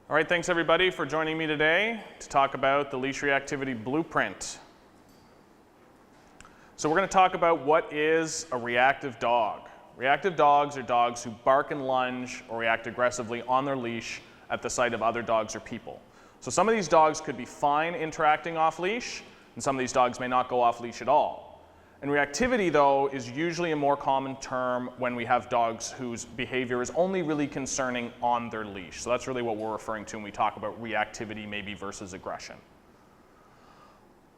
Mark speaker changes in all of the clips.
Speaker 1: All right, thanks everybody for joining me today to talk about the Leash Reactivity Blueprint. So we're going to talk about what is a reactive dog. Reactive dogs are dogs who bark and lunge or react aggressively on their leash at the sight of other dogs or people. So some of these dogs could be fine interacting off leash, and some of these dogs may not go off leash at all. And reactivity, though, is usually a more common term when we have dogs whose behavior is only really concerning on their leash. So that's really what we're referring to when we talk about reactivity maybe versus aggression.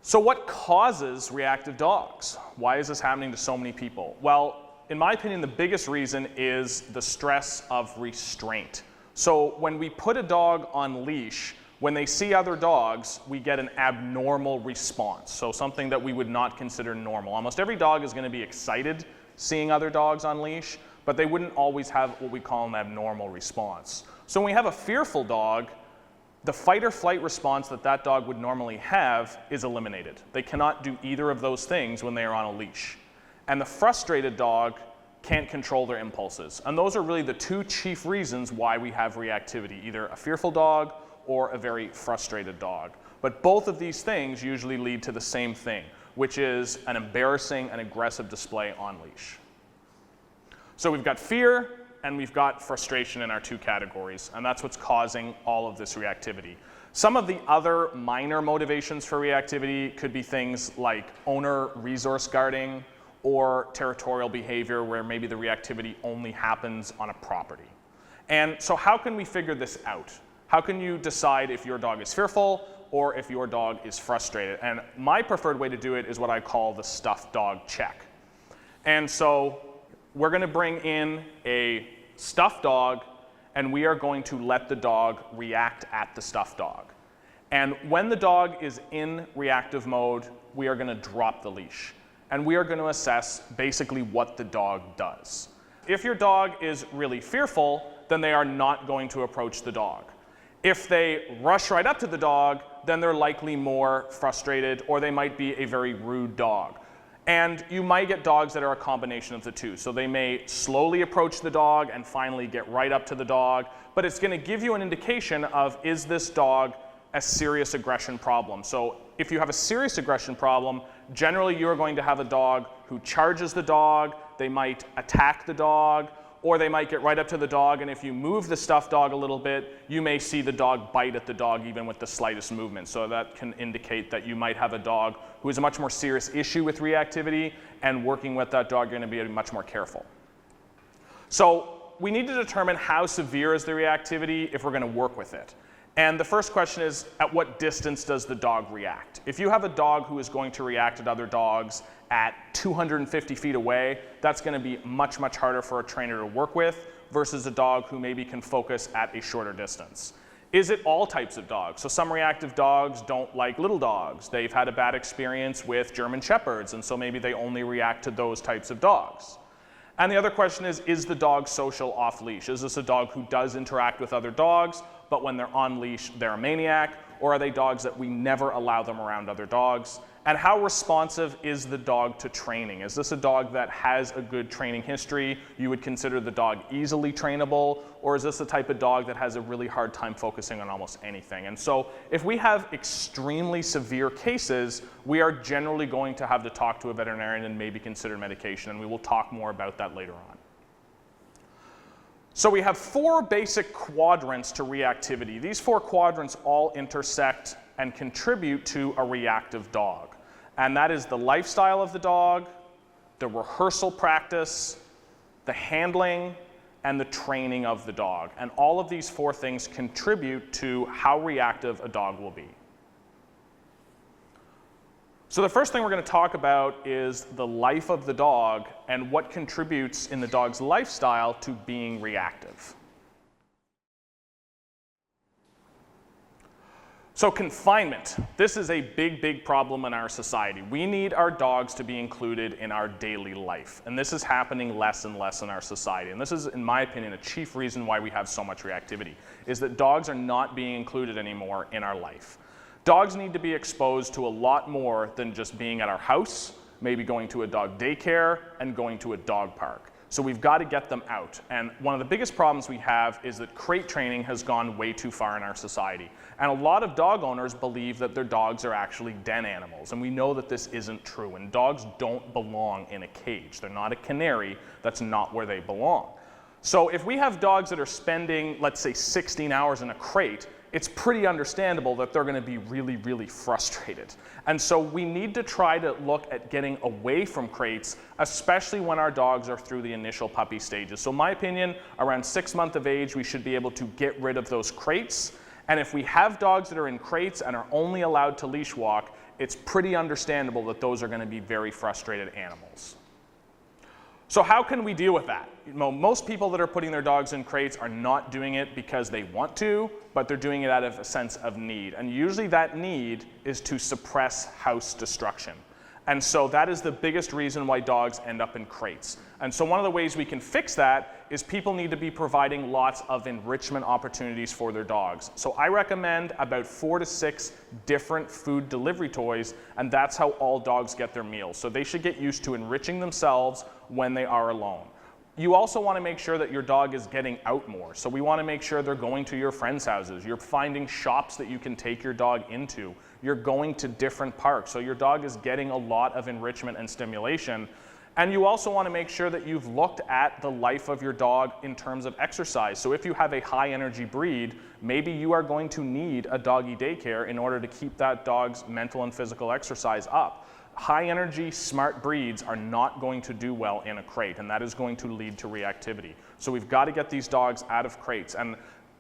Speaker 1: So what causes reactive dogs? Why is this happening to so many people? Well, in my opinion, the biggest reason is the stress of restraint. So when we put a dog on leash, when they see other dogs, we get an abnormal response. So something that we would not consider normal. Almost every dog is going to be excited seeing other dogs on leash, but they wouldn't always have what we call an abnormal response. So when we have a fearful dog, the fight or flight response that that dog would normally have is eliminated. They cannot do either of those things when they are on a leash. And the frustrated dog can't control their impulses. And those are really the two chief reasons why we have reactivity, either a fearful dog or a very frustrated dog. But both of these things usually lead to the same thing, which is an embarrassing and aggressive display on leash. So we've got fear and we've got frustration in our two categories, and that's what's causing all of this reactivity. Some of the other minor motivations for reactivity could be things like owner resource guarding or territorial behavior where maybe the reactivity only happens on a property. And so how can we figure this out? How can you decide if your dog is fearful or if your dog is frustrated? And my preferred way to do it is what I call the stuffed dog check. And so we're going to bring in a stuffed dog and we are going to let the dog react at the stuffed dog. And when the dog is in reactive mode, we are going to drop the leash. And we are going to assess basically what the dog does. If your dog is really fearful, then they are not going to approach the dog. If they rush right up to the dog, then they're likely more frustrated, or they might be a very rude dog. And you might get dogs that are a combination of the two. So they may slowly approach the dog and finally get right up to the dog, but it's going to give you an indication of, is this dog a serious aggression problem? So if you have a serious aggression problem, generally you're going to have a dog who charges the dog, they might attack the dog, or they might get right up to the dog, and if you move the stuffed dog a little bit, you may see the dog bite at the dog even with the slightest movement. So that can indicate that you might have a dog who has a much more serious issue with reactivity, and working with that dog, you're going to be much more careful. So we need to determine how severe is the reactivity if we're going to work with it. And the first question is, at what distance does the dog react? If you have a dog who is going to react at other dogs at 250 feet away, that's going to be much, much harder for a trainer to work with versus a dog who maybe can focus at a shorter distance. Is it all types of dogs? So some reactive dogs don't like little dogs. They've had a bad experience with German Shepherds, and so maybe they only react to those types of dogs. And the other question is the dog social off leash? Is this a dog who does interact with other dogs, but when they're on leash, they're a maniac? Or are they dogs that we never allow them around other dogs? And how responsive is the dog to training? Is this a dog that has a good training history? You would consider the dog easily trainable? Or is this the type of dog that has a really hard time focusing on almost anything? And so if we have extremely severe cases, we are generally going to have to talk to a veterinarian and maybe consider medication. And we will talk more about that later on. So we have four basic quadrants to reactivity. These four quadrants all intersect and contribute to a reactive dog. And that is the lifestyle of the dog, the rehearsal practice, the handling, and the training of the dog. And all of these four things contribute to how reactive a dog will be. So the first thing we're going to talk about is the life of the dog and what contributes in the dog's lifestyle to being reactive. So confinement. This is a big, big problem in our society. We need our dogs to be included in our daily life. And this is happening less and less in our society. And this is, in my opinion, a chief reason why we have so much reactivity, is that dogs are not being included anymore in our life. Dogs need to be exposed to a lot more than just being at our house, maybe going to a dog daycare and going to a dog park. So we've got to get them out. And one of the biggest problems we have is that crate training has gone way too far in our society. And a lot of dog owners believe that their dogs are actually den animals. And we know that this isn't true. And dogs don't belong in a cage. They're not a canary. That's not where they belong. So if we have dogs that are spending, let's say, 16 hours in a crate, it's pretty understandable that they're going to be really, really frustrated. And so we need to try to look at getting away from crates, especially when our dogs are through the initial puppy stages. So in my opinion, around 6 months of age, we should be able to get rid of those crates. And if we have dogs that are in crates and are only allowed to leash walk, it's pretty understandable that those are going to be very frustrated animals. So how can we deal with that? Most people that are putting their dogs in crates are not doing it because they want to, but they're doing it out of a sense of need. And usually that need is to suppress house destruction. And so that is the biggest reason why dogs end up in crates. And so one of the ways we can fix that is people need to be providing lots of enrichment opportunities for their dogs. So I recommend about 4 to 6 different food delivery toys, and that's how all dogs get their meals. So they should get used to enriching themselves when they are alone. You also want to make sure that your dog is getting out more. So we want to make sure they're going to your friends' houses. You're finding shops that you can take your dog into. You're going to different parks. So your dog is getting a lot of enrichment and stimulation. And you also want to make sure that you've looked at the life of your dog in terms of exercise. So if you have a high energy breed, maybe you are going to need a doggy daycare in order to keep that dog's mental and physical exercise up. High energy, smart breeds are not going to do well in a crate, and that is going to lead to reactivity. So we've got to get these dogs out of crates. And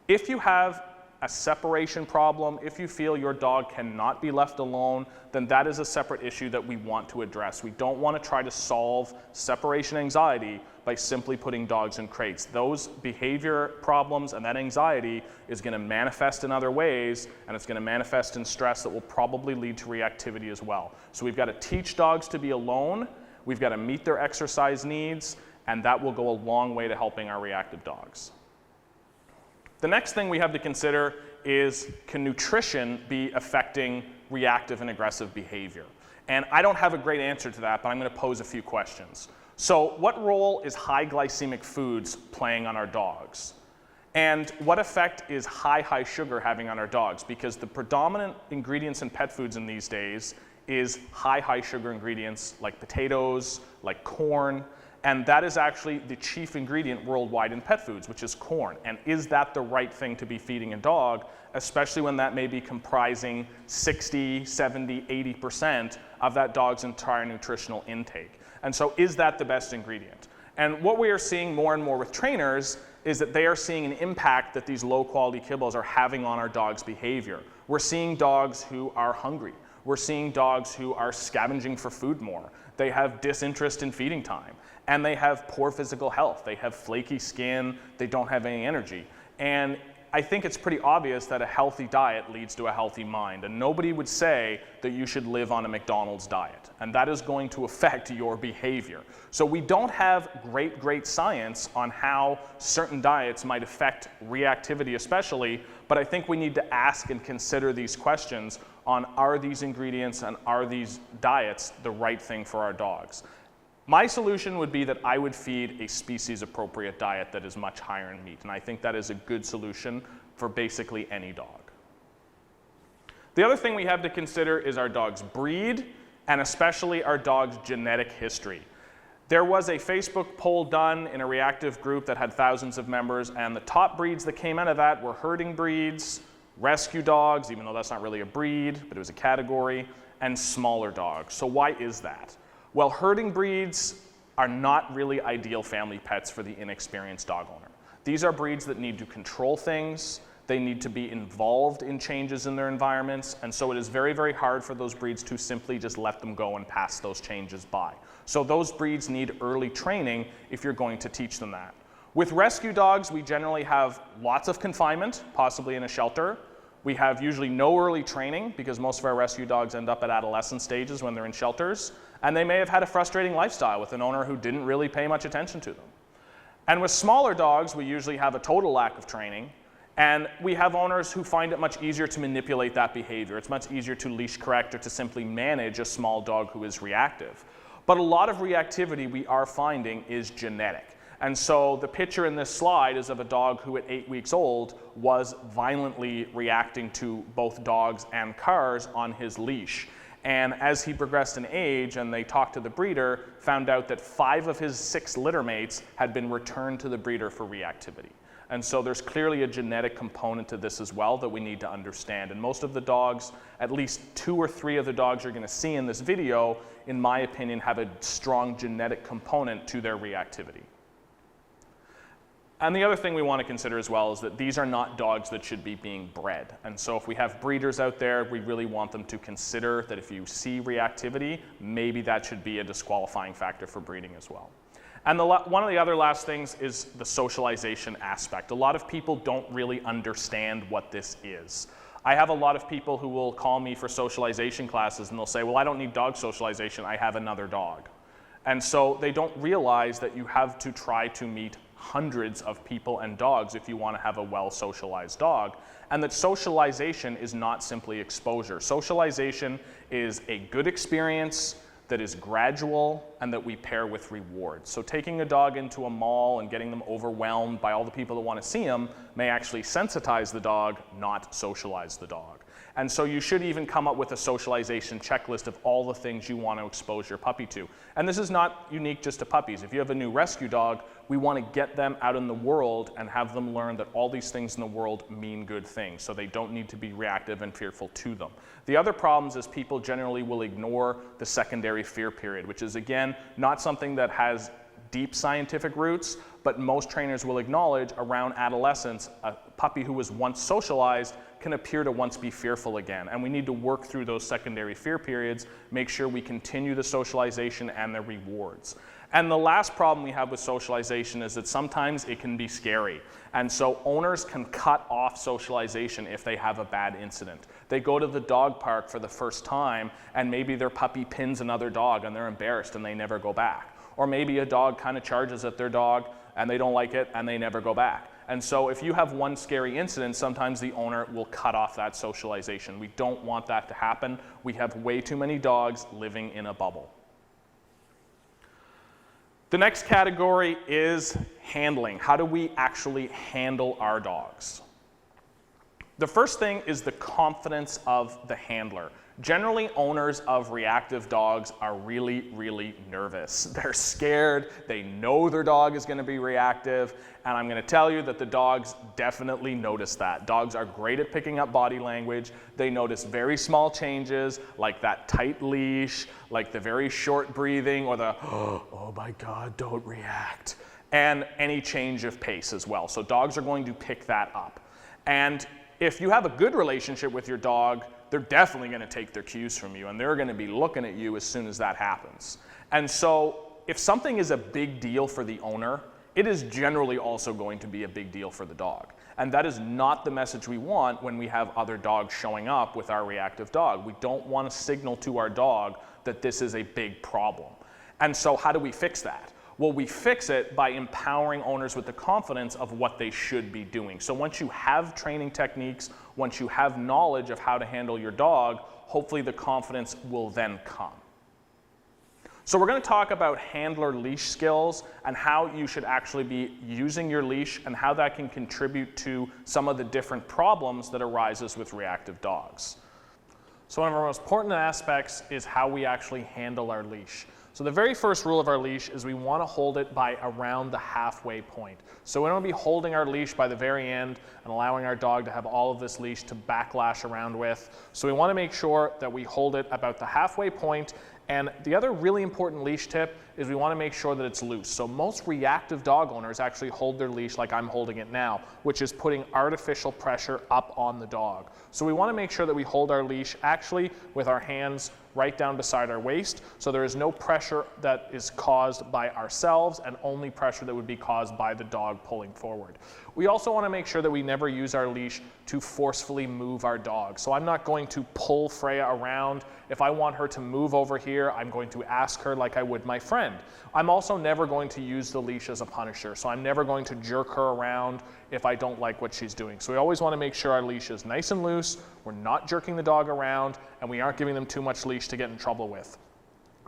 Speaker 1: if you have a separation problem, if you feel your dog cannot be left alone, then that is a separate issue that we want to address. We don't want to try to solve separation anxiety by simply putting dogs in crates. Those behavior problems and that anxiety is going to manifest in other ways, and it's going to manifest in stress that will probably lead to reactivity as well. So we've got to teach dogs to be alone, we've got to meet their exercise needs, and that will go a long way to helping our reactive dogs. The next thing we have to consider is, can nutrition be affecting reactive and aggressive behavior? And I don't have a great answer to that, but I'm going to pose a few questions. So what role is high glycemic foods playing on our dogs? And what effect is high sugar having on our dogs? Because the predominant ingredients in pet foods in these days is high sugar ingredients like potatoes, like corn. And that is actually the chief ingredient worldwide in pet foods, which is corn. And is that the right thing to be feeding a dog, especially when that may be comprising 60, 70, 80% of that dog's entire nutritional intake? And so is that the best ingredient? And what we are seeing more and more with trainers is that they are seeing an impact that these low quality kibbles are having on our dog's behavior. We're seeing dogs who are hungry. We're seeing dogs who are scavenging for food more. They have disinterest in feeding time. And they have poor physical health. They have flaky skin. They don't have any energy. And I think it's pretty obvious that a healthy diet leads to a healthy mind. And nobody would say that you should live on a McDonald's diet. And that is going to affect your behavior. So we don't have great science on how certain diets might affect reactivity especially, but I think we need to ask and consider these questions on, are these ingredients and are these diets the right thing for our dogs? My solution would be that I would feed a species-appropriate diet that is much higher in meat, and I think that is a good solution for basically any dog. The other thing we have to consider is our dog's breed, and especially our dog's genetic history. There was a Facebook poll done in a reactive group that had thousands of members, and the top breeds that came out of that were herding breeds, rescue dogs, even though that's not really a breed, but it was a category, and smaller dogs. So why is that? Well, herding breeds are not really ideal family pets for the inexperienced dog owner. These are breeds that need to control things, they need to be involved in changes in their environments, and so it is very hard for those breeds to simply just let them go and pass those changes by. So those breeds need early training if you're going to teach them that. With rescue dogs, we generally have lots of confinement, possibly in a shelter. We have usually no early training because most of our rescue dogs end up at adolescent stages when they're in shelters. And they may have had a frustrating lifestyle with an owner who didn't really pay much attention to them. And with smaller dogs, we usually have a total lack of training. And we have owners who find it much easier to manipulate that behavior. It's much easier to leash correct or to simply manage a small dog who is reactive. But a lot of reactivity we are finding is genetic. And so the picture in this slide is of a dog who at 8 weeks old was violently reacting to both dogs and cars on his leash. And as he progressed in age and they talked to the breeder, found out that 5 of his 6 litter mates had been returned to the breeder for reactivity. And so there's clearly a genetic component to this as well that we need to understand. And most of the dogs, at least 2 or 3 of the dogs you're going to see in this video, in my opinion, have a strong genetic component to their reactivity. And the other thing we want to consider as well is that these are not dogs that should be being bred. And so if we have breeders out there, we really want them to consider that if you see reactivity, maybe that should be a disqualifying factor for breeding as well. And one of the other last things is the socialization aspect. A lot of people don't really understand what this is. I have a lot of people who will call me for socialization classes and they'll say, well, I don't need dog socialization, I have another dog. And so they don't realize that you have to try to meet hundreds of people and dogs if you want to have a well-socialized dog, and that socialization is not simply exposure. Socialization is a good experience that is gradual and that we pair with rewards. So taking a dog into a mall and getting them overwhelmed by all the people that want to see them may actually sensitize the dog, not socialize the dog. And so you should even come up with a socialization checklist of all the things you want to expose your puppy to. And this is not unique just to puppies. If you have a new rescue dog, we want to get them out in the world and have them learn that all these things in the world mean good things, so they don't need to be reactive and fearful to them. The other problems is people generally will ignore the secondary fear period, which is, again, not something that has deep scientific roots, but most trainers will acknowledge around adolescence, a puppy who was once socialized can appear to once be fearful again. And we need to work through those secondary fear periods, make sure we continue the socialization and the rewards. And the last problem we have with socialization is that sometimes it can be scary. And so owners can cut off socialization if they have a bad incident. They go to the dog park for the first time and maybe their puppy pins another dog and they're embarrassed and they never go back. Or maybe a dog kind of charges at their dog and they don't like it and they never go back. And so if you have one scary incident, sometimes the owner will cut off that socialization. We don't want that to happen. We have way too many dogs living in a bubble. The next category is handling. How do we actually handle our dogs? The first thing is the confidence of the handler. Generally, owners of reactive dogs are really, really nervous. They're scared, they know their dog is going to be reactive, and I'm going to tell you that the dogs definitely notice that. Dogs are great at picking up body language. They notice very small changes, like that tight leash, like the very short breathing, or the, oh my God, don't react, and any change of pace as well. So dogs are going to pick that up. And if you have a good relationship with your dog, they're definitely going to take their cues from you, and they're going to be looking at you as soon as that happens. And so if something is a big deal for the owner, it is generally also going to be a big deal for the dog. And that is not the message we want when we have other dogs showing up with our reactive dog. We don't want to signal to our dog that this is a big problem. And so how do we fix that? Well, we fix it by empowering owners with the confidence of what they should be doing. So once you have training techniques, once you have knowledge of how to handle your dog, hopefully the confidence will then come. So we're going to talk about handler leash skills and how you should actually be using your leash and how that can contribute to some of the different problems that arises with reactive dogs. So one of our most important aspects is how we actually handle our leash. So the very first rule of our leash is we want to hold it by around the halfway point. So we don't want to be holding our leash by the very end and allowing our dog to have all of this leash to backlash around with. So we want to make sure that we hold it about the halfway point. And the other really important leash tip is we want to make sure that it's loose. So most reactive dog owners actually hold their leash like I'm holding it now, which is putting artificial pressure up on the dog. So we want to make sure that we hold our leash actually with our hands right down beside our waist, so there is no pressure that is caused by ourselves and only pressure that would be caused by the dog pulling forward. We also want to make sure that we never use our leash to forcefully move our dog. So I'm not going to pull Freya around. If I want her to move over here, I'm going to ask her like I would my friend. I'm also never going to use the leash as a punisher, so I'm never going to jerk her around if I don't like what she's doing. So we always want to make sure our leash is nice and loose, we're not jerking the dog around, and we aren't giving them too much leash to get in trouble with.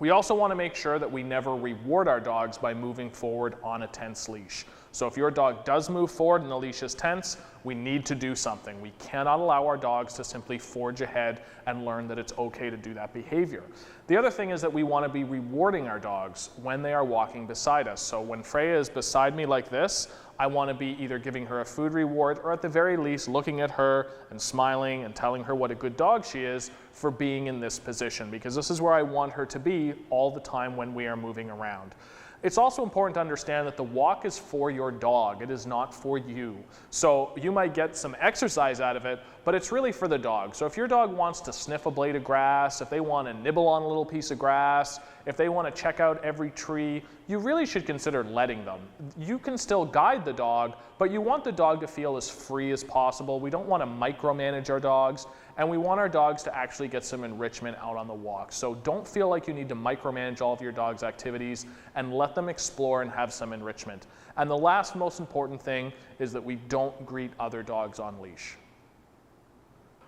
Speaker 1: We also want to make sure that we never reward our dogs by moving forward on a tense leash. So if your dog does move forward and the leash is tense, we need to do something. We cannot allow our dogs to simply forge ahead and learn that it's okay to do that behavior. The other thing is that we want to be rewarding our dogs when they are walking beside us. So when Freya is beside me like this, I want to be either giving her a food reward or at the very least looking at her and smiling and telling her what a good dog she is for being in this position, because this is where I want her to be all the time when we are moving around. It's also important to understand that the walk is for your dog. It is not for you. So you might get some exercise out of it, but it's really for the dog. So if your dog wants to sniff a blade of grass, if they want to nibble on a little piece of grass, if they want to check out every tree, you really should consider letting them. You can still guide the dog, but you want the dog to feel as free as possible. We don't want to micromanage our dogs, and we want our dogs to actually get some enrichment out on the walk. So don't feel like you need to micromanage all of your dog's activities, and let them explore and have some enrichment. And the last most important thing is that we don't greet other dogs on leash.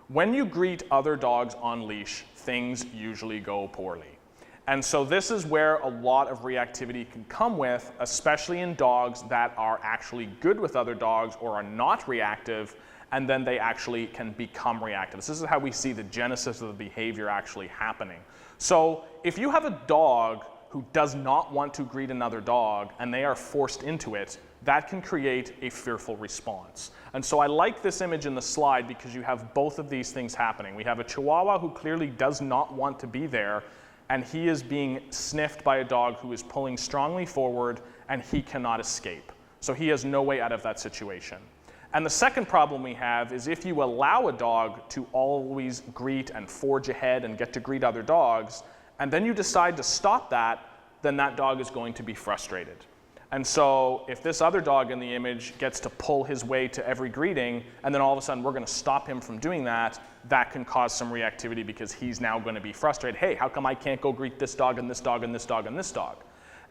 Speaker 1: When you greet other dogs on leash, things usually go poorly. And so this is where a lot of reactivity can come with, especially in dogs that are actually good with other dogs or are not reactive, and then they actually can become reactive. This is how we see the genesis of the behavior actually happening. So if you have a dog who does not want to greet another dog and they are forced into it, that can create a fearful response. And so I like this image in the slide because you have both of these things happening. We have a Chihuahua who clearly does not want to be there, and he is being sniffed by a dog who is pulling strongly forward, and he cannot escape. So he has no way out of that situation. And the second problem we have is if you allow a dog to always greet and forge ahead and get to greet other dogs, and then you decide to stop that, then that dog is going to be frustrated. And so if this other dog in the image gets to pull his way to every greeting, and then all of a sudden we're going to stop him from doing that, that can cause some reactivity because he's now going to be frustrated. Hey, how come I can't go greet this dog and this dog and this dog and this dog?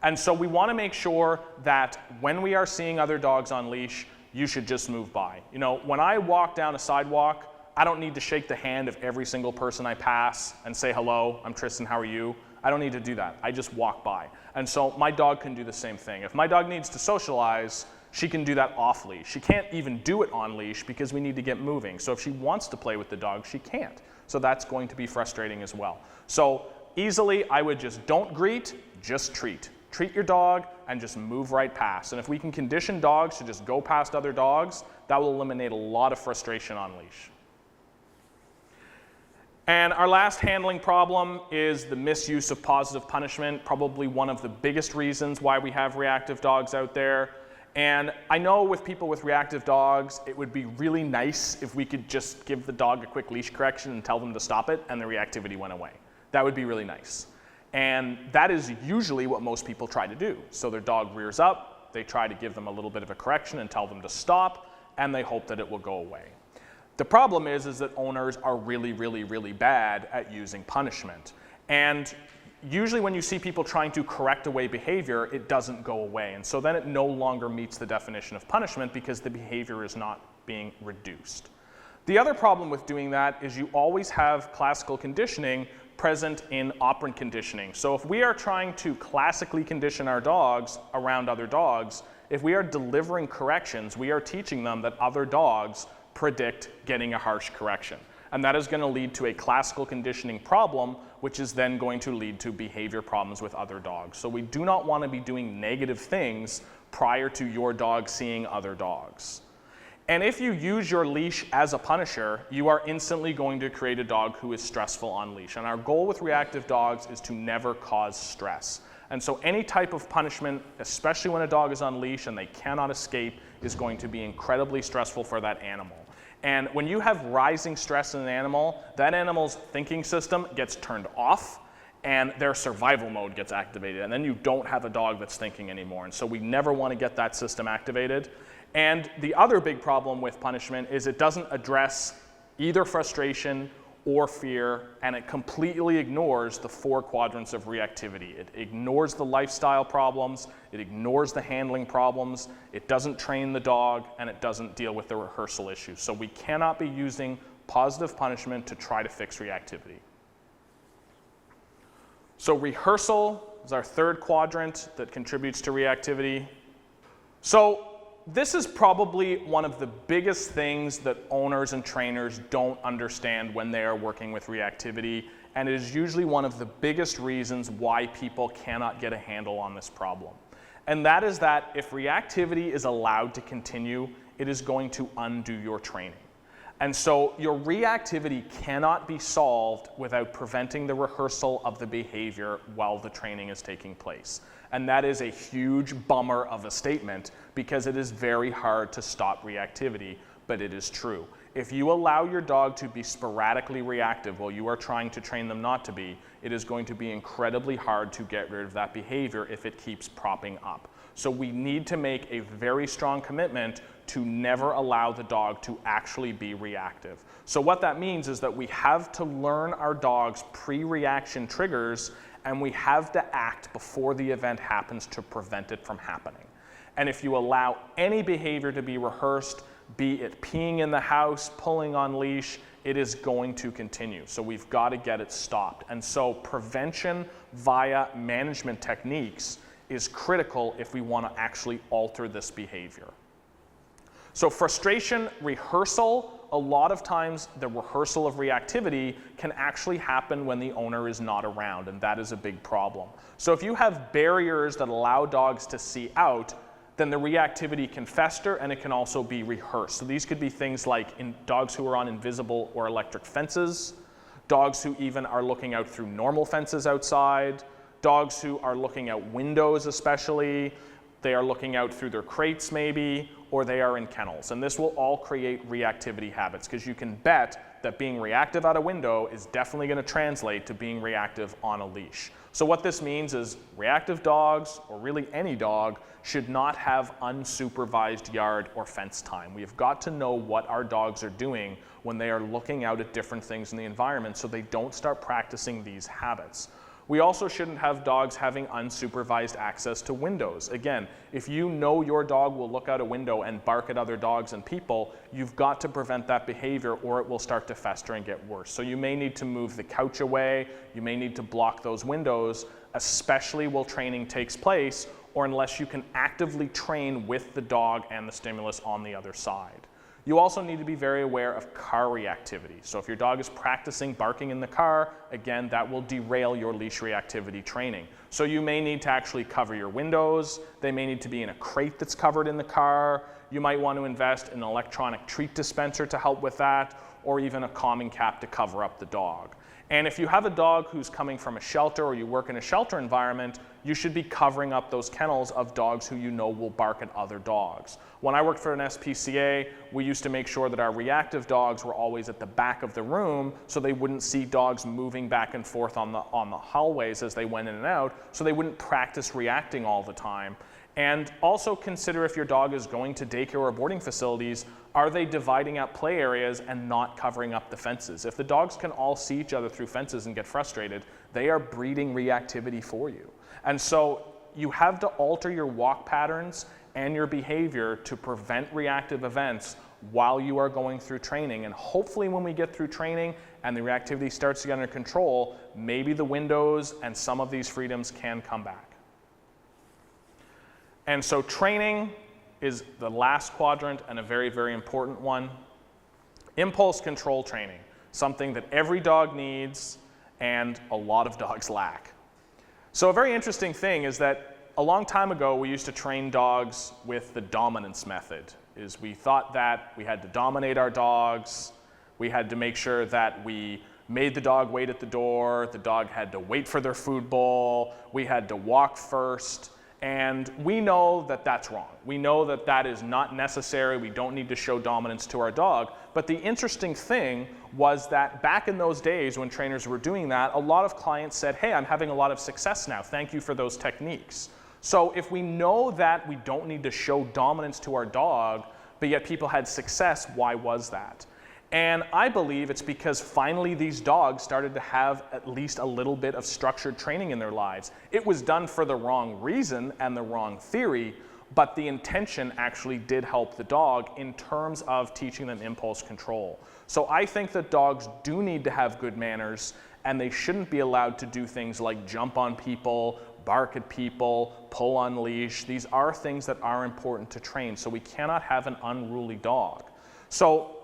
Speaker 1: And so we want to make sure that when we are seeing other dogs on leash, you should just move by. You know, when I walk down a sidewalk, I don't need to shake the hand of every single person I pass and say, hello, I'm Tristan, how are you? I don't need to do that. I just walk by. And so my dog can do the same thing. If my dog needs to socialize, she can do that off leash. She can't even do it on leash because we need to get moving. So if she wants to play with the dog, she can't. So that's going to be frustrating as well. So easily, I would just don't greet, just treat. Treat your dog and just move right past. And if we can condition dogs to just go past other dogs, that will eliminate a lot of frustration on leash. And our last handling problem is the misuse of positive punishment, probably one of the biggest reasons why we have reactive dogs out there. And I know with people with reactive dogs, it would be really nice if we could just give the dog a quick leash correction and tell them to stop it and the reactivity went away. That would be really nice. And that is usually what most people try to do. So their dog rears up, they try to give them a little bit of a correction and tell them to stop, and they hope that it will go away. The problem is that owners are really, really, really bad at using punishment. And usually when you see people trying to correct away behavior, it doesn't go away. And so then it no longer meets the definition of punishment because the behavior is not being reduced. The other problem with doing that is you always have classical conditioning present in operant conditioning. So if we are trying to classically condition our dogs around other dogs, if we are delivering corrections, we are teaching them that other dogs predict getting a harsh correction. And that is going to lead to a classical conditioning problem, which is then going to lead to behavior problems with other dogs. So we do not want to be doing negative things prior to your dog seeing other dogs. And if you use your leash as a punisher, you are instantly going to create a dog who is stressful on leash. And our goal with reactive dogs is to never cause stress. And so any type of punishment, especially when a dog is on leash and they cannot escape, is going to be incredibly stressful for that animal. And when you have rising stress in an animal, that animal's thinking system gets turned off and their survival mode gets activated. And then you don't have a dog that's thinking anymore. And so we never want to get that system activated. And the other big problem with punishment is it doesn't address either frustration or fear, and it completely ignores the 4 quadrants of reactivity. It ignores the lifestyle problems, it ignores the handling problems, it doesn't train the dog, and it doesn't deal with the rehearsal issues. So we cannot be using positive punishment to try to fix reactivity. So rehearsal is our third quadrant that contributes to reactivity. So this is probably one of the biggest things that owners and trainers don't understand when they are working with reactivity, and it is usually one of the biggest reasons why people cannot get a handle on this problem. And that is that if reactivity is allowed to continue, it is going to undo your training. And so your reactivity cannot be solved without preventing the rehearsal of the behavior while the training is taking place. And that is a huge bummer of a statement because it is very hard to stop reactivity, but it is true. If you allow your dog to be sporadically reactive while you are trying to train them not to be, it is going to be incredibly hard to get rid of that behavior if it keeps propping up. So we need to make a very strong commitment to never allow the dog to actually be reactive. So what that means is that we have to learn our dog's pre-reaction triggers, and we have to act before the event happens to prevent it from happening. And if you allow any behavior to be rehearsed, be it peeing in the house, pulling on leash, it is going to continue. So we've got to get it stopped. And so prevention via management techniques is critical if we want to actually alter this behavior. So frustration rehearsal, a lot of times the rehearsal of reactivity can actually happen when the owner is not around, and that is a big problem. So if you have barriers that allow dogs to see out, then the reactivity can fester and it can also be rehearsed. So these could be things like dogs who are on invisible or electric fences, dogs who even are looking out through normal fences outside, dogs who are looking out windows especially, they are looking out through their crates maybe, or they are in kennels. And this will all create reactivity habits because you can bet that being reactive out a window is definitely going to translate to being reactive on a leash. So what this means is reactive dogs, or really any dog, should not have unsupervised yard or fence time. We have got to know what our dogs are doing when they are looking out at different things in the environment so they don't start practicing these habits. We also shouldn't have dogs having unsupervised access to windows. Again, if you know your dog will look out a window and bark at other dogs and people, you've got to prevent that behavior or it will start to fester and get worse. So you may need to move the couch away, you may need to block those windows, especially while training takes place, or unless you can actively train with the dog and the stimulus on the other side. You also need to be very aware of car reactivity. So if your dog is practicing barking in the car, again, that will derail your leash reactivity training. So you may need to actually cover your windows. They may need to be in a crate that's covered in the car. You might want to invest in an electronic treat dispenser to help with that, or even a calming cap to cover up the dog. And if you have a dog who's coming from a shelter or you work in a shelter environment, you should be covering up those kennels of dogs who you know will bark at other dogs. When I worked for an SPCA, we used to make sure that our reactive dogs were always at the back of the room so they wouldn't see dogs moving back and forth on the hallways as they went in and out, so they wouldn't practice reacting all the time. And also consider if your dog is going to daycare or boarding facilities, are they dividing up play areas and not covering up the fences? If the dogs can all see each other through fences and get frustrated, they are breeding reactivity for you. And so you have to alter your walk patterns and your behavior to prevent reactive events while you are going through training. And hopefully when we get through training and the reactivity starts to get under control, maybe the windows and some of these freedoms can come back. And so training is the last quadrant and a very, very important one. Impulse control training, something that every dog needs and a lot of dogs lack. So a very interesting thing is that a long time ago we used to train dogs with the dominance method. We thought that we had to dominate our dogs, we had to make sure that we made the dog wait at the door, the dog had to wait for their food bowl, we had to walk first. And we know that that's wrong. We know that that is not necessary. We don't need to show dominance to our dog. But the interesting thing was that back in those days when trainers were doing that, a lot of clients said, hey, I'm having a lot of success now. Thank you for those techniques. So if we know that we don't need to show dominance to our dog, but yet people had success, why was that? And I believe it's because finally these dogs started to have at least a little bit of structured training in their lives. It was done for the wrong reason and the wrong theory, but the intention actually did help the dog in terms of teaching them impulse control. So I think that dogs do need to have good manners, and they shouldn't be allowed to do things like jump on people, bark at people, pull on leash. These are things that are important to train, so we cannot have an unruly dog. So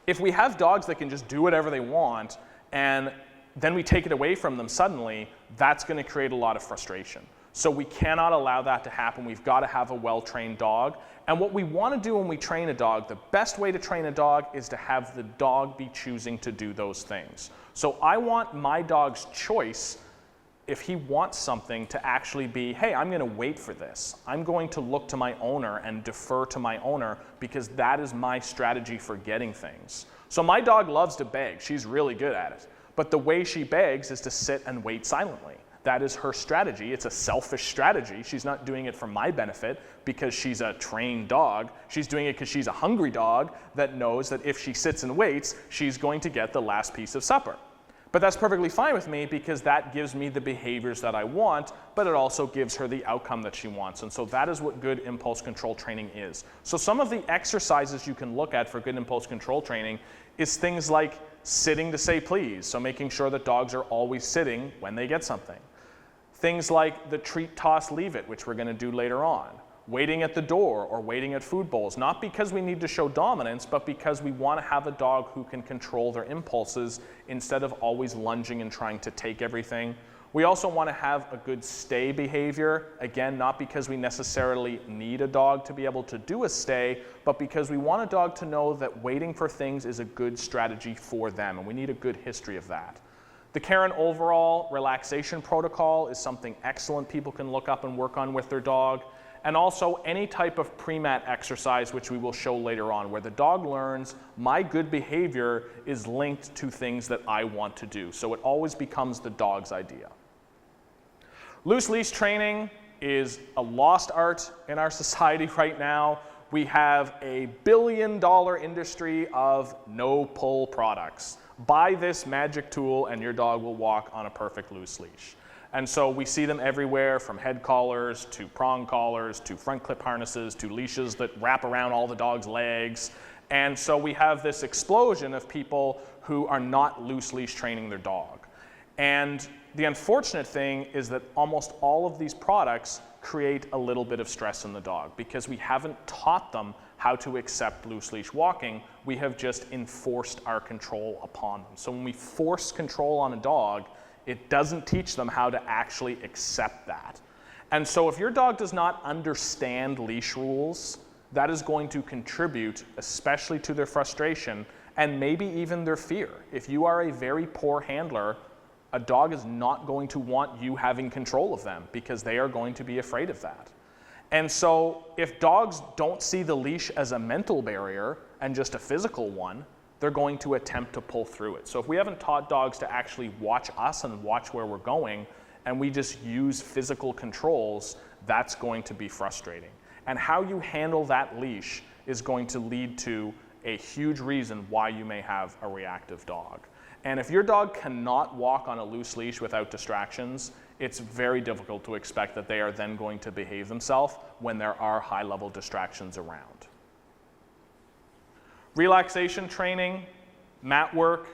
Speaker 1: if we have dogs that can just do whatever they want, and then we take it away from them suddenly, that's going to create a lot of frustration. So we cannot allow that to happen. We've got to have a well-trained dog. And what we want to do when we train a dog, the best way to train a dog is to have the dog be choosing to do those things. So I want my dog's choice, if he wants something, to actually be, hey, I'm going to wait for this. I'm going to look to my owner and defer to my owner because that is my strategy for getting things. So my dog loves to beg. She's really good at it. But the way she begs is to sit and wait silently. That is her strategy. It's a selfish strategy. She's not doing it for my benefit because she's a trained dog. She's doing it because she's a hungry dog that knows that if she sits and waits, she's going to get the last piece of supper. But that's perfectly fine with me because that gives me the behaviors that I want, but it also gives her the outcome that she wants. And so that is what good impulse control training is. So some of the exercises you can look at for good impulse control training is things like sitting to say please, so making sure that dogs are always sitting when they get something. Things like the treat, toss, leave it, which we're going to do later on. Waiting at the door or waiting at food bowls, not because we need to show dominance, but because we want to have a dog who can control their impulses instead of always lunging and trying to take everything. We also want to have a good stay behavior, again, not because we necessarily need a dog to be able to do a stay, but because we want a dog to know that waiting for things is a good strategy for them, and we need a good history of that. The Karen overall relaxation protocol is something excellent people can look up and work on with their dog. And also any type of pre-mat exercise, which we will show later on, where the dog learns my good behavior is linked to things that I want to do. So it always becomes the dog's idea. Loose leash training is a lost art in our society right now. We have a billion-dollar industry of no-pull products. Buy this magic tool and your dog will walk on a perfect loose leash. And so we see them everywhere, from head collars to prong collars to front clip harnesses to leashes that wrap around all the dog's legs. And so we have this explosion of people who are not loose leash training their dog. And the unfortunate thing is that almost all of these products create a little bit of stress in the dog because we haven't taught them how to accept loose leash walking. We have just enforced our control upon them. So when we force control on a dog, it doesn't teach them how to actually accept that. And so if your dog does not understand leash rules, that is going to contribute especially to their frustration and maybe even their fear. If you are a very poor handler, a dog is not going to want you having control of them because they are going to be afraid of that. And so if dogs don't see the leash as a mental barrier and just a physical one, they're going to attempt to pull through it. So if we haven't taught dogs to actually watch us and watch where we're going, and we just use physical controls, that's going to be frustrating. And how you handle that leash is going to lead to a huge reason why you may have a reactive dog. And if your dog cannot walk on a loose leash without distractions, it's very difficult to expect that they are then going to behave themselves when there are high-level distractions around. Relaxation training, mat work.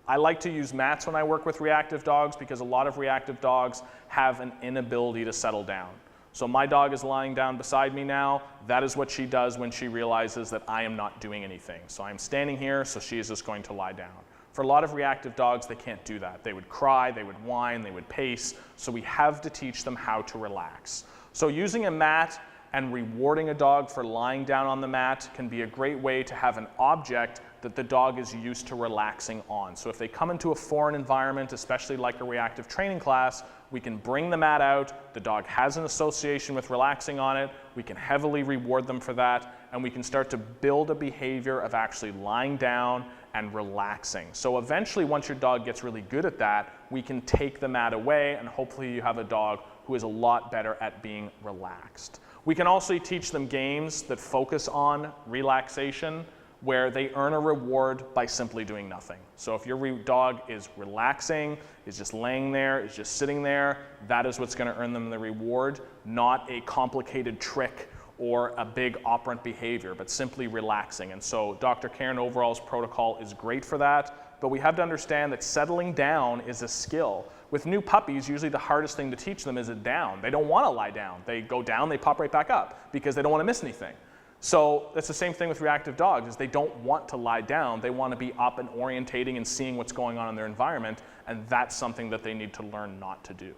Speaker 1: I like to use mats when I work with reactive dogs because a lot of reactive dogs have an inability to settle down. So my dog is lying down beside me now. That is what she does when she realizes that I am not doing anything. So I'm standing here, so she is just going to lie down. For a lot of reactive dogs, they can't do that. They would cry, they would whine, they would pace. So we have to teach them how to relax. So using a mat and rewarding a dog for lying down on the mat can be a great way to have an object that the dog is used to relaxing on. So if they come into a foreign environment, especially like a reactive training class, we can bring the mat out, the dog has an association with relaxing on it, we can heavily reward them for that, and we can start to build a behavior of actually lying down and relaxing. So eventually, once your dog gets really good at that, we can take the mat away, and hopefully you have a dog who is a lot better at being relaxed. We can also teach them games that focus on relaxation, where they earn a reward by simply doing nothing. So if your dog is relaxing, is just laying there, is just sitting there, that is what's going to earn them the reward, not a complicated trick or a big operant behavior, but simply relaxing. And so Dr. Karen Overall's protocol is great for that, but we have to understand that settling down is a skill. With new puppies, usually the hardest thing to teach them is a down. They don't want to lie down. They go down, they pop right back up because they don't want to miss anything. So that's the same thing with reactive dogs, is they don't want to lie down. They want to be up and orientating and seeing what's going on in their environment, and that's something that they need to learn not to do.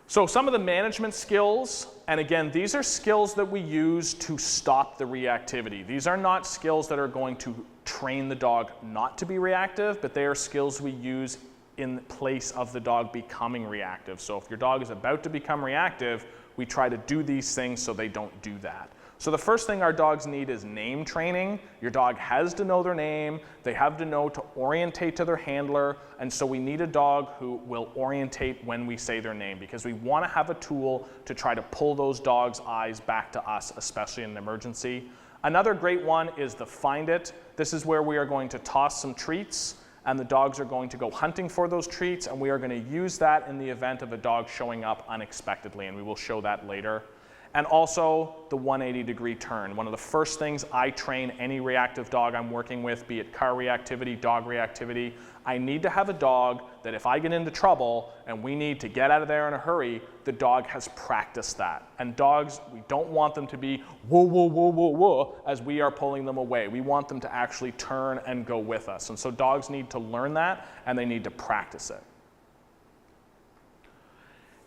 Speaker 1: So some of the management skills, and again, these are skills that we use to stop the reactivity. These are not skills that are going to train the dog not to be reactive, but they are skills we use in place of the dog becoming reactive. So if your dog is about to become reactive, we try to do these things so they don't do that. So the first thing our dogs need is name training. Your dog has to know their name. They have to know to orientate to their handler. And so we need a dog who will orientate when we say their name, because we want to have a tool to try to pull those dogs' eyes back to us, especially in an emergency. Another great one is the find it. This is where we are going to toss some treats, and the dogs are going to go hunting for those treats, and we are going to use that in the event of a dog showing up unexpectedly, and we will show that later. And also the 180-degree turn. One of the first things I train any reactive dog I'm working with, be it car reactivity, dog reactivity, I need to have a dog that if I get into trouble and we need to get out of there in a hurry, the dog has practiced that. And dogs, we don't want them to be whoa, whoa, whoa, whoa, whoa, as we are pulling them away. We want them to actually turn and go with us. And so dogs need to learn that, and they need to practice it.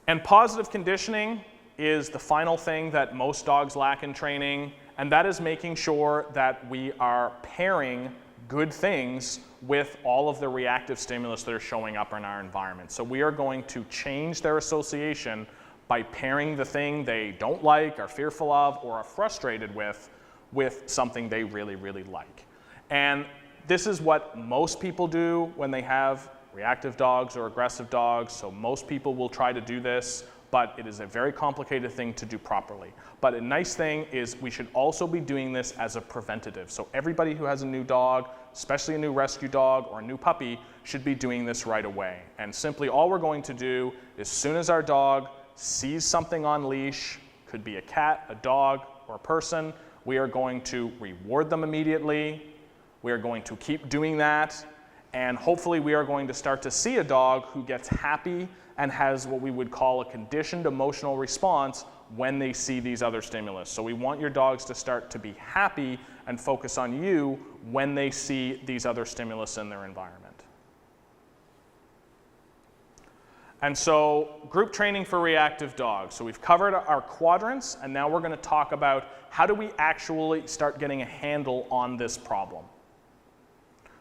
Speaker 1: And positive conditioning is the final thing that most dogs lack in training, and that is making sure that we are pairing good things with all of the reactive stimulus that are showing up in our environment. So we are going to change their association by pairing the thing they don't like, are fearful of, or are frustrated with something they really, really like. And this is what most people do when they have reactive dogs or aggressive dogs, so most people will try to do this, but it is a very complicated thing to do properly. But a nice thing is we should also be doing this as a preventative. So everybody who has a new dog, especially a new rescue dog or a new puppy, should be doing this right away. And simply all we're going to do, as soon as our dog sees something on leash, could be a cat, a dog, or a person, we are going to reward them immediately. We are going to keep doing that. And hopefully we are going to start to see a dog who gets happy and has what we would call a conditioned emotional response when they see these other stimulus. So we want your dogs to start to be happy and focus on you when they see these other stimulus in their environment. And so group training for reactive dogs. So we've covered our quadrants, and now we're going to talk about how do we actually start getting a handle on this problem.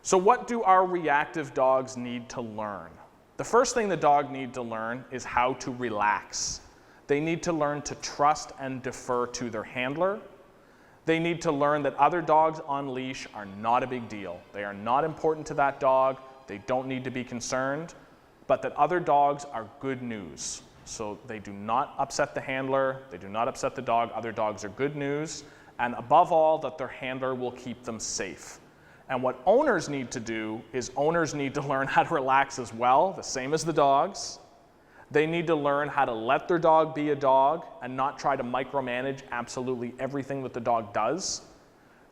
Speaker 1: So what do our reactive dogs need to learn? The first thing the dog needs to learn is how to relax. They need to learn to trust and defer to their handler. They need to learn that other dogs on leash are not a big deal. They are not important to that dog. They don't need to be concerned, but that other dogs are good news. So they do not upset the handler. They do not upset the dog. Other dogs are good news. And above all, that their handler will keep them safe. And what owners need to do is owners need to learn how to relax as well, the same as the dogs. They need to learn how to let their dog be a dog and not try to micromanage absolutely everything that the dog does.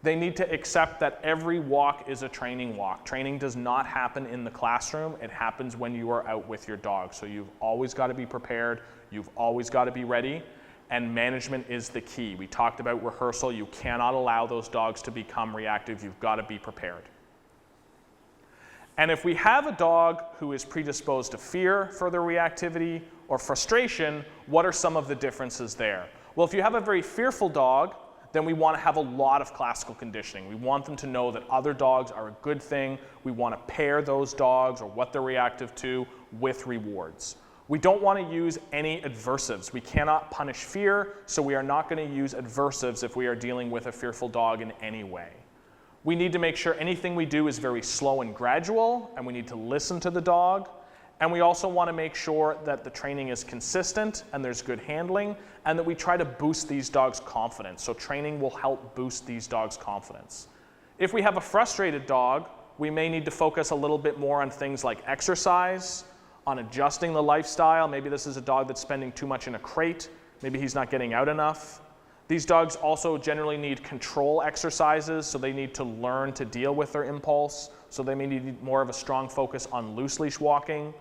Speaker 1: They need to accept that every walk is a training walk. Training does not happen in the classroom. It happens when you are out with your dog. So you've always got to be prepared. You've always got to be ready. And management is the key. We talked about rehearsal. You cannot allow those dogs to become reactive. You've got to be prepared. And if we have a dog who is predisposed to fear for their reactivity or frustration, what are some of the differences there? Well, if you have a very fearful dog, then we want to have a lot of classical conditioning. We want them to know that other dogs are a good thing. We want to pair those dogs or what they're reactive to with rewards. We don't want to use any adversives. We cannot punish fear, so we are not going to use adversives if we are dealing with a fearful dog in any way. We need to make sure anything we do is very slow and gradual, and we need to listen to the dog. And we also want to make sure that the training is consistent and there's good handling, and that we try to boost these dogs' confidence. So training will help boost these dogs' confidence. If we have a frustrated dog, we may need to focus a little bit more on things like exercise, on adjusting the lifestyle. Maybe this is a dog that's spending too much in a crate. maybe he's not getting out enough. These dogs also generally need control exercises, so they need to learn to deal with their impulse. So they may need more of a strong focus on loose leash walking.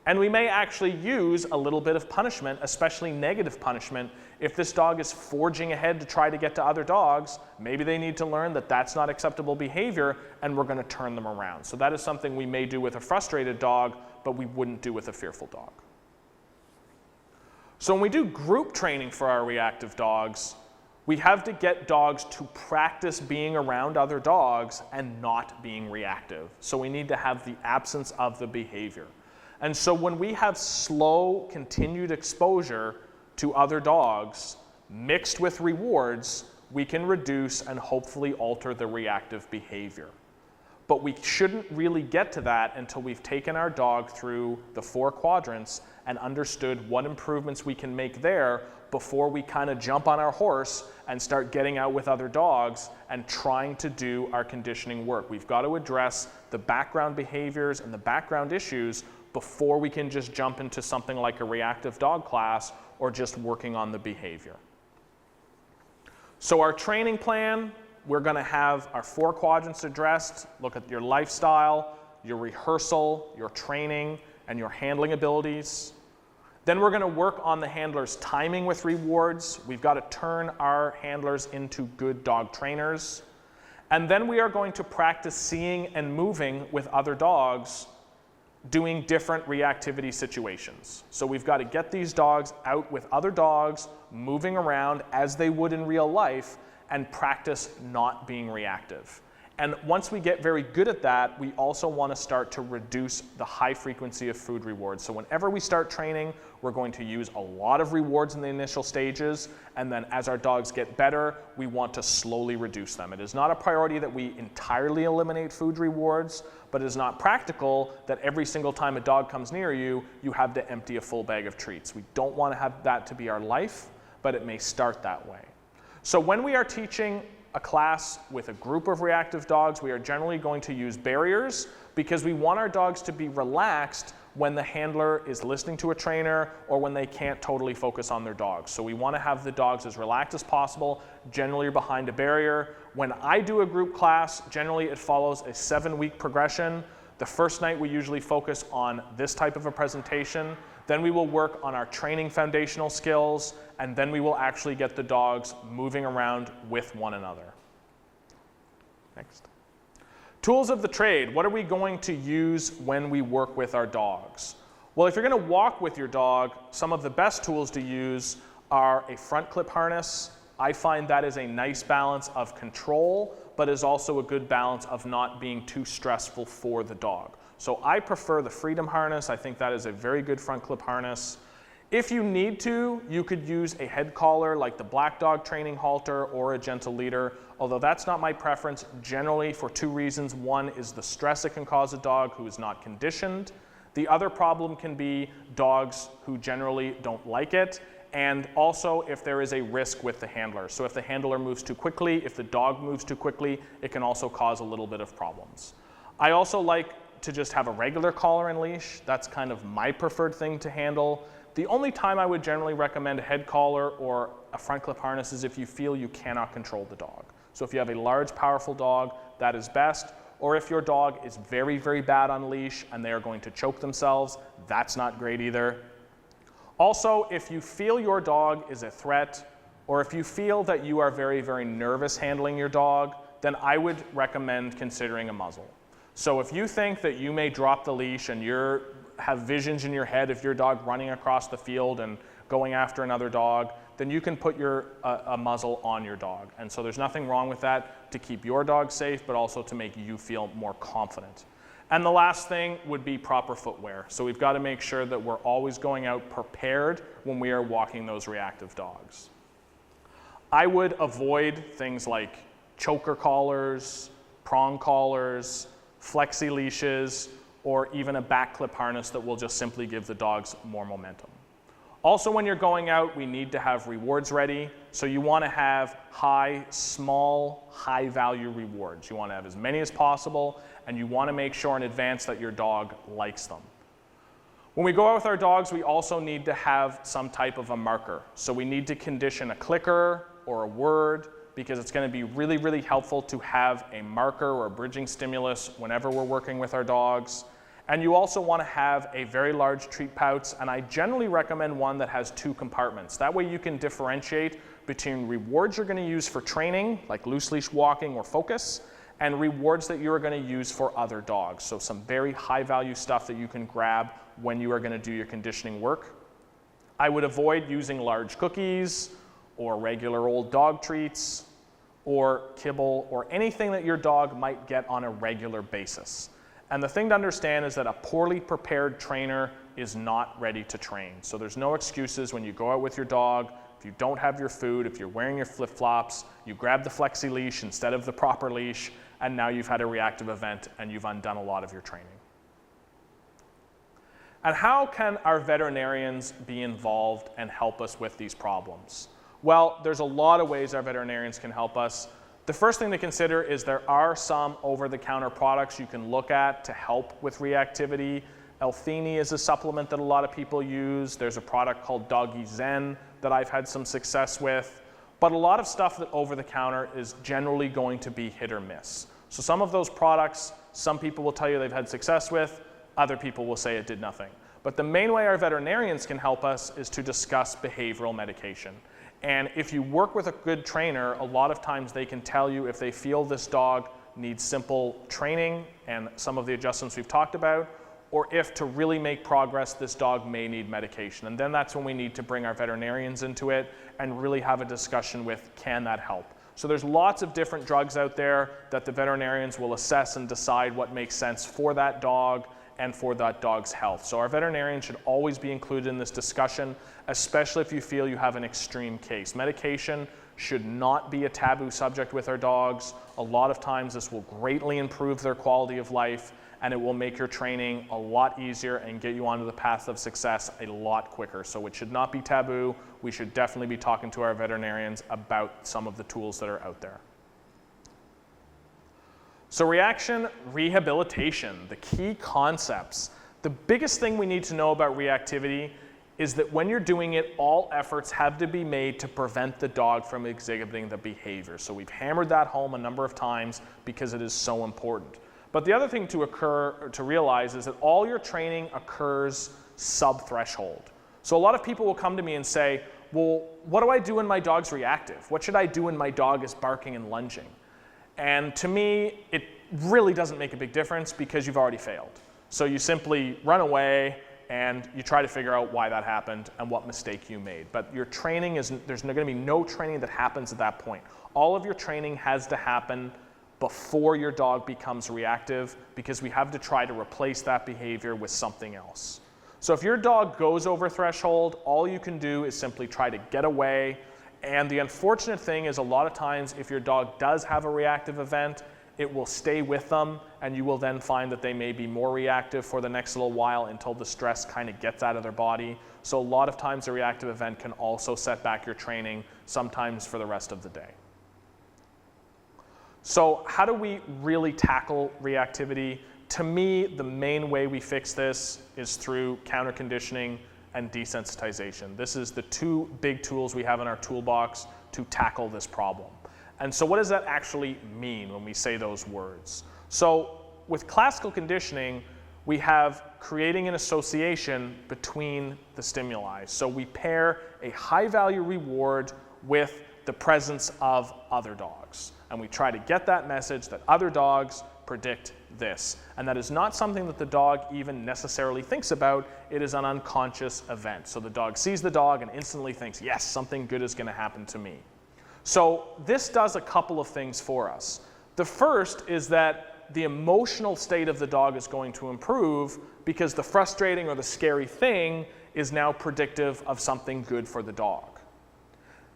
Speaker 1: And we may actually use a little bit of punishment, especially negative punishment. If this dog is forging ahead to try to get to other dogs, maybe they need to learn that that's not acceptable behavior, and we're going to turn them around. So that is something we may do with a frustrated dog, but we wouldn't do with a fearful dog. So when we do group training for our reactive dogs, we have to get dogs to practice being around other dogs and not being reactive. So we need to have the absence of the behavior. And so when we have slow, continued exposure to other dogs mixed with rewards, we can reduce and hopefully alter the reactive behavior. But we shouldn't really get to that until we've taken our dog through the 4 quadrants and understood what improvements we can make there before we kind of jump on our horse and start getting out with other dogs and trying to do our conditioning work. We've got to address the background behaviors and the background issues before we can just jump into something like a reactive dog class or just working on the behavior. So our training plan, we're going to have our 4 quadrants addressed. Look at your lifestyle, your rehearsal, your training, and your handling abilities. Then we're going to work on the handler's timing with rewards. We've got to turn our handlers into good dog trainers. And then we are going to practice seeing and moving with other dogs, doing different reactivity situations. So we've got to get these dogs out with other dogs, moving around as they would in real life, and practice not being reactive. And once we get very good at that, we also want to start to reduce the high frequency of food rewards. So whenever we start training, we're going to use a lot of rewards in the initial stages, and then as our dogs get better, we want to slowly reduce them. It is not a priority that we entirely eliminate food rewards, but it is not practical that every single time a dog comes near you, you have to empty a full bag of treats. We don't want to have that to be our life, but it may start that way. So when we are teaching a class with a group of reactive dogs, we are generally going to use barriers because we want our dogs to be relaxed when the handler is listening to a trainer or when they can't totally focus on their dogs. So we want to have the dogs as relaxed as possible, generally behind a barrier. When I do a group class, generally it follows a 7-week progression. The first night we usually focus on this type of a presentation. Then we will work on our training foundational skills, and then we will actually get the dogs moving around with one another. Next. Tools of the trade. What are we going to use when we work with our dogs? Well, if you're going to walk with your dog, some of the best tools to use are a front clip harness. I find that is a nice balance of control, but is also a good balance of not being too stressful for the dog. So I prefer the Freedom harness. I think that is a very good front clip harness. If you need to, you could use a head collar like the Black Dog training halter or a gentle leader, although that's not my preference, generally for 2 reasons. One is the stress it can cause a dog who is not conditioned. The other problem can be dogs who generally don't like it, and also if there is a risk with the handler. So if the handler moves too quickly, if the dog moves too quickly, it can also cause a little bit of problems. I also like to just have a regular collar and leash. That's kind of my preferred thing to handle. The only time I would generally recommend a head collar or a front clip harness is if you feel you cannot control the dog. So if you have a large, powerful dog, that is best. Or if your dog is very, very bad on leash and they are going to choke themselves, that's not great either. Also, if you feel your dog is a threat, or if you feel that you are very, very nervous handling your dog, then I would recommend considering a muzzle. So if you think that you may drop the leash and you have visions in your head of your dog running across the field and going after another dog, then you can put a muzzle on your dog. And so there's nothing wrong with that to keep your dog safe, but also to make you feel more confident. And the last thing would be proper footwear. So we've got to make sure that we're always going out prepared when we are walking those reactive dogs. I would avoid things like choker collars, prong collars, flexi leashes, or even a back clip harness that will just simply give the dogs more momentum. Also, when you're going out, we need to have rewards ready. So you want to have small, high value rewards. You want to have as many as possible, and you want to make sure in advance that your dog likes them. When we go out with our dogs, we also need to have some type of a marker. So we need to condition a clicker or a word, because it's going to be really, really helpful to have a marker or a bridging stimulus whenever we're working with our dogs. And you also want to have a very large treat pouch, and I generally recommend one that has 2 compartments. That way you can differentiate between rewards you're going to use for training, like loose leash walking or focus, and rewards that you're going to use for other dogs. So some very high value stuff that you can grab when you are going to do your conditioning work. I would avoid using large cookies or regular old dog treats or kibble or anything that your dog might get on a regular basis. And the thing to understand is that a poorly prepared trainer is not ready to train. So there's no excuses when you go out with your dog. If you don't have your food, if you're wearing your flip-flops, you grab the flexi leash instead of the proper leash, and now you've had a reactive event and you've undone a lot of your training. And how can our veterinarians be involved and help us with these problems? Well, there's a lot of ways our veterinarians can help us. The first thing to consider is there are some over-the-counter products you can look at to help with reactivity. L-theanine is a supplement that a lot of people use. There's a product called Doggy Zen that I've had some success with. But a lot of stuff that over-the-counter is generally going to be hit or miss. So some of those products, some people will tell you they've had success with, other people will say it did nothing. But the main way our veterinarians can help us is to discuss behavioral medication. And if you work with a good trainer, a lot of times they can tell you if they feel this dog needs simple training and some of the adjustments we've talked about, or if to really make progress, this dog may need medication. And then that's when we need to bring our veterinarians into it and really have a discussion with, can that help? So there's lots of different drugs out there that the veterinarians will assess and decide what makes sense for that dog and for that dog's health. So our veterinarian should always be included in this discussion, especially if you feel you have an extreme case. Medication should not be a taboo subject with our dogs. A lot of times this will greatly improve their quality of life, and it will make your training a lot easier and get you onto the path of success a lot quicker. So it should not be taboo. We should definitely be talking to our veterinarians about some of the tools that are out there. So reaction rehabilitation, the key concepts. The biggest thing we need to know about reactivity is that when you're doing it, all efforts have to be made to prevent the dog from exhibiting the behavior. So we've hammered that home a number of times because it is so important. But the other thing to realize is that all your training occurs sub-threshold. So a lot of people will come to me and say, well, what do I do when my dog's reactive? What should I do when my dog is barking and lunging? And to me, it really doesn't make a big difference because you've already failed. So you simply run away and you try to figure out why that happened and what mistake you made. But your training there's going to be no training that happens at that point. All of your training has to happen before your dog becomes reactive, because we have to try to replace that behavior with something else. So if your dog goes over threshold, all you can do is simply try to get away. And the unfortunate thing is a lot of times if your dog does have a reactive event, it will stay with them, and you will then find that they may be more reactive for the next little while until the stress kind of gets out of their body. So a lot of times a reactive event can also set back your training, sometimes for the rest of the day. So how do we really tackle reactivity? To me, the main way we fix this is through counter conditioning and desensitization. This is the 2 big tools we have in our toolbox to tackle this problem. And so what does that actually mean when we say those words? So with classical conditioning, we have creating an association between the stimuli. So we pair a high value reward with the presence of other dogs. And we try to get that message that other dogs predict this. And that is not something that the dog even necessarily thinks about. It is an unconscious event. So the dog sees the dog and instantly thinks, yes, something good is going to happen to me. So this does a couple of things for us. The first is that the emotional state of the dog is going to improve because the frustrating or the scary thing is now predictive of something good for the dog.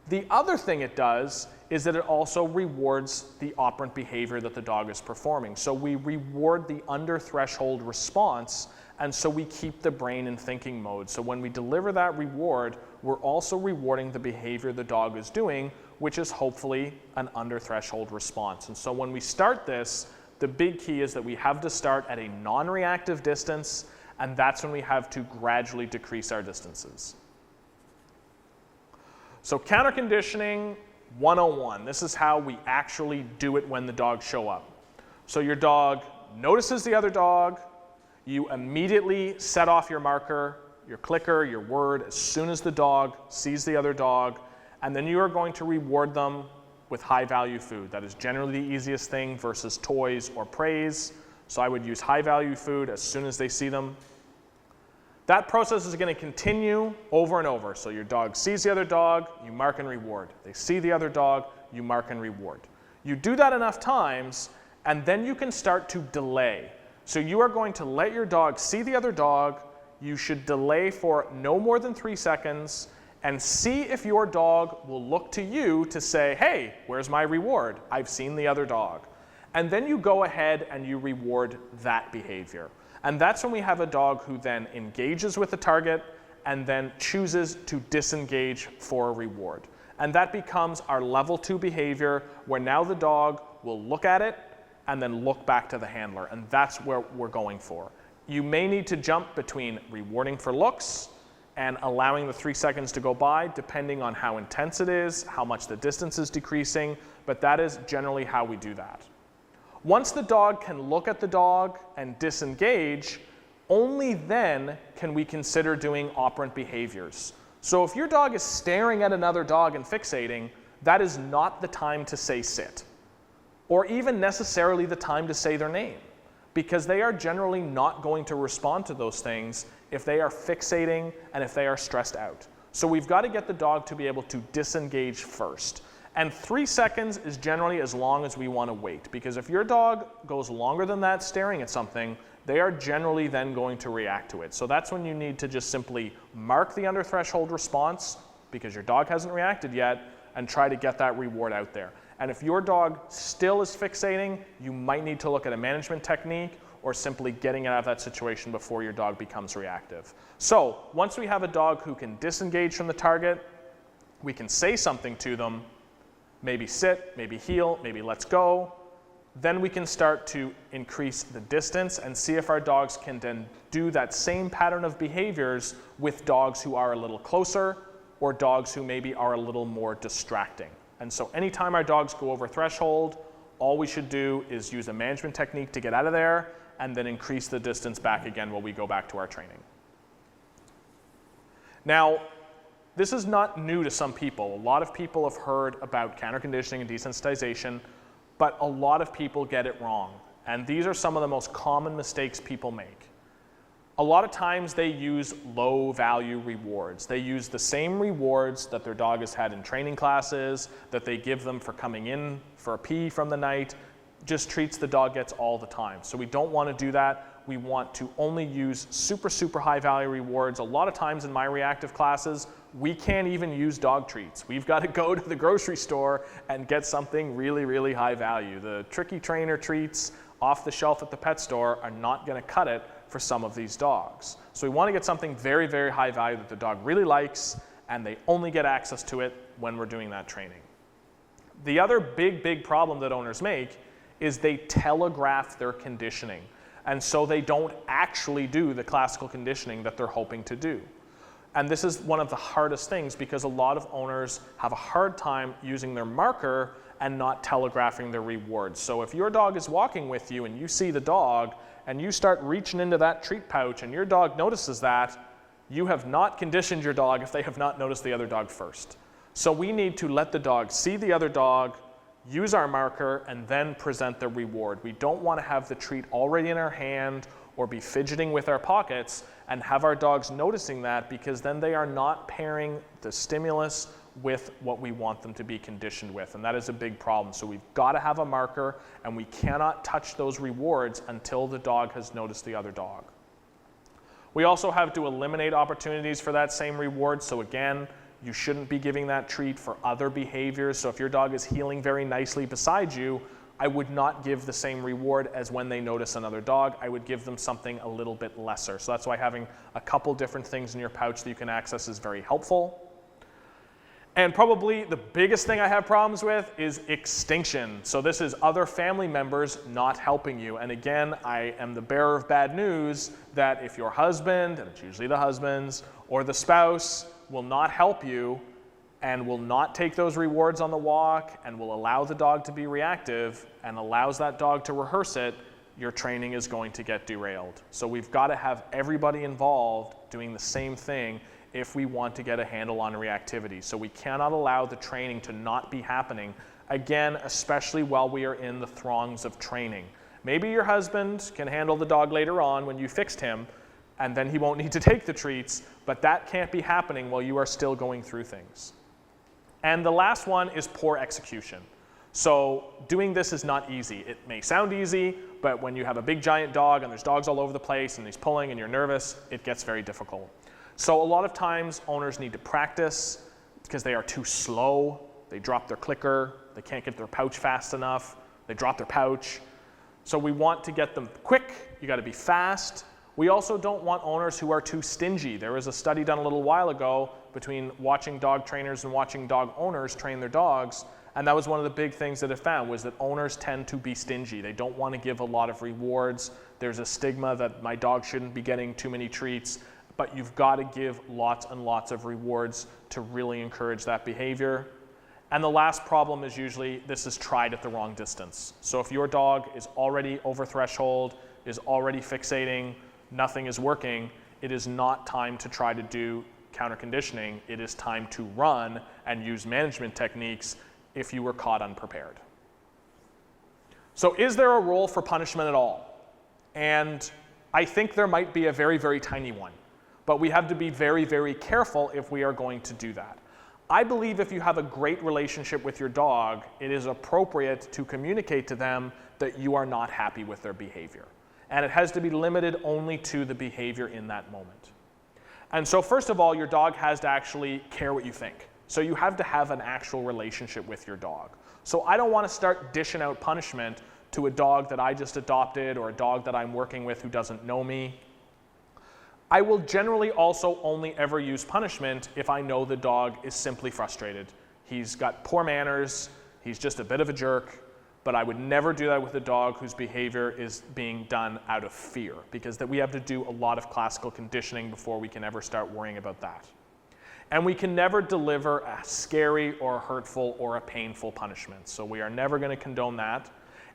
Speaker 1: The other thing it does is that it also rewards the operant behavior that the dog is performing. So we reward the under threshold response, and so we keep the brain in thinking mode. So when we deliver that reward, we're also rewarding the behavior the dog is doing, which is hopefully an under threshold response. And so when we start this, the big key is that we have to start at a non-reactive distance, and that's when we have to gradually decrease our distances. So counter conditioning 101, this is how we actually do it when the dogs show up. So your dog notices the other dog, you immediately set off your marker, your clicker, your word, as soon as the dog sees the other dog, and then you are going to reward them with high value food. That is generally the easiest thing versus toys or praise. So I would use high value food as soon as they see them. That process is going to continue over and over. So your dog sees the other dog, you mark and reward. They see the other dog, you mark and reward. You do that enough times, and then you can start to delay. So you are going to let your dog see the other dog. You should delay for no more than 3 seconds and see if your dog will look to you to say, hey, where's my reward? I've seen the other dog. And then you go ahead and you reward that behavior. And that's when we have a dog who then engages with the target and then chooses to disengage for a reward. And that becomes our level 2 behavior, where now the dog will look at it and then look back to the handler. And that's where we're going for. You may need to jump between rewarding for looks and allowing the 3 seconds to go by, depending on how intense it is, how much the distance is decreasing, but that is generally how we do that. Once the dog can look at the dog and disengage, only then can we consider doing operant behaviors. So if your dog is staring at another dog and fixating, that is not the time to say sit, or even necessarily the time to say their name, because they are generally not going to respond to those things if they are fixating and if they are stressed out. So we've got to get the dog to be able to disengage first. And 3 seconds is generally as long as we want to wait, because if your dog goes longer than that staring at something, they are generally then going to react to it. So that's when you need to just simply mark the under threshold response, because your dog hasn't reacted yet, and try to get that reward out there. And if your dog still is fixating, you might need to look at a management technique or simply getting out of that situation before your dog becomes reactive. So once we have a dog who can disengage from the target, we can say something to them, maybe sit, maybe heel, maybe let's go. Then we can start to increase the distance and see if our dogs can then do that same pattern of behaviors with dogs who are a little closer or dogs who maybe are a little more distracting. And so anytime our dogs go over threshold, all we should do is use a management technique to get out of there and then increase the distance back again while we go back to our training. Now, this is not new to some people. A lot of people have heard about counter conditioning and desensitization, but a lot of people get it wrong. And these are some of the most common mistakes people make. A lot of times they use low value rewards. They use the same rewards that their dog has had in training classes, that they give them for coming in for a pee from the night, just treats the dog gets all the time. So we don't want to do that. We want to only use super, super high value rewards. A lot of times in my reactive classes, we can't even use dog treats. We've got to go to the grocery store and get something really, really high value. The tricky trainer treats off the shelf at the pet store are not going to cut it for some of these dogs. So we want to get something very, very high value that the dog really likes, and they only get access to it when we're doing that training. The other big, big problem that owners make is they telegraph their conditioning. And so they don't actually do the classical conditioning that they're hoping to do. And this is one of the hardest things, because a lot of owners have a hard time using their marker and not telegraphing their rewards. So if your dog is walking with you and you see the dog and you start reaching into that treat pouch and your dog notices that, you have not conditioned your dog if they have not noticed the other dog first. So we need to let the dog see the other dog, use our marker, and then present the reward. We don't want to have the treat already in our hand or be fidgeting with our pockets and have our dogs noticing that, because then they are not pairing the stimulus with what we want them to be conditioned with, and that is a big problem. So we've got to have a marker, and we cannot touch those rewards until the dog has noticed the other dog. We also have to eliminate opportunities for that same reward. So again, you shouldn't be giving that treat for other behaviors. So if your dog is heeling very nicely beside you, I would not give the same reward as when they notice another dog. I would give them something a little bit lesser. So that's why having a couple different things in your pouch that you can access is very helpful. And probably the biggest thing I have problems with is extinction. So this is other family members not helping you. And again, I am the bearer of bad news that if your husband, and it's usually the husbands, or the spouse will not help you and will not take those rewards on the walk and will allow the dog to be reactive and allows that dog to rehearse it, your training is going to get derailed. So we've got to have everybody involved doing the same thing if we want to get a handle on reactivity. So we cannot allow the training to not be happening, again, especially while we are in the throngs of training. Maybe your husband can handle the dog later on when you fixed him, and then he won't need to take the treats, but that can't be happening while you are still going through things. And the last one is poor execution. So doing this is not easy. It may sound easy, but when you have a big giant dog and there's dogs all over the place and he's pulling and you're nervous, it gets very difficult. So a lot of times owners need to practice because they are too slow. They drop their clicker, they can't get their pouch fast enough, they drop their pouch. So we want to get them quick, you gotta be fast. We also don't want owners who are too stingy. There was a study done a little while ago between watching dog trainers and watching dog owners train their dogs, and that was one of the big things that it found was that owners tend to be stingy. They don't want to give a lot of rewards. There's a stigma that my dog shouldn't be getting too many treats, but you've got to give lots and lots of rewards to really encourage that behavior. And the last problem is usually this is tried at the wrong distance. So if your dog is already over threshold, is already fixating, nothing is working, it is not time to try to do counter conditioning. It is time to run and use management techniques if you were caught unprepared. So is there a role for punishment at all? And I think there might be a very, very tiny one, but we have to be very, very careful if we are going to do that. I believe if you have a great relationship with your dog, it is appropriate to communicate to them that you are not happy with their behavior. And it has to be limited only to the behavior in that moment. And so first of all, your dog has to actually care what you think. So you have to have an actual relationship with your dog. So I don't want to start dishing out punishment to a dog that I just adopted or a dog that I'm working with who doesn't know me. I will generally also only ever use punishment if I know the dog is simply frustrated. He's got poor manners, he's just a bit of a jerk, but I would never do that with a dog whose behavior is being done out of fear, because we have to do a lot of classical conditioning before we can ever start worrying about that. And we can never deliver a scary or a hurtful or a painful punishment. So we are never going to condone that.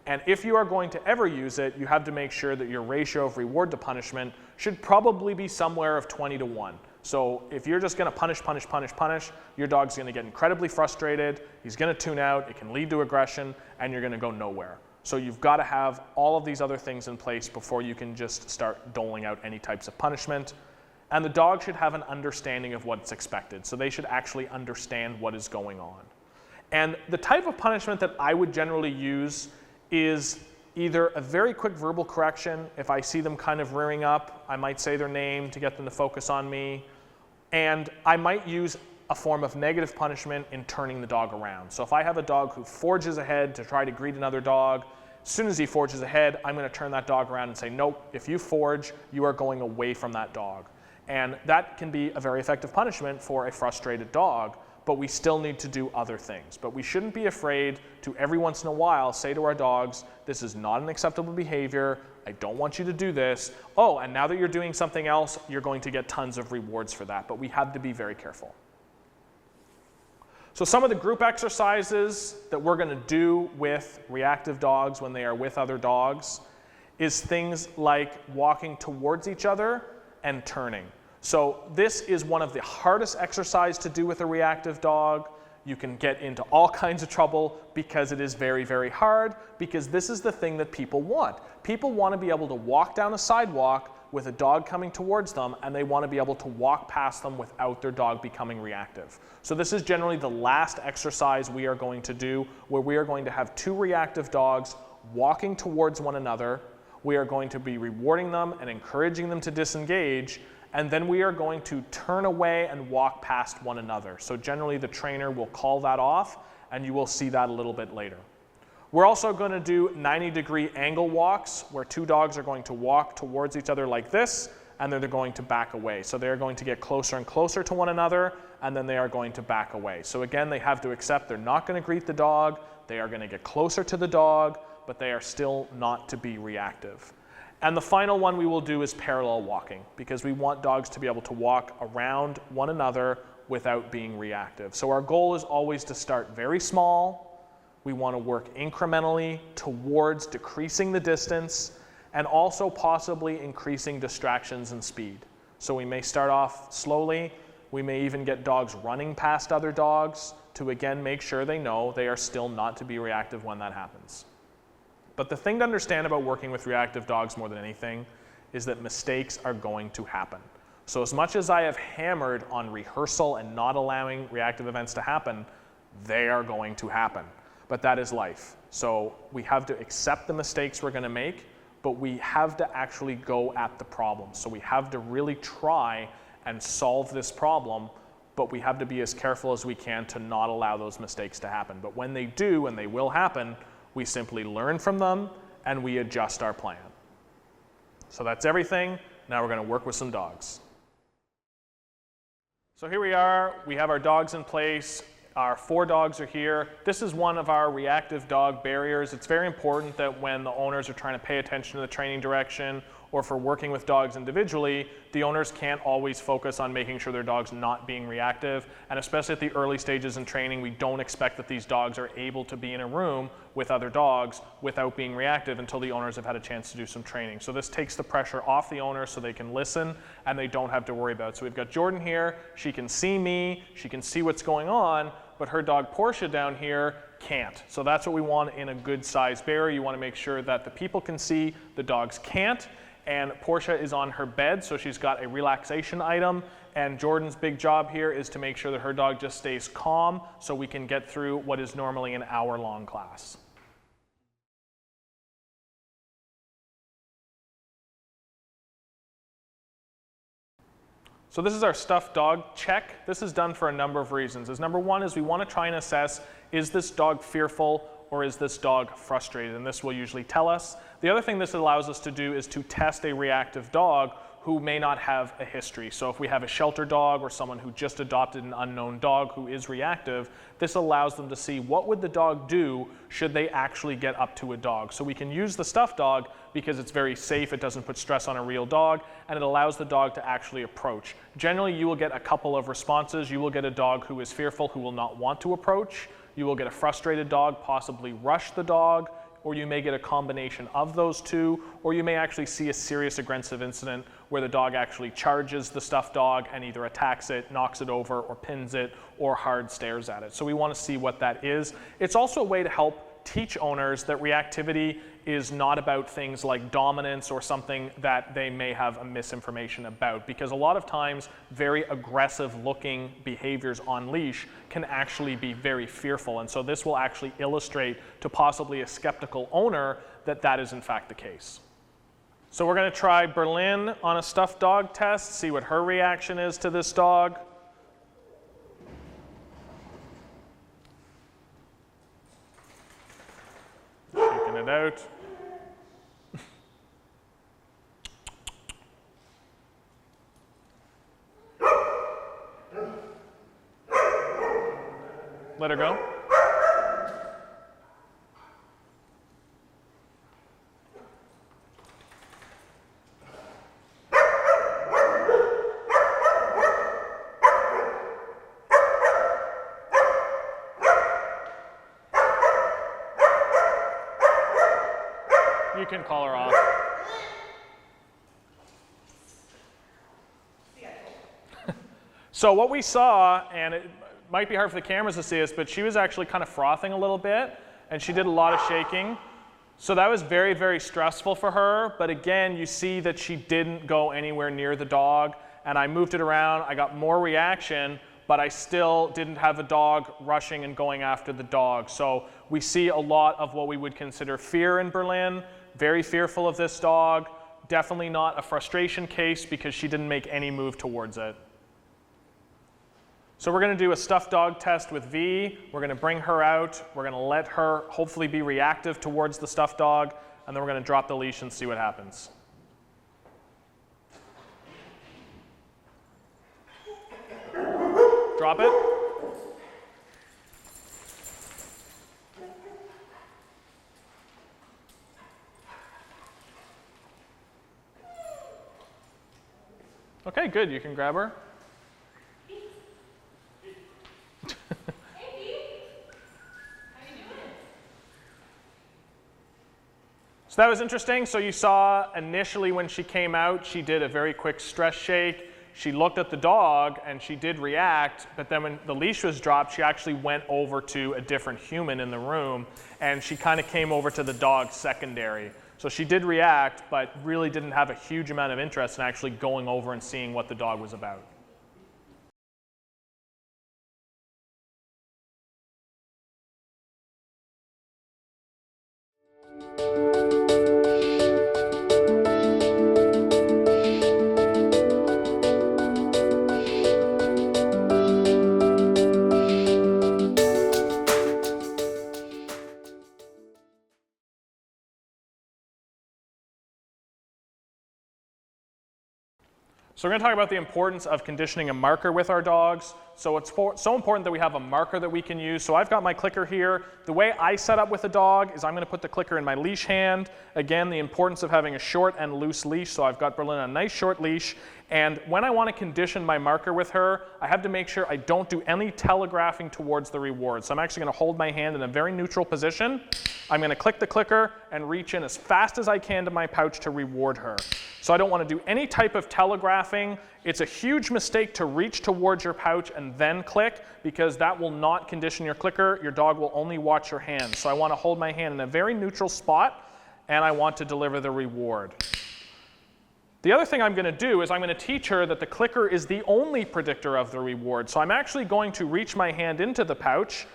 Speaker 1: And if you are going to ever use it, you have to make sure that your ratio of reward to punishment should probably be somewhere of 20 to 1. So if you're just going to punish, punish, punish, punish, your dog's going to get incredibly frustrated, he's going to tune out, it can lead to aggression, and you're going to go nowhere. So you've got to have all of these other things in place before you can just start doling out any types of punishment. And the dog should have an understanding of what's expected. So they should actually understand what is going on. And the type of punishment that I would generally use is either a very quick verbal correction. If I see them kind of rearing up, I might say their name to get them to focus on me. And I might use a form of negative punishment in turning the dog around. So if I have a dog who forges ahead to try to greet another dog, as soon as he forges ahead, I'm going to turn that dog around and say, nope, if you forge, you are going away from that dog. And that can be a very effective punishment for a frustrated dog, but we still need to do other things. But we shouldn't be afraid to every once in a while say to our dogs, this is not an acceptable behavior, I don't want you to do this. Oh, and now that you're doing something else, you're going to get tons of rewards for that, but we have to be very careful. So some of the group exercises that we're going to do with reactive dogs when they are with other dogs is things like walking towards each other and turning. So this is one of the hardest exercises to do with a reactive dog. You can get into all kinds of trouble because it is very, very hard, because this is the thing that people want. People want to be able to walk down a sidewalk with a dog coming towards them, and they want to be able to walk past them without their dog becoming reactive. So this is generally the last exercise we are going to do, where we are going to have two reactive dogs walking towards one another. We are going to be rewarding them and encouraging them to disengage, and then we are going to turn away and walk past one another. So generally the trainer will call that off, and you will see that a little bit later. We're also going to do 90-degree angle walks, where two dogs are going to walk towards each other like this, and then they're going to back away. So they're going to get closer and closer to one another, and then they are going to back away. So again, they have to accept they're not going to greet the dog, they are going to get closer to the dog, but they are still not to be reactive. And the final one we will do is parallel walking, because we want dogs to be able to walk around one another without being reactive. So our goal is always to start very small. We want to work incrementally towards decreasing the distance and also possibly increasing distractions and speed. So we may start off slowly. We may even get dogs running past other dogs to again make sure they know they are still not to be reactive when that happens. But the thing to understand about working with reactive dogs more than anything is that mistakes are going to happen. So as much as I have hammered on rehearsal and not allowing reactive events to happen, they are going to happen. But that is life. So we have to accept the mistakes we're going to make, but we have to actually go at the problem. So we have to really try and solve this problem, but we have to be as careful as we can to not allow those mistakes to happen. But when they do, and they will happen, we simply learn from them and we adjust our plan. So that's everything. Now we're going to work with some dogs. So here we are. We have our dogs in place. Our 4 dogs are here. This is one of our reactive dog barriers. It's very important that when the owners are trying to pay attention to the training direction or for working with dogs individually, the owners can't always focus on making sure their dog's not being reactive. And especially at the early stages in training, we don't expect that these dogs are able to be in a room with other dogs without being reactive until the owners have had a chance to do some training. So this takes the pressure off the owners so they can listen and they don't have to worry about it. So we've got Jordan here. She can see me. She can see what's going on, but her dog Portia down here can't. So that's what we want in a good sized barrier. You want to make sure that the people can see, the dogs can't. And Portia is on her bed, so she's got a relaxation item. And Jordan's big job here is to make sure that her dog just stays calm so we can get through what is normally an hour-long class. So this is our stuffed dog check. This is done for a number of reasons. Number one is we want to try and assess, is this dog fearful or is this dog frustrated? And this will usually tell us. The other thing this allows us to do is to test a reactive dog who may not have a history. So if we have a shelter dog or someone who just adopted an unknown dog who is reactive, this allows them to see what would the dog do should they actually get up to a dog. So we can use the stuffed dog because it's very safe, it doesn't put stress on a real dog, and it allows the dog to actually approach. Generally, you will get a couple of responses. You will get a dog who is fearful, who will not want to approach. You will get a frustrated dog, possibly rush the dog, or you may get a combination of those two, or you may actually see a serious aggressive incident where the dog actually charges the stuffed dog and either attacks it, knocks it over, or pins it, or hard stares at it. So we want to see what that is. It's also a way to help teach owners that reactivity is not about things like dominance or something that they may have a misinformation about, because a lot of times very aggressive looking behaviors on leash can actually be very fearful, and so this will actually illustrate to possibly a skeptical owner that that is in fact the case. So we're going to try Berlin on a stuffed dog test, see what her reaction is to this dog. Shaking it out. Let her go. You can call her off. So what we saw, and it might be hard for the cameras to see this, but she was actually kind of frothing a little bit, and she did a lot of shaking. So that was very, very stressful for her. But again, you see that she didn't go anywhere near the dog, and I moved it around. I got more reaction, but I still didn't have a dog rushing and going after the dog. So we see a lot of what we would consider fear in Berlin. Very fearful of this dog. Definitely not a frustration case because she didn't make any move towards it. So we're going to do a stuffed dog test with V. We're going to bring her out. We're going to let her hopefully be reactive towards the stuffed dog, and then we're going to drop the leash and see what happens. Drop it. Okay, good. You can grab her. So that was interesting. So you saw initially when she came out, she did a very quick stress shake. She looked at the dog and she did react, but then when the leash was dropped, she actually went over to a different human in the room and she kind of came over to the dog secondary. So she did react, but really didn't have a huge amount of interest in actually going over and seeing what the dog was about. So we're going to talk about the importance of conditioning a marker with our dogs. So it's so important that we have a marker that we can use. So I've got my clicker here. The way I set up with a dog is I'm going to put the clicker in my leash hand. Again, the importance of having a short and loose leash. So I've got Berlin on a nice short leash. And when I want to condition my marker with her, I have to make sure I don't do any telegraphing towards the reward. So I'm actually going to hold my hand in a very neutral position. I'm going to click the clicker and reach in as fast as I can to my pouch to reward her. So I don't want to do any type of telegraphing. It's a huge mistake to reach towards your pouch and then click, because that will not condition your clicker. Your dog will only watch your hand. So I want to hold my hand in a very neutral spot, and I want to deliver the reward. The other thing I'm going to do is I'm going to teach her that the clicker is the only predictor of the reward. So I'm actually going to reach my hand into the pouch,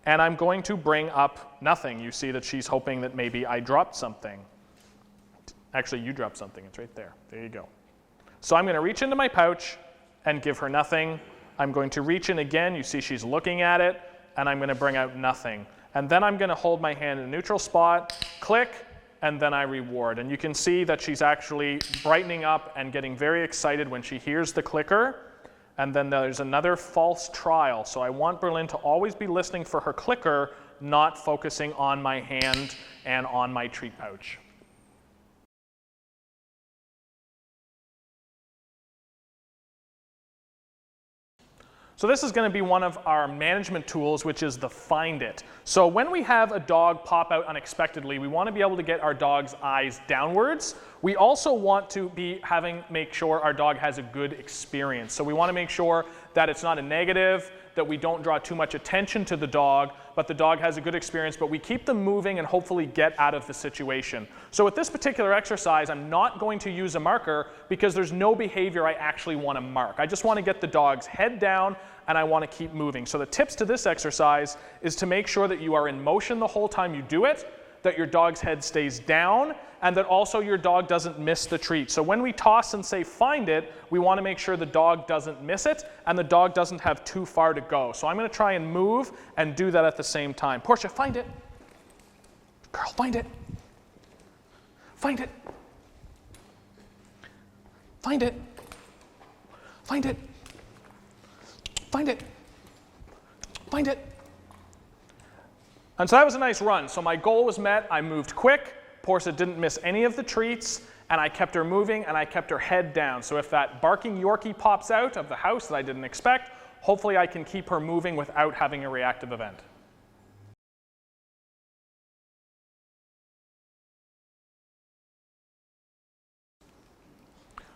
Speaker 1: and I'm going to bring up nothing. You see that she's hoping that maybe I dropped something. Actually, you dropped something. It's right there. There you go. So I'm going to reach into my pouch and give her nothing. I'm going to reach in again. You see she's looking at it, and I'm going to bring out nothing. And then I'm going to hold my hand in a neutral spot, click, and then I reward. And you can see that she's actually brightening up and getting very excited when she hears the clicker. And then there's another false trial. So I want Berlin to always be listening for her clicker, not focusing on my hand and on my treat pouch. So this is going to be one of our management tools, which is the Find It. So when we have a dog pop out unexpectedly, we want to be able to get our dog's eyes downwards. We also want to make sure our dog has a good experience. So we want to make sure that it's not a negative, that we don't draw too much attention to the dog, but the dog has a good experience, but we keep them moving and hopefully get out of the situation. So with this particular exercise, I'm not going to use a marker because there's no behavior I actually want to mark. I just want to get the dog's head down and I want to keep moving. So the tips to this exercise is to make sure that you are in motion the whole time you do it, that your dog's head stays down, and that also your dog doesn't miss the treat. So when we toss and say find it, we want to make sure the dog doesn't miss it and the dog doesn't have too far to go. So I'm going to try and move and do that at the same time. Portia, find it. Girl, find it. Find it. Find it. Find it. Find it. Find it. And so that was a nice run. So my goal was met. I moved quick. Portia didn't miss any of the treats, and I kept her moving, and I kept her head down. So if that barking Yorkie pops out of the house that I didn't expect, hopefully I can keep her moving without having a reactive event.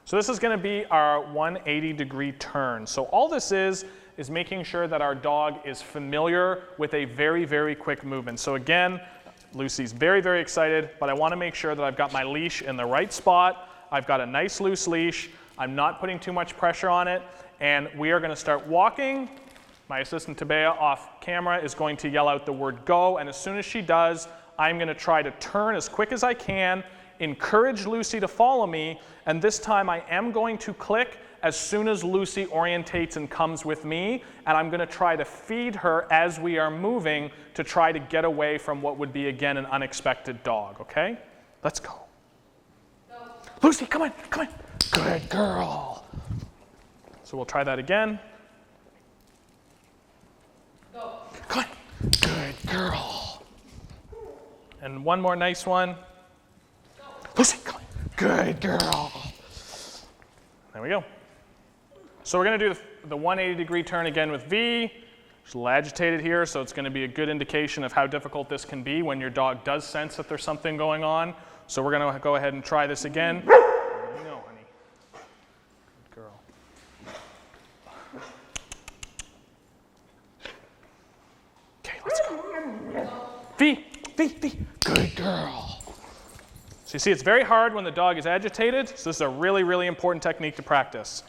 Speaker 1: So this is going to be our 180-degree turn. So all this is making sure that our dog is familiar with a very, very quick movement. So again, Lucy's very, very excited, but I want to make sure that I've got my leash in the right spot. I've got a nice loose leash. I'm not putting too much pressure on it, and we are going to start walking. My assistant Tabea off camera is going to yell out the word go, and as soon as she does, I'm going to try to turn as quick as I can, encourage Lucy to follow me, and this time I am going to click as soon as Lucy orientates and comes with me, and I'm going to try to feed her as we are moving to try to get away from what would be, again, an unexpected dog, okay? Let's go. Go. Lucy, come on, come on. Good girl. So we'll try that again. girl. And one more nice one. Lucy, come on. Good girl. There we go. So we're going to do the 180-degree turn again with V. She's a little agitated here, so it's going to be a good indication of how difficult this can be when your dog does sense that there's something going on. So we're going to go ahead and try this again. You know, honey. Good girl. Okay, let's go. V, V, V. Good girl. So you see, it's very hard when the dog is agitated, so this is a really, really important technique to practice.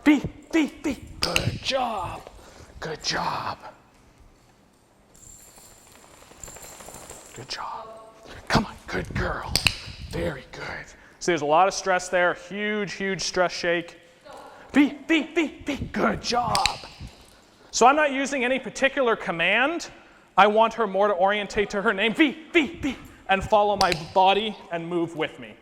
Speaker 1: V, V, V. Good job. Good job. Good job. Come on, good girl. Very good. See, there's a lot of stress there. Huge, huge stress shake. V, V, V, V. Good job. So I'm not using any particular command. I want her more to orientate to her name. V, V, V. And follow my body and move with me.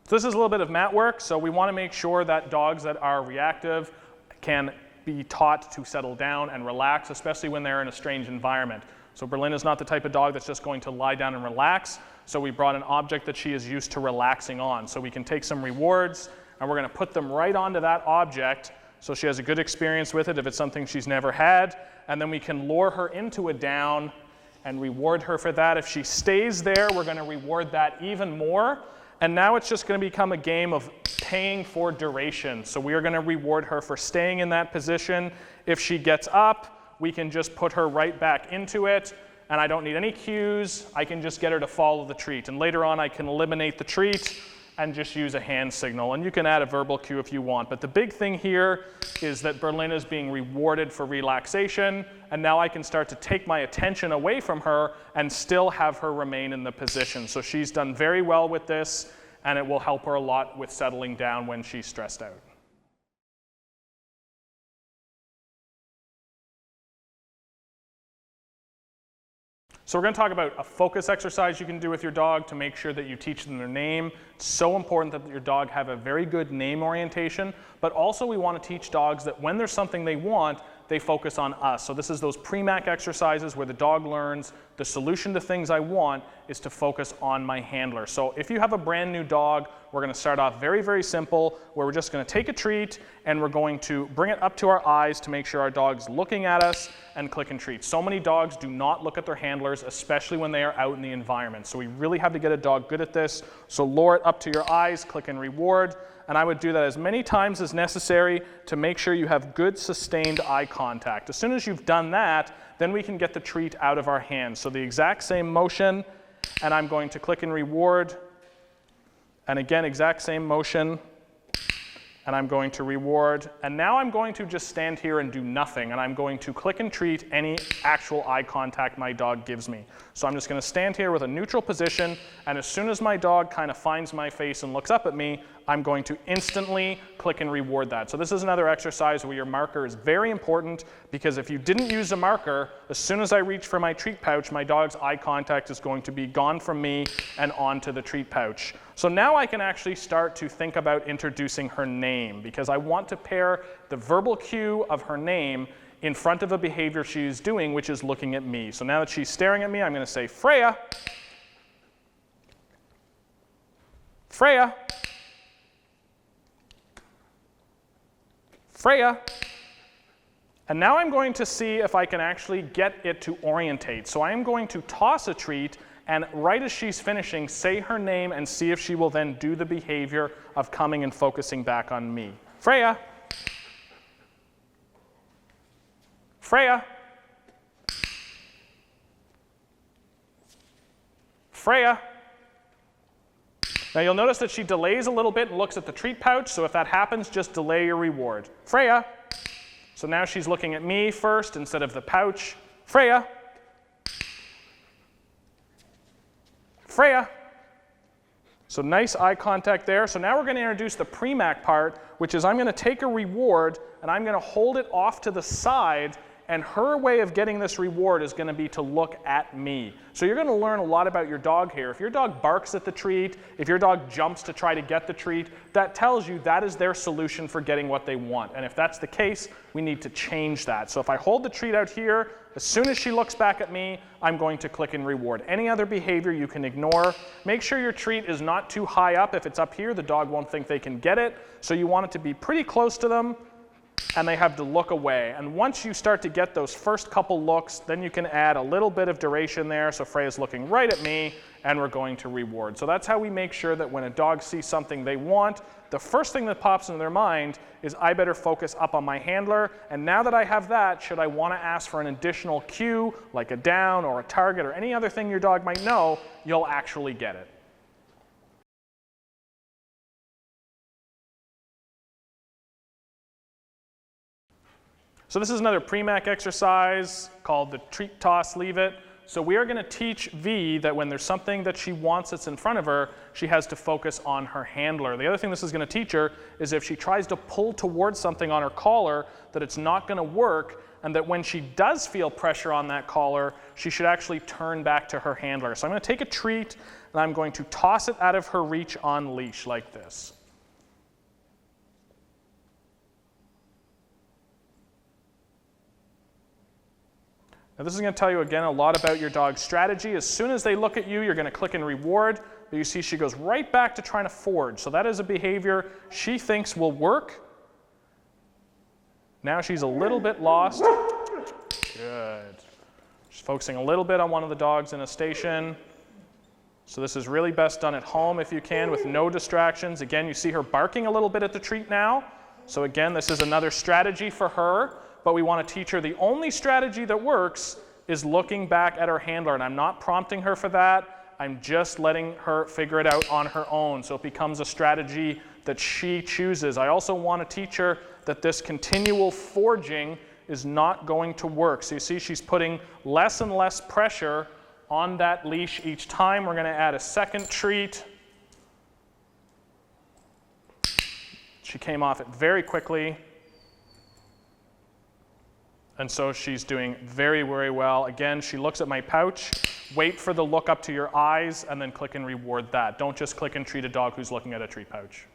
Speaker 1: So this is a little bit of mat work, so we want to make sure that dogs that are reactive can be taught to settle down and relax, especially when they're in a strange environment. So Berlin is not the type of dog that's just going to lie down and relax, so we brought an object that she is used to relaxing on. So we can take some rewards, and we're going to put them right onto that object so she has a good experience with it if it's something she's never had, and then we can lure her into a down and reward her for that. If she stays there, we're going to reward that even more. And now it's just going to become a game of paying for duration. So we are going to reward her for staying in that position. If she gets up, we can just put her right back into it. And I don't need any cues. I can just get her to follow the treat. And later on, I can eliminate the treat and just use a hand signal. And you can add a verbal cue if you want. But the big thing here is that Berlin is being rewarded for relaxation. And now I can start to take my attention away from her and still have her remain in the position. So she's done very well with this, and it will help her a lot with settling down when she's stressed out. So we're going to talk about a focus exercise you can do with your dog to make sure that you teach them their name. It's so important that your dog have a very good name orientation, but also we want to teach dogs that when there's something they want, they focus on us. So this is those pre-MAC exercises where the dog learns the solution to things I want is to focus on my handler. So if you have a brand new dog, we're going to start off very, very simple, where we're just going to take a treat and we're going to bring it up to our eyes to make sure our dog's looking at us and click and treat. So many dogs do not look at their handlers, especially when they are out in the environment. So we really have to get a dog good at this. So lure it up to your eyes, click and reward. And I would do that as many times as necessary to make sure you have good sustained eye contact. As soon as you've done that, then we can get the treat out of our hands. So the exact same motion, and I'm going to click and reward. And again, exact same motion, and I'm going to reward. And now I'm going to just stand here and do nothing, and I'm going to click and treat any actual eye contact my dog gives me. So I'm just going to stand here with a neutral position, and as soon as my dog kind of finds my face and looks up at me, I'm going to instantly click and reward that. So this is another exercise where your marker is very important, because if you didn't use a marker, as soon as I reach for my treat pouch, my dog's eye contact is going to be gone from me and onto the treat pouch. So now I can actually start to think about introducing her name, because I want to pair the verbal cue of her name in front of a behavior she's doing, which is looking at me. So now that she's staring at me, I'm going to say, Freya. Freya. Freya. And now I'm going to see if I can actually get it to orientate. So I am going to toss a treat, and right as she's finishing, say her name and see if she will then do the behavior of coming and focusing back on me. Freya. Freya. Freya. Now you'll notice that she delays a little bit and looks at the treat pouch, so if that happens, just delay your reward. Freya. So now she's looking at me first instead of the pouch. Freya. Freya. So nice eye contact there. So now we're going to introduce the pre-MAC part, which is I'm going to take a reward and I'm going to hold it off to the side and her way of getting this reward is going to be to look at me. So you're going to learn a lot about your dog here. If your dog barks at the treat, if your dog jumps to try to get the treat, that tells you that is their solution for getting what they want. And if that's the case, we need to change that. So if I hold the treat out here, as soon as she looks back at me, I'm going to click and reward. Any other behavior you can ignore. Make sure your treat is not too high up. If it's up here, the dog won't think they can get it. So you want it to be pretty close to them, and they have to look away. And once you start to get those first couple looks, then you can add a little bit of duration there. So Freya's looking right at me, and we're going to reward. So that's how we make sure that when a dog sees something they want, the first thing that pops into their mind is, I better focus up on my handler. And now that I have that, should I want to ask for an additional cue, like a down or a target or any other thing your dog might know, you'll actually get it. So this is another pre-mac exercise called the treat, toss, leave it. So we are going to teach V that when there's something that she wants that's in front of her, she has to focus on her handler. The other thing this is going to teach her is if she tries to pull towards something on her collar, that it's not going to work, and that when she does feel pressure on that collar, she should actually turn back to her handler. So I'm going to take a treat, and I'm going to toss it out of her reach on leash like this. Now this is going to tell you again a lot about your dog's strategy. As soon as they look at you, you're going to click and reward. But you see she goes right back to trying to forge. So that is a behavior she thinks will work. Now she's a little bit lost. Good. She's focusing a little bit on one of the dogs in a station. So this is really best done at home if you can with no distractions. Again, you see her barking a little bit at the treat now. So again, this is another strategy for her. But we want to teach her the only strategy that works is looking back at her handler. And I'm not prompting her for that. I'm just letting her figure it out on her own. So it becomes a strategy that she chooses. I also want to teach her that this continual forging is not going to work. So you see she's putting less and less pressure on that leash each time. We're going to add a second treat. She came off it very quickly. And so she's doing very, very well. Again, she looks at my pouch, wait for the look up to your eyes, and then click and reward that. Don't just click and treat a dog who's looking at a treat pouch.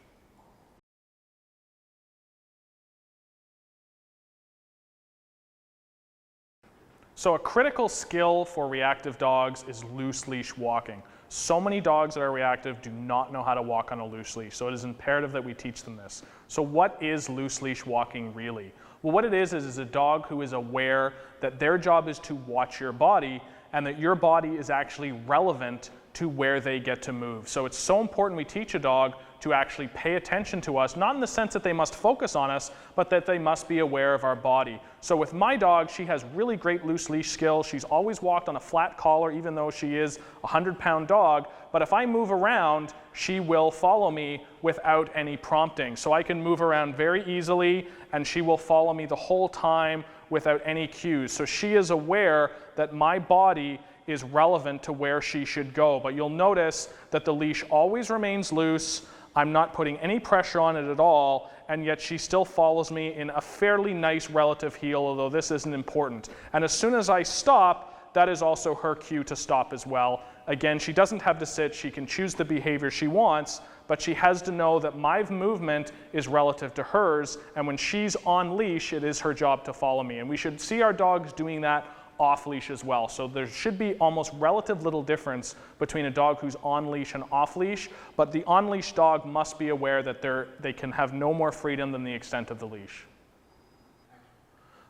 Speaker 1: So a critical skill for reactive dogs is loose leash walking. So many dogs that are reactive do not know how to walk on a loose leash, so it is imperative that we teach them this. So what is loose leash walking really? Well, what it is a dog who is aware that their job is to watch your body and that your body is actually relevant to where they get to move. So it's so important we teach a dog to actually pay attention to us, not in the sense that they must focus on us, but that they must be aware of our body. So with my dog, she has really great loose leash skills. She's always walked on a flat collar, even though she is a 100-pound dog. But if I move around, she will follow me without any prompting. So I can move around very easily, and she will follow me the whole time without any cues. So she is aware that my body is relevant to where she should go. But you'll notice that the leash always remains loose. I'm not putting any pressure on it at all, and yet she still follows me in a fairly nice relative heel, although this isn't important. And as soon as I stop, that is also her cue to stop as well. Again, she doesn't have to sit. She can choose the behavior she wants, but she has to know that my movement is relative to hers, and when she's on leash, it is her job to follow me. And we should see our dogs doing that off leash as well. So there should be almost relative little difference between a dog who's on leash and off leash, but the on leash dog must be aware that they can have no more freedom than the extent of the leash.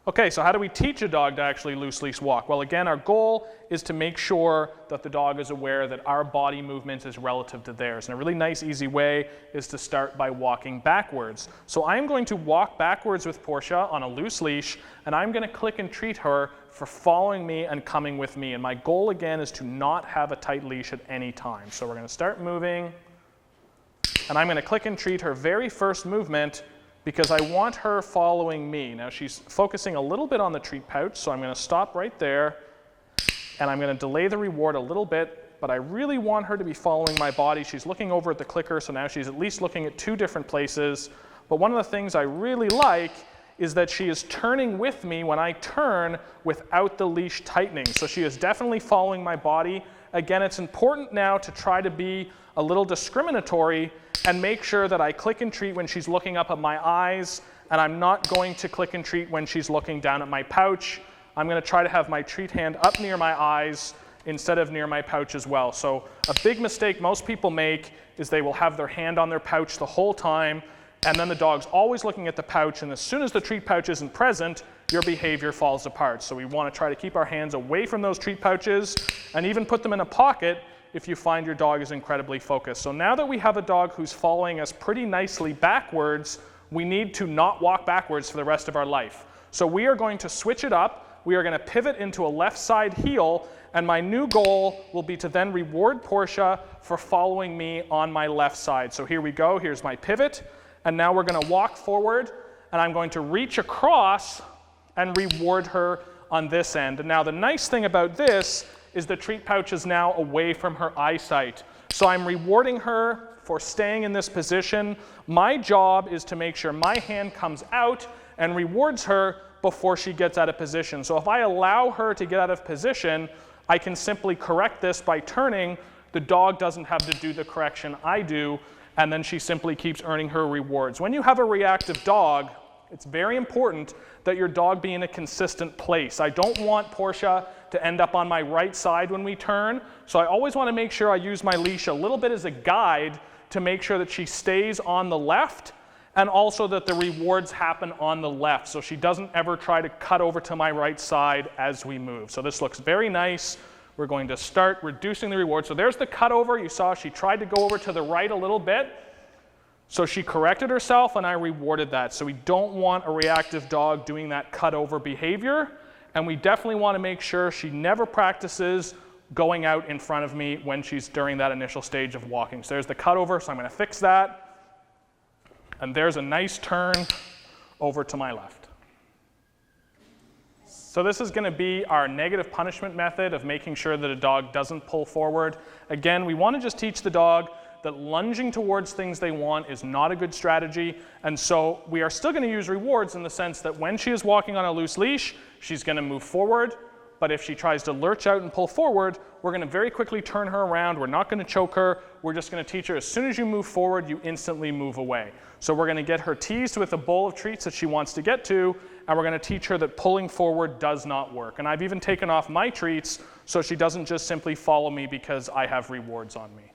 Speaker 1: Okay, so how do we teach a dog to actually loose leash walk? Well, again, our goal is to make sure that the dog is aware that our body movement is relative to theirs. And a really nice, easy way is to start by walking backwards. So I'm going to walk backwards with Portia on a loose leash, and I'm going to click and treat her for following me and coming with me. And my goal, again, is to not have a tight leash at any time. So we're going to start moving, and I'm going to click and treat her very first movement, because I want her following me. Now she's focusing a little bit on the treat pouch, so I'm going to stop right there, and I'm going to delay the reward a little bit, but I really want her to be following my body. She's looking over at the clicker, so now she's at least looking at two different places. But one of the things I really like is that she is turning with me when I turn without the leash tightening. So she is definitely following my body. Again, it's important now to try to be a little discriminatory and make sure that I click and treat when she's looking up at my eyes, and I'm not going to click and treat when she's looking down at my pouch. I'm going to try to have my treat hand up near my eyes instead of near my pouch as well. So a big mistake most people make is they will have their hand on their pouch the whole time, and then the dog's always looking at the pouch, and as soon as the treat pouch isn't present, your behavior falls apart. So we want to try to keep our hands away from those treat pouches and even put them in a pocket if you find your dog is incredibly focused. So now that we have a dog who's following us pretty nicely backwards, we need to not walk backwards for the rest of our life. So we are going to switch it up. We are going to pivot into a left side heel, and my new goal will be to then reward Portia for following me on my left side. So here we go. Here's my pivot. And now we're going to walk forward, and I'm going to reach across and reward her on this end. And now the nice thing about this is the treat pouch is now away from her eyesight. So I'm rewarding her for staying in this position. My job is to make sure my hand comes out and rewards her before she gets out of position. So if I allow her to get out of position, I can simply correct this by turning. The dog doesn't have to do the correction I do, and then she simply keeps earning her rewards. When you have a reactive dog, it's very important that your dog be in a consistent place. I don't want Portia to end up on my right side when we turn, so I always want to make sure I use my leash a little bit as a guide to make sure that she stays on the left, and also that the rewards happen on the left, so she doesn't ever try to cut over to my right side as we move. So this looks very nice. We're going to start reducing the reward. So there's the cutover. You saw she tried to go over to the right a little bit. So she corrected herself, and I rewarded that. So we don't want a reactive dog doing that cutover behavior. And we definitely want to make sure she never practices going out in front of me when she's during that initial stage of walking. So there's the cutover, so I'm going to fix that. And there's a nice turn over to my left. So this is going to be our negative punishment method of making sure that a dog doesn't pull forward. Again, we want to just teach the dog that lunging towards things they want is not a good strategy. And so we are still going to use rewards in the sense that when she is walking on a loose leash, she's going to move forward. But if she tries to lurch out and pull forward, we're going to very quickly turn her around. We're not going to choke her. We're just going to teach her as soon as you move forward, you instantly move away. So we're going to get her teased with a bowl of treats that she wants to get to, and we're going to teach her that pulling forward does not work. And I've even taken off my treats so she doesn't just simply follow me because I have rewards on me.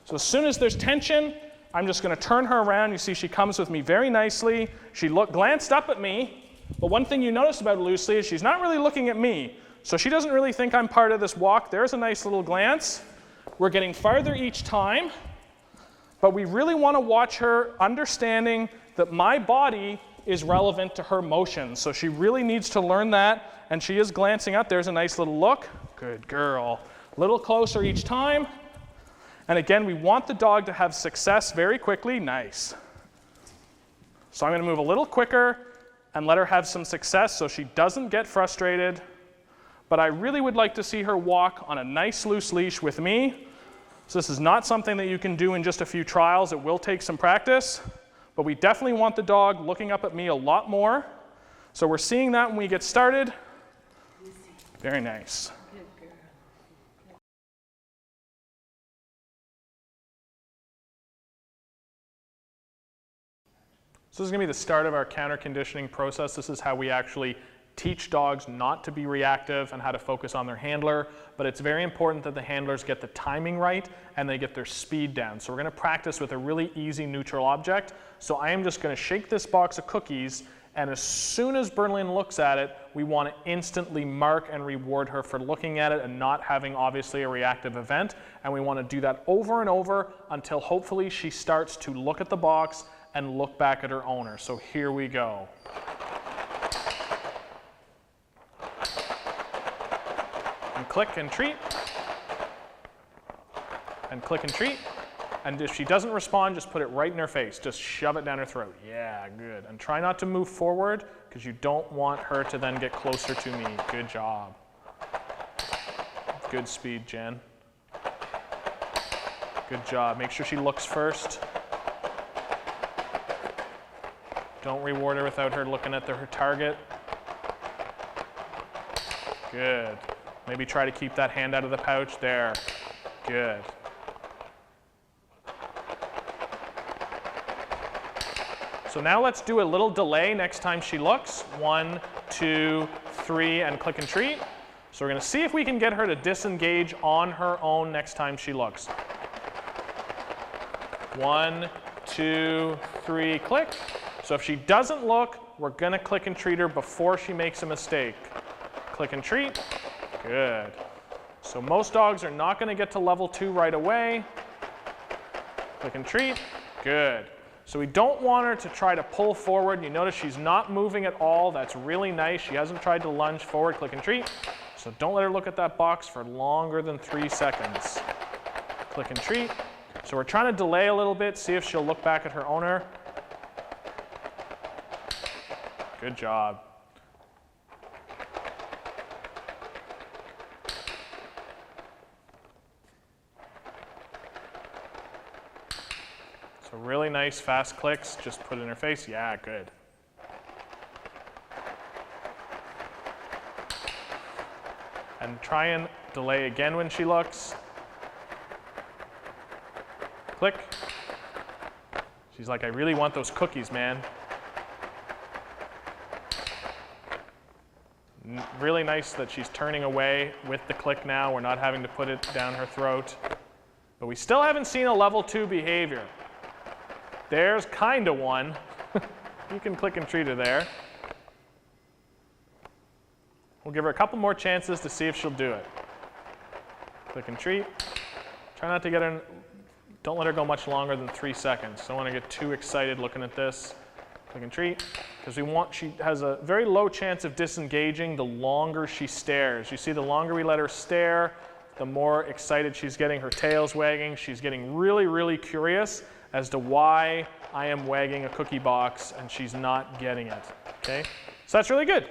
Speaker 1: So as soon as there's tension, I'm just going to turn her around. You see she comes with me very nicely. She glanced up at me. But one thing you notice about Lucy is she's not really looking at me. So she doesn't really think I'm part of this walk. There's a nice little glance. We're getting farther each time. But we really want to watch her understanding that my body is relevant to her motions. So she really needs to learn that. And she is glancing up. There's a nice little look. Good girl. A little closer each time. And again, we want the dog to have success very quickly. Nice. So I'm going to move a little quicker and let her have some success so she doesn't get frustrated. But I really would like to see her walk on a nice loose leash with me. So this is not something that you can do in just a few trials. It will take some practice. But we definitely want the dog looking up at me a lot more. So we're seeing that when we get started. Very nice. So this is going to be the start of our counter conditioning process. This is how we actually teach dogs not to be reactive and how to focus on their handler. But it's very important that the handlers get the timing right and they get their speed down. So we're going to practice with a really easy neutral object. So I am just going to shake this box of cookies, and as soon as Berlin looks at it, we want to instantly mark and reward her for looking at it and not having obviously a reactive event. And we want to do that over and over until hopefully she starts to look at the box and look back at her owner. So here we go. And click and treat. And click and treat. And if she doesn't respond, just put it right in her face. Just shove it down her throat. Yeah, good. And try not to move forward because you don't want her to then get closer to me. Good job. Good speed, Jen. Good job. Make sure she looks first. Don't reward her without her looking at her target. Good. Maybe try to keep that hand out of the pouch. There. Good. So now let's do a little delay next time she looks. 1, 2, 3, and click and treat. So we're going to see if we can get her to disengage on her own next time she looks. 1, 2, 3, click. So if she doesn't look, we're going to click and treat her before she makes a mistake. Click and treat. Good. So most dogs are not going to get to level 2 right away. Click and treat. Good. So we don't want her to try to pull forward. You notice she's not moving at all. That's really nice. She hasn't tried to lunge forward. Click and treat. So don't let her look at that box for longer than 3 seconds. Click and treat. So we're trying to delay a little bit, see if she'll look back at her owner. Good job. So really nice fast clicks, just put it in her face. Yeah, good. And try and delay again when she looks. Click. She's like, I really want those cookies, man. Really nice that she's turning away with the click now. We're not having to put it down her throat. But we still haven't seen a level 2 behavior. There's kind of one. You can click and treat her there. We'll give her a couple more chances to see if she'll do it. Click and treat. Try not to get her, don't let her go much longer than 3 seconds. Don't want to get too excited looking at this. Click and treat. Because she has a very low chance of disengaging the longer she stares. You see, the longer we let her stare, the more excited she's getting, her tail's wagging. She's getting really, really curious as to why I am wagging a cookie box and she's not getting it, okay? So that's really good.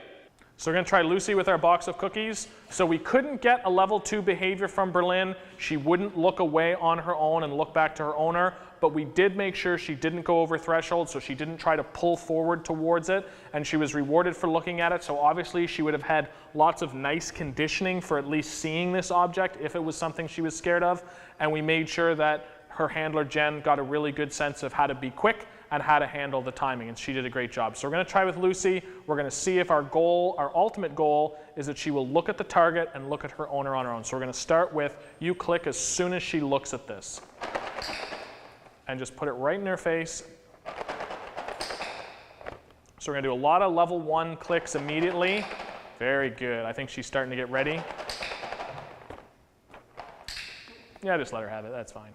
Speaker 1: So we're gonna try Lucy with our box of cookies. So we couldn't get a level 2 behavior from Berlin. She wouldn't look away on her own and look back to her owner, but we did make sure she didn't go over threshold, so she didn't try to pull forward towards it, and she was rewarded for looking at it. So obviously she would have had lots of nice conditioning for at least seeing this object if it was something she was scared of, and we made sure that her handler, Jen, got a really good sense of how to be quick and how to handle the timing, and she did a great job. So we're going to try with Lucy. We're going to see if our goal, our ultimate goal, is that she will look at the target and look at her owner on her own. So we're going to start with, you click as soon as she looks at this. And just put it right in her face. So we're going to do a lot of level 1 clicks immediately. Very good. I think she's starting to get ready. Yeah, just let her have it. That's fine.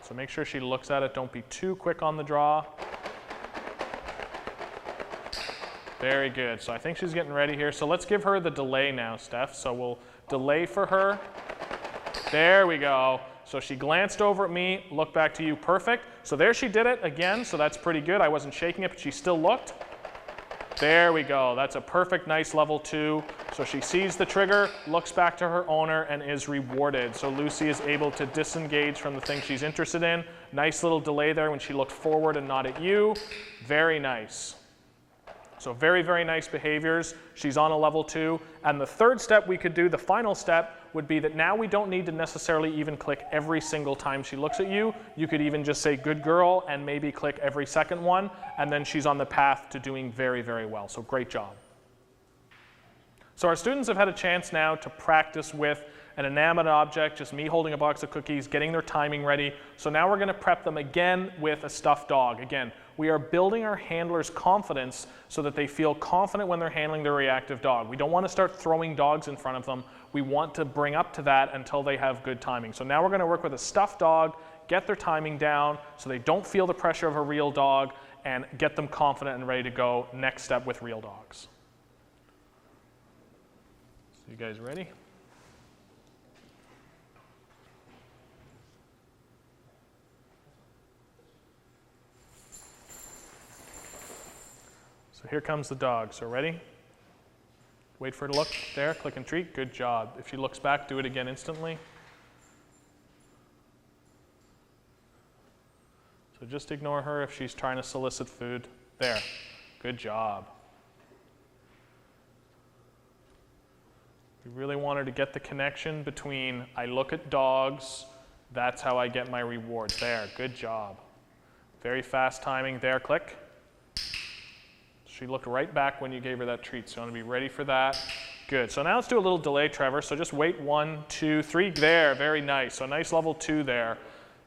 Speaker 1: So make sure she looks at it. Don't be too quick on the draw. Very good. So I think she's getting ready here. So let's give her the delay now, Steph. So we'll delay for her. There we go. So she glanced over at me, looked back to you. Perfect. So there she did it again. So that's pretty good. I wasn't shaking it, but she still looked. There we go. That's a perfect, nice level 2. So she sees the trigger, looks back to her owner, and is rewarded. So Lucy is able to disengage from the thing she's interested in. Nice little delay there when she looked forward and not at you. Very nice. So very, very nice behaviors. She's on a level 2. And the third step we could do, the final step, would be that now we don't need to necessarily even click every single time she looks at you. You could even just say, good girl, and maybe click every second one, and then she's on the path to doing very, very well. So great job. So our students have had a chance now to practice with an inanimate object, just me holding a box of cookies, getting their timing ready. So now we're going to prep them again with a stuffed dog. Again, we are building our handlers' confidence so that they feel confident when they're handling their reactive dog. We don't want to start throwing dogs in front of them. We want to bring up to that until they have good timing. So now we're going to work with a stuffed dog, get their timing down so they don't feel the pressure of a real dog, and get them confident and ready to go. Next step with real dogs. So you guys ready? So here comes the dog. So ready? Wait for her to look. There, click and treat. Good job. If she looks back, do it again instantly. So just ignore her if she's trying to solicit food. There, good job. We really want her to get the connection between I look at dogs, that's how I get my reward. There, good job. Very fast timing. There, click. She looked right back when you gave her that treat, so you want to be ready for that. Good. So now let's do a little delay, Trevor. So just wait 1, 2, 3. There, very nice. So nice level 2 there.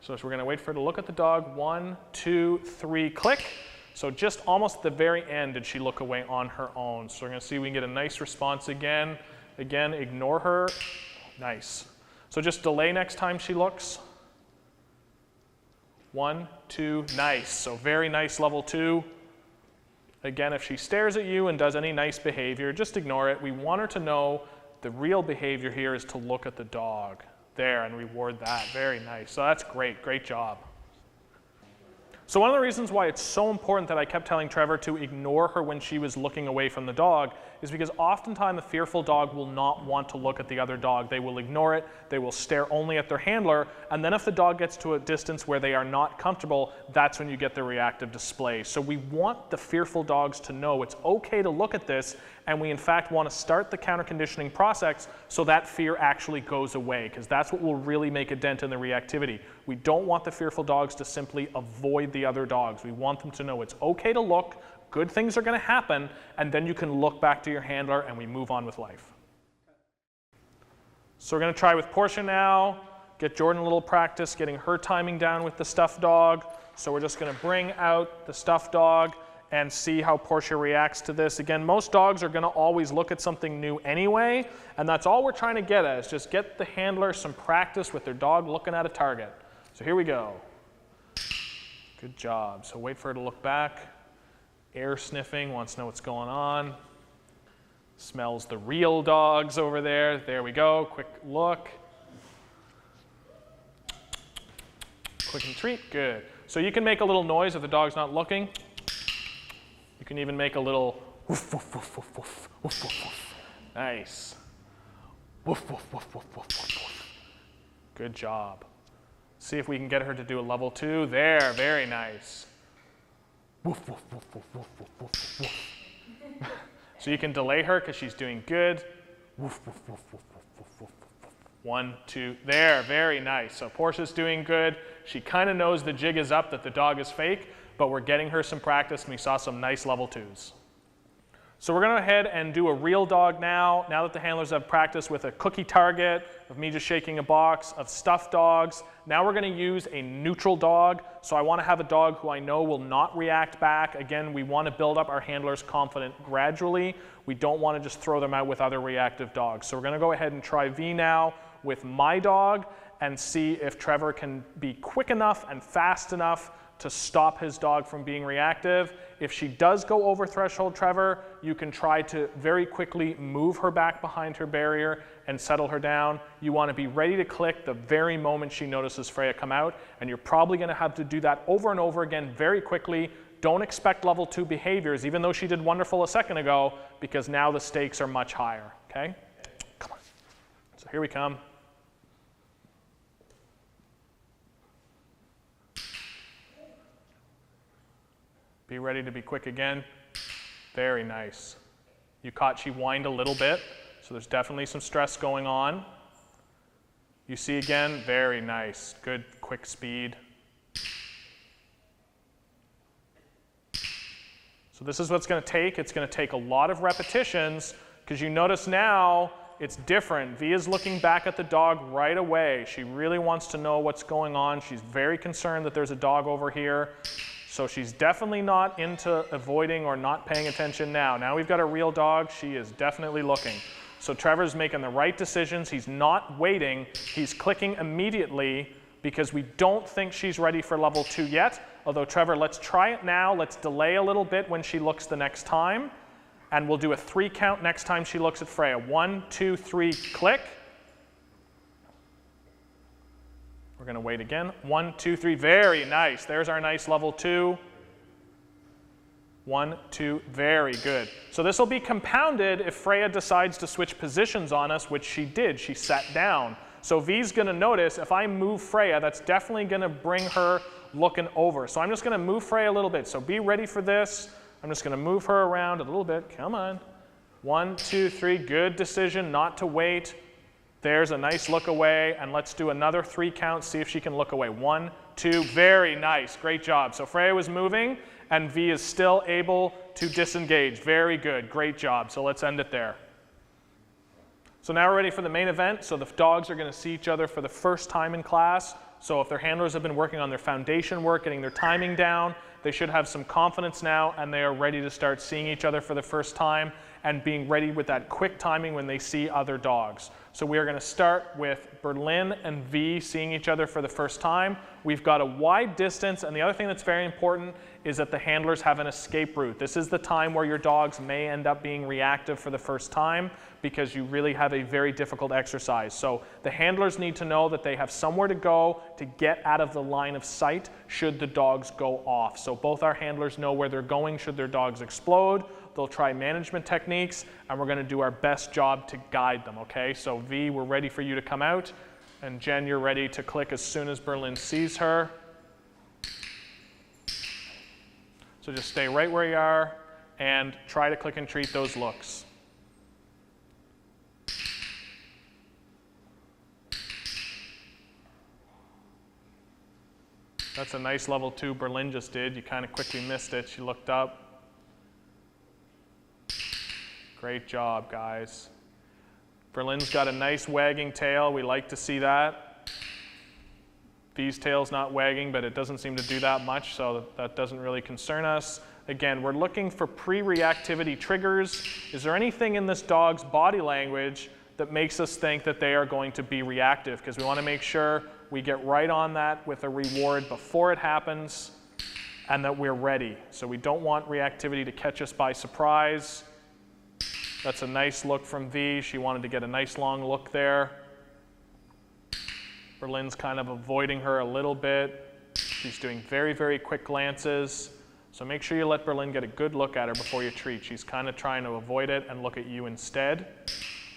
Speaker 1: So we're going to wait for her to look at the dog. 1, 2, 3, click. So just almost at the very end did she look away on her own. So we're going to see if we can get a nice response again. Again, ignore her. Nice. So just delay next time she looks. 1, 2, nice. So very nice level 2. Again, if she stares at you and does any nice behavior, just ignore it. We want her to know the real behavior here is to look at the dog. There, and reward that. Very nice. So that's great. Great job. So one of the reasons why it's so important that I kept telling Trevor to ignore her when she was looking away from the dog is because oftentimes a fearful dog will not want to look at the other dog. They will ignore it, they will stare only at their handler, and then if the dog gets to a distance where they are not comfortable, that's when you get the reactive display. So we want the fearful dogs to know it's okay to look at this, and we in fact want to start the counter conditioning process so that fear actually goes away, because that's what will really make a dent in the reactivity. We don't want the fearful dogs to simply avoid the other dogs. We want them to know it's okay to look, good things are going to happen, and then you can look back to your handler and we move on with life. So we're going to try with Portia now, get Jordan a little practice getting her timing down with the stuffed dog. So we're just going to bring out the stuffed dog and see how Portia reacts to this. Again, most dogs are going to always look at something new anyway, and that's all we're trying to get at, is just get the handler some practice with their dog looking at a target. So here we go. Good job. So wait for her to look back. Air sniffing, wants to know what's going on. Smells the real dogs over there. There we go. Quick look. Quick and treat. Good. So you can make a little noise if the dog's not looking. You can even make a little woof, woof, woof, woof, woof, woof, woof, woof. Nice. Woof, woof, woof, woof, woof, woof, woof. Good job. See if we can get her to do a level 2. There, very nice. Woof, woof, woof, woof, woof, woof, woof, woof. So you can delay her because she's doing good. Woof, woof, woof, woof, woof, woof, woof, woof. 1, 2, there, very nice. So Portia's doing good. She kind of knows the jig is up, that the dog is fake, but we're getting her some practice, and we saw some nice level 2s. So we're going to go ahead and do a real dog now that the handlers have practiced with a cookie target, of me just shaking a box, of stuffed dogs. Now we're going to use a neutral dog. So I want to have a dog who I know will not react back. Again, we want to build up our handlers' confidence gradually. We don't want to just throw them out with other reactive dogs. So we're going to go ahead and try V now with my dog and see if Trevor can be quick enough and fast enough to stop his dog from being reactive. If she does go over threshold, Trevor, you can try to very quickly move her back behind her barrier and settle her down. You want to be ready to click the very moment she notices Freya come out, and you're probably going to have to do that over and over again very quickly. Don't expect level 2 behaviors, even though she did wonderful a second ago, because now the stakes are much higher, okay? Come on. So here we come. Be ready to be quick again. Very nice. You caught she whined a little bit, so there's definitely some stress going on. You see again, very nice. Good, quick speed. So this is what it's going to take. It's going to take a lot of repetitions, because you notice now it's different. V is looking back at the dog right away. She really wants to know what's going on. She's very concerned that there's a dog over here. So she's definitely not into avoiding or not paying attention now. Now we've got a real dog. She is definitely looking. So Trevor's making the right decisions. He's not waiting. He's clicking immediately because we don't think she's ready for level 2 yet. Although, Trevor, let's try it now. Let's delay a little bit when she looks the next time. And we'll do a 3 count next time she looks at Freya. 1, 2, 3, click. We're going to wait again. 1, 2, 3. Very nice. There's our nice level 2. 1, 2. Very good. So this will be compounded if Freya decides to switch positions on us, which she did. She sat down. So V's going to notice if I move Freya, that's definitely going to bring her looking over. So I'm just going to move Freya a little bit. So be ready for this. I'm just going to move her around a little bit. Come on. 1, 2, 3. Good decision not to wait. There's a nice look away. And let's do another 3 counts. See if she can look away. 1, 2. Very nice. Great job. So Freya was moving, and V is still able to disengage. Very good. Great job. So let's end it there. So now we're ready for the main event. So the dogs are going to see each other for the first time in class. So if their handlers have been working on their foundation work, getting their timing down, they should have some confidence now, and they are ready to start seeing each other for the first time and being ready with that quick timing when they see other dogs. So we are going to start with Berlin and V seeing each other for the first time. We've got a wide distance, and the other thing that's very important is that the handlers have an escape route. This is the time where your dogs may end up being reactive for the first time because you really have a very difficult exercise. So the handlers need to know that they have somewhere to go to get out of the line of sight should the dogs go off. So both our handlers know where they're going should their dogs explode. They'll try management techniques, and we're going to do our best job to guide them, okay? So V, we're ready for you to come out, and Jen, you're ready to click as soon as Berlin sees her. So just stay right where you are and try to click and treat those looks. That's a nice level 2 Berlin just did. You kind of quickly missed it. She looked up. Great job, guys. Berlin's got a nice wagging tail. We like to see that. V's tail's not wagging, but it doesn't seem to do that much, so that doesn't really concern us. Again, we're looking for pre-reactivity triggers. Is there anything in this dog's body language that makes us think that they are going to be reactive? Because we want to make sure we get right on that with a reward before it happens and that we're ready. So we don't want reactivity to catch us by surprise. That's a nice look from V. She wanted to get a nice long look there. Berlin's kind of avoiding her a little bit. She's doing very, very quick glances. So make sure you let Berlin get a good look at her before you treat. She's kind of trying to avoid it and look at you instead.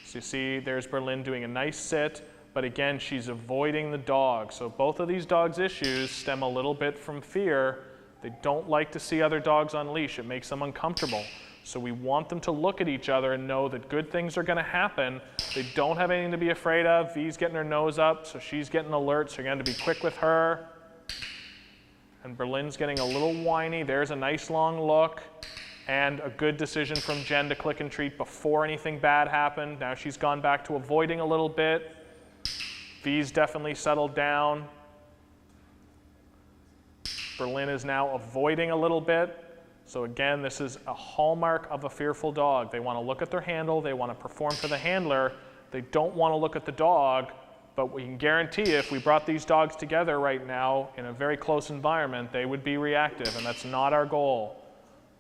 Speaker 1: So you see there's Berlin doing a nice sit, but again, she's avoiding the dog. So both of these dogs' issues stem a little bit from fear. They don't like to see other dogs on leash. It makes them uncomfortable. So we want them to look at each other and know that good things are going to happen. They don't have anything to be afraid of. V's getting her nose up, so she's getting alert, so you're going to be quick with her. And Berlin's getting a little whiny. There's a nice long look. And a good decision from Jen to click and treat before anything bad happened. Now she's gone back to avoiding a little bit. V's definitely settled down. Berlin is now avoiding a little bit. So again, this is a hallmark of a fearful dog. They want to look at their handle, they want to perform for the handler, they don't want to look at the dog, but we can guarantee if we brought these dogs together right now in a very close environment, they would be reactive, and that's not our goal.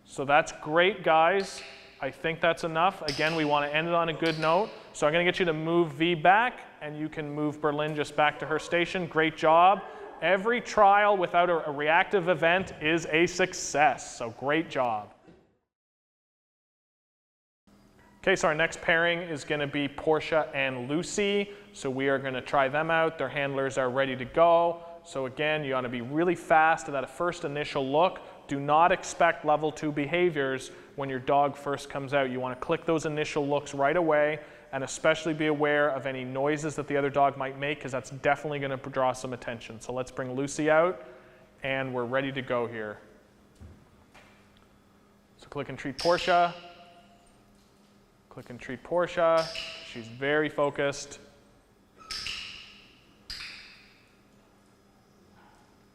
Speaker 1: So that's great, guys. I think that's enough. Again, we want to end it on a good note. So I'm going to get you to move V back, and you can move Berlin just back to her station. Great job. Every trial without a reactive event is a success, so great job. Okay, so our next pairing is going to be Portia and Lucy. So we are going to try them out. Their handlers are ready to go. So again, you want to be really fast at that first initial look. Do not expect level 2 behaviors when your dog first comes out. You want to click those initial looks right away, and especially be aware of any noises that the other dog might make, because that's definitely going to draw some attention. So let's bring Lucy out, and we're ready to go here. So click and treat Portia. Click and treat Portia. She's very focused.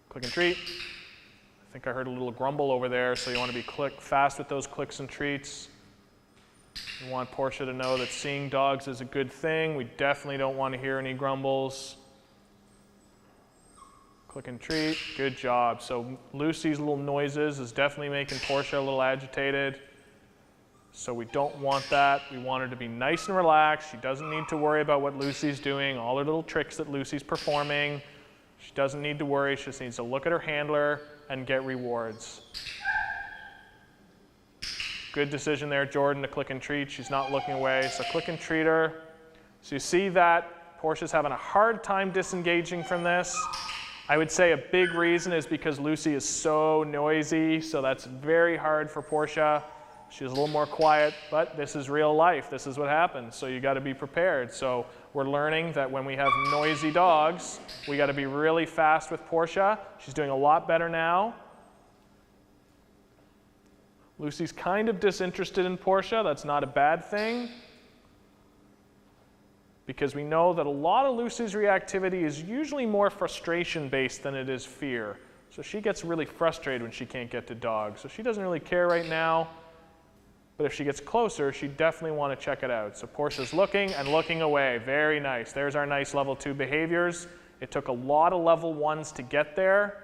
Speaker 1: Click and treat. I think I heard a little grumble over there, so you want to be fast with those clicks and treats. You want Portia to know that seeing dogs is a good thing. We definitely don't want to hear any grumbles. Click and treat. Good job. So Lucy's little noises is definitely making Portia a little agitated. So we don't want that. We want her to be nice and relaxed. She doesn't need to worry about what Lucy's doing, all her little tricks that Lucy's performing. She doesn't need to worry. She just needs to look at her handler and get rewards. Good decision there, Jordan, to click and treat. She's not looking away, so click and treat her. So you see that Portia's having a hard time disengaging from this. I would say a big reason is because Lucy is so noisy, so that's very hard for Portia. She's a little more quiet, but this is real life. This is what happens, so you got to be prepared. So we're learning that when we have noisy dogs, we got to be really fast with Portia. She's doing a lot better now. Lucy's kind of disinterested in Portia. That's not a bad thing, because we know that a lot of Lucy's reactivity is usually more frustration-based than it is fear. So she gets really frustrated when she can't get to dogs. So she doesn't really care right now. But if she gets closer, she definitely want to check it out. So Portia's looking and looking away. Very nice. There's our nice level 2 behaviors. It took a lot of level 1s to get there.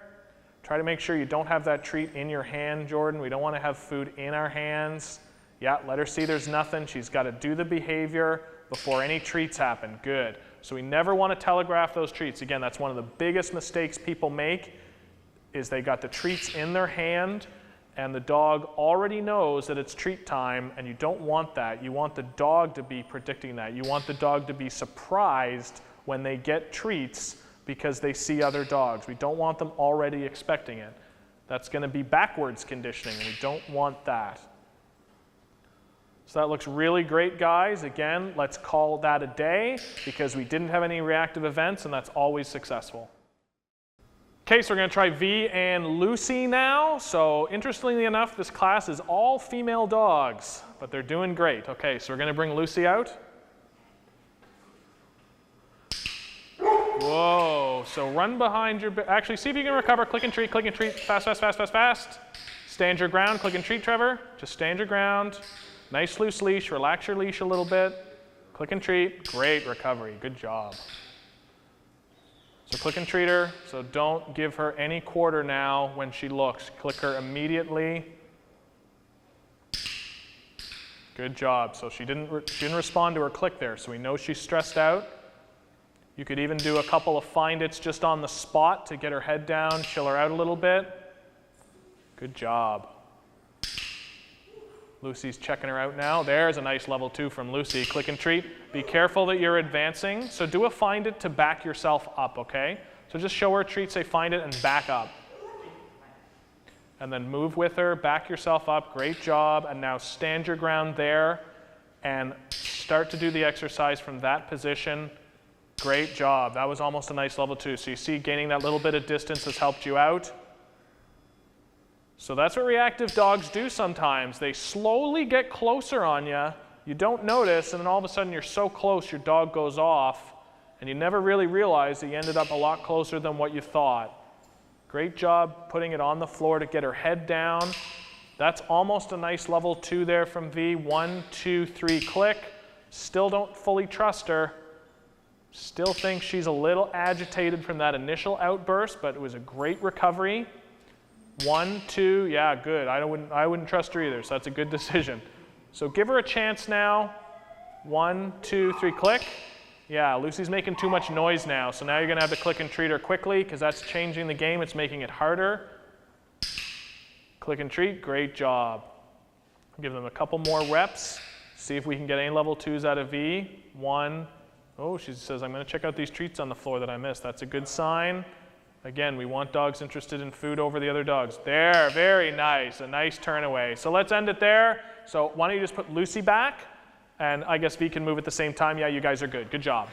Speaker 1: Try to make sure you don't have that treat in your hand, Jordan. We don't want to have food in our hands. Yeah, let her see there's nothing. She's got to do the behavior before any treats happen. Good. So we never want to telegraph those treats. Again, that's one of the biggest mistakes people make, is they got the treats in their hand and the dog already knows that it's treat time, and you don't want that. You want the dog to be predicting that. You want the dog to be surprised when they get treats because they see other dogs. We don't want them already expecting it. That's going to be backwards conditioning, and we don't want that. So that looks really great, guys. Again, let's call that a day because we didn't have any reactive events, and that's always successful. Okay, so we're going to try V and Lucy now. So interestingly enough, this class is all female dogs, but they're doing great. Okay, so we're going to bring Lucy out. Whoa, so run behind your, actually see if you can recover, click and treat, fast, fast, fast, fast, fast. Stand your ground, click and treat, Trevor. Just stand your ground. Nice loose leash, relax your leash a little bit. Click and treat, great recovery, good job. So click and treat her, so don't give her any quarter now when she looks. Click her immediately. Good job. So she didn't respond to her click there, so we know she's stressed out. You could even do a couple of find its just on the spot to get her head down, chill her out a little bit. Good job. Lucy's checking her out now. There's a nice level 2 from Lucy. Click and treat. Be careful that you're advancing. So do a find it to back yourself up, okay? So just show her a treat, say find it, and back up. And then move with her, back yourself up. Great job. And now stand your ground there and start to do the exercise from that position. Great job. That was almost a nice level 2. So you see gaining that little bit of distance has helped you out. So that's what reactive dogs do sometimes. They slowly get closer on you. You don't notice, and then all of a sudden you're so close your dog goes off, and you never really realize that you ended up a lot closer than what you thought. Great job putting it on the floor to get her head down. That's almost a nice level 2 there from V. 1, 2, 3, click. Still don't fully trust her. Still think she's a little agitated from that initial outburst, but it was a great recovery. 1, 2, yeah, good. I wouldn't trust her either, so that's a good decision. So give her a chance now. 1, 2, 3, click. Yeah, Lucy's making too much noise now, so now you're going to have to click and treat her quickly because that's changing the game. It's making it harder. Click and treat, great job. Give them a couple more reps. See if we can get any level 2s out of V. 1. Oh, she says, I'm going to check out these treats on the floor that I missed. That's a good sign. Again, we want dogs interested in food over the other dogs. There, very nice, a nice turn away. So let's end it there. So why don't you just put Lucy back, and I guess V can move at the same time. Yeah, you guys are good, good job.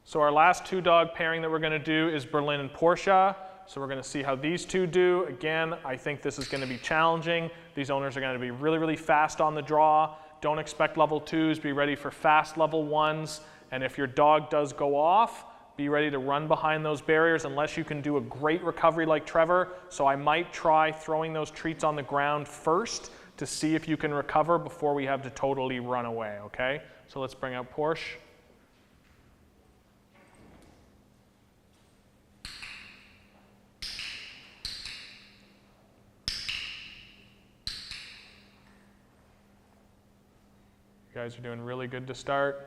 Speaker 1: So our last 2 dog pairing that we're gonna do is Berlin and Portia. So we're gonna see how these 2 do. Again, I think this is gonna be challenging. These owners are gonna be really, really fast on the draw. Don't expect level 2s, be ready for fast level 1s. And if your dog does go off, be ready to run behind those barriers unless you can do a great recovery like Trevor. So I might try throwing those treats on the ground first to see if you can recover before we have to totally run away, okay? So let's bring out Porsche. You guys are doing really good to start.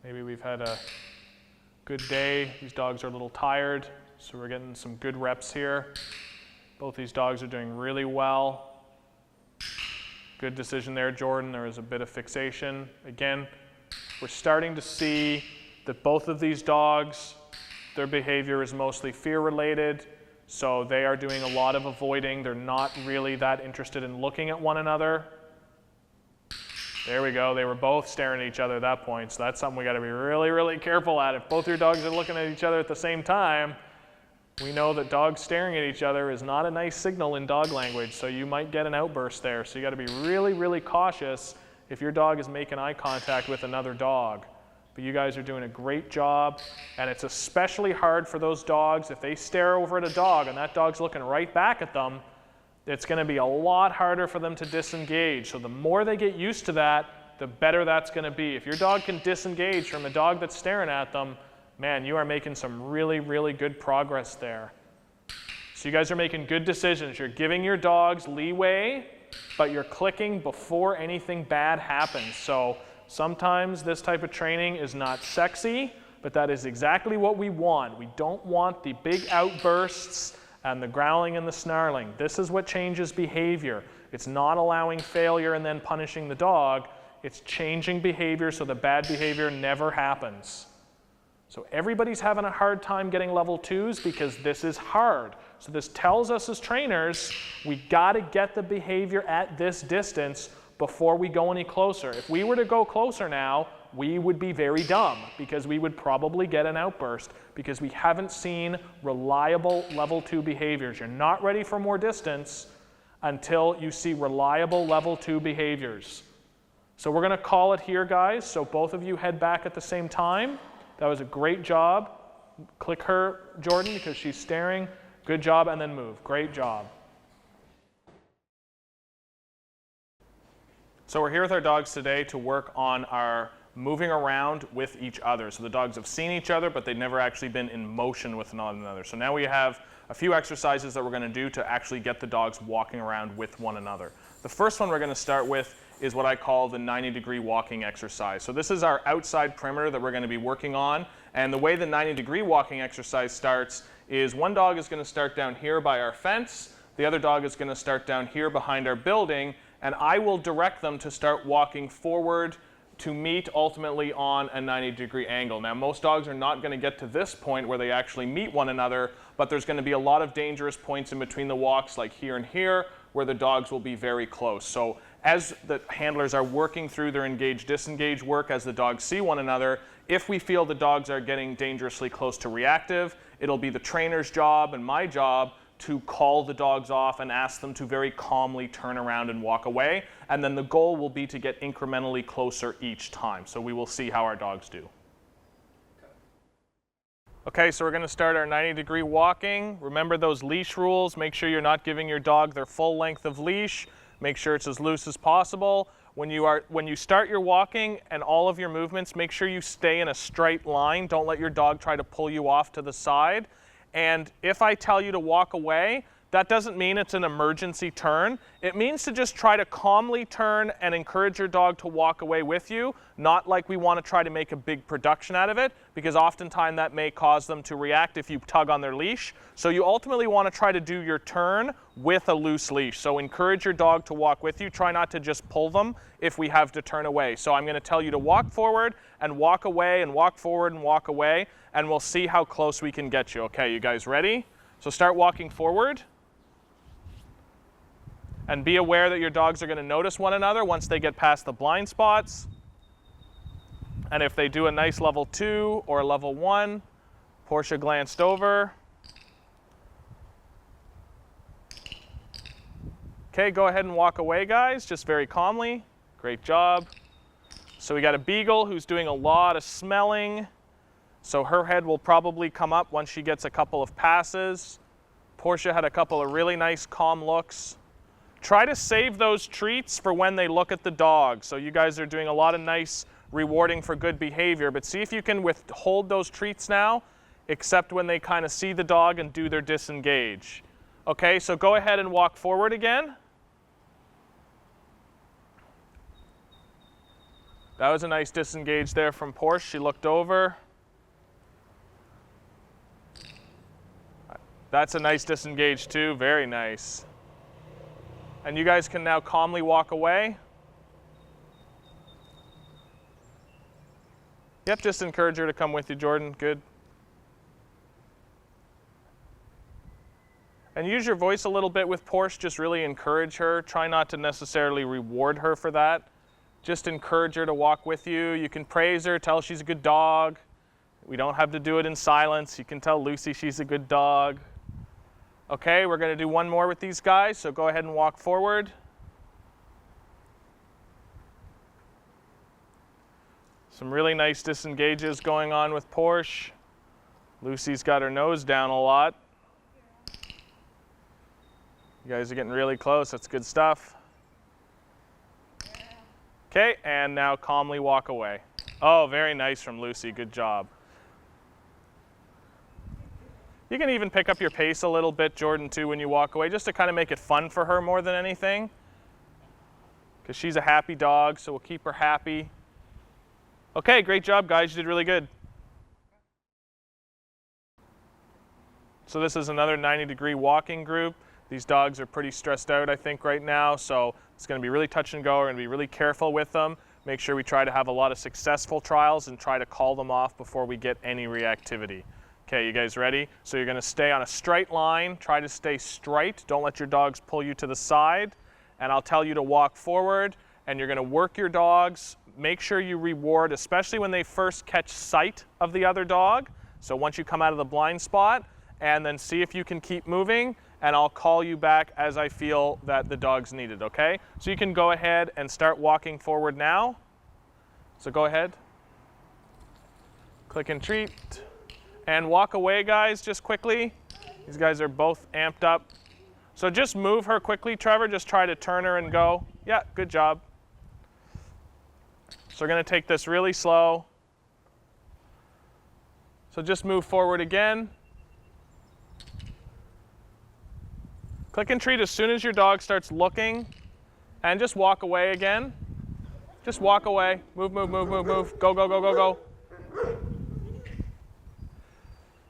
Speaker 1: Maybe we've had a good day. These dogs are a little tired, so we're getting some good reps here. Both these dogs are doing really well. Good decision there, Jordan. There was a bit of fixation. Again, we're starting to see that both of these dogs, their behavior is mostly fear related. So they are doing a lot of avoiding. They're not really that interested in looking at one another. There we go. They were both staring at each other at that point. So that's something we got to be really, really careful at. If both your dogs are looking at each other at the same time, we know that dogs staring at each other is not a nice signal in dog language. So you might get an outburst there. So you got to be really, really cautious if your dog is making eye contact with another dog. But you guys are doing a great job, and it's especially hard for those dogs if they stare over at a dog and that dog's looking right back at them. It's going to be a lot harder for them to disengage. So the more they get used to that, the better that's going to be. If your dog can disengage from a dog that's staring at them, man, you are making some really, really good progress there. So you guys are making good decisions. You're giving your dogs leeway, but you're clicking before anything bad happens. So sometimes this type of training is not sexy, but that is exactly what we want. We don't want the big outbursts and the growling and the snarling. This is what changes behavior. It's not allowing failure and then punishing the dog. It's changing behavior so the bad behavior never happens. So everybody's having a hard time getting level 2s because this is hard. So this tells us as trainers, we got to get the behavior at this distance before we go any closer. If we were to go closer now, we would be very dumb because we would probably get an outburst because we haven't seen reliable level 2 behaviors. You're not ready for more distance until you see reliable level 2 behaviors. So we're going to call it here, guys. So both of you head back at the same time. That was a great job. Click her, Jordan, because she's staring. Good job, and then move. Great job. So we're here with our dogs today to work on our moving around with each other. So the dogs have seen each other, but they've never actually been in motion with one another. So now we have a few exercises that we're going to do to actually get the dogs walking around with one another. The first one we're going to start with is what I call the 90-degree walking exercise. So this is our outside perimeter that we're going to be working on. And the way the 90-degree walking exercise starts is one dog is going to start down here by our fence. The other dog is going to start down here behind our building. And I will direct them to start walking forward to meet ultimately on a 90-degree angle. Now, most dogs are not going to get to this point where they actually meet one another, but there's going to be a lot of dangerous points in between the walks, like here and here, where the dogs will be very close. So as the handlers are working through their engage-disengage work, as the dogs see one another, if we feel the dogs are getting dangerously close to reactive, it'll be the trainer's job and my job to call the dogs off and ask them to very calmly turn around and walk away. And then the goal will be to get incrementally closer each time. So we will see how our dogs do. Okay, so we're going to start our 90-degree walking. Remember those leash rules. Make sure you're not giving your dog their full length of leash. Make sure it's as loose as possible. When you start your walking and all of your movements, make sure you stay in a straight line. Don't let your dog try to pull you off to the side. And if I tell you to walk away, that doesn't mean it's an emergency turn. It means to just try to calmly turn and encourage your dog to walk away with you, not like we want to try to make a big production out of it, because oftentimes that may cause them to react if you tug on their leash. So you ultimately want to try to do your turn with a loose leash. So encourage your dog to walk with you. Try not to just pull them if we have to turn away. So I'm going to tell you to walk forward and walk away and walk forward and walk away, and we'll see how close we can get you. Okay, you guys ready? So start walking forward. And be aware that your dogs are going to notice one another once they get past the blind spots. And if they do a nice level 2 or a level 1, Portia glanced over. Okay, go ahead and walk away, guys, just very calmly. Great job. So we got a beagle who's doing a lot of smelling. So her head will probably come up once she gets a couple of passes. Portia had a couple of really nice calm looks. Try to save those treats for when they look at the dog. So you guys are doing a lot of nice rewarding for good behavior, but see if you can withhold those treats now, except when they kind of see the dog and do their disengage. Okay, so go ahead and walk forward again. That was a nice disengage there from Porsche. She looked over. That's a nice disengage too, very nice. And you guys can now calmly walk away. Yep, just encourage her to come with you, Jordan. Good. And use your voice a little bit with Porsche. Just really encourage her. Try not to necessarily reward her for that. Just encourage her to walk with you. You can praise her, tell her she's a good dog. We don't have to do it in silence. You can tell Lucy she's a good dog. Okay, we're going to do one more with these guys, so go ahead and walk forward. Some really nice disengages going on with Porsche. Lucy's got her nose down a lot. You guys are getting really close. That's good stuff. Okay, and now calmly walk away. Oh, very nice from Lucy. Good job. You can even pick up your pace a little bit, Jordan, too, when you walk away, just to kind of make it fun for her more than anything. Because she's a happy dog, so we'll keep her happy. Okay, great job, guys. You did really good. So this is another 90-degree walking group. These dogs are pretty stressed out, I think, right now, so it's going to be really touch and go. We're going to be really careful with them. Make sure we try to have a lot of successful trials and try to call them off before we get any reactivity. Okay, you guys ready? So you're going to stay on a straight line. Try to stay straight. Don't let your dogs pull you to the side. And I'll tell you to walk forward, and you're going to work your dogs. Make sure you reward, especially when they first catch sight of the other dog. So once you come out of the blind spot, and then see if you can keep moving, and I'll call you back as I feel that the dog's needed, okay? So you can go ahead and start walking forward now. So go ahead. Click and treat. And walk away, guys, just quickly. These guys are both amped up. So just move her quickly, Trevor. Just try to turn her and go. Yeah, good job. So we're going to take this really slow. So just move forward again. Click and treat as soon as your dog starts looking, and just walk away again. Just walk away. Move, move, move, move, move. Go, go, go, go, go.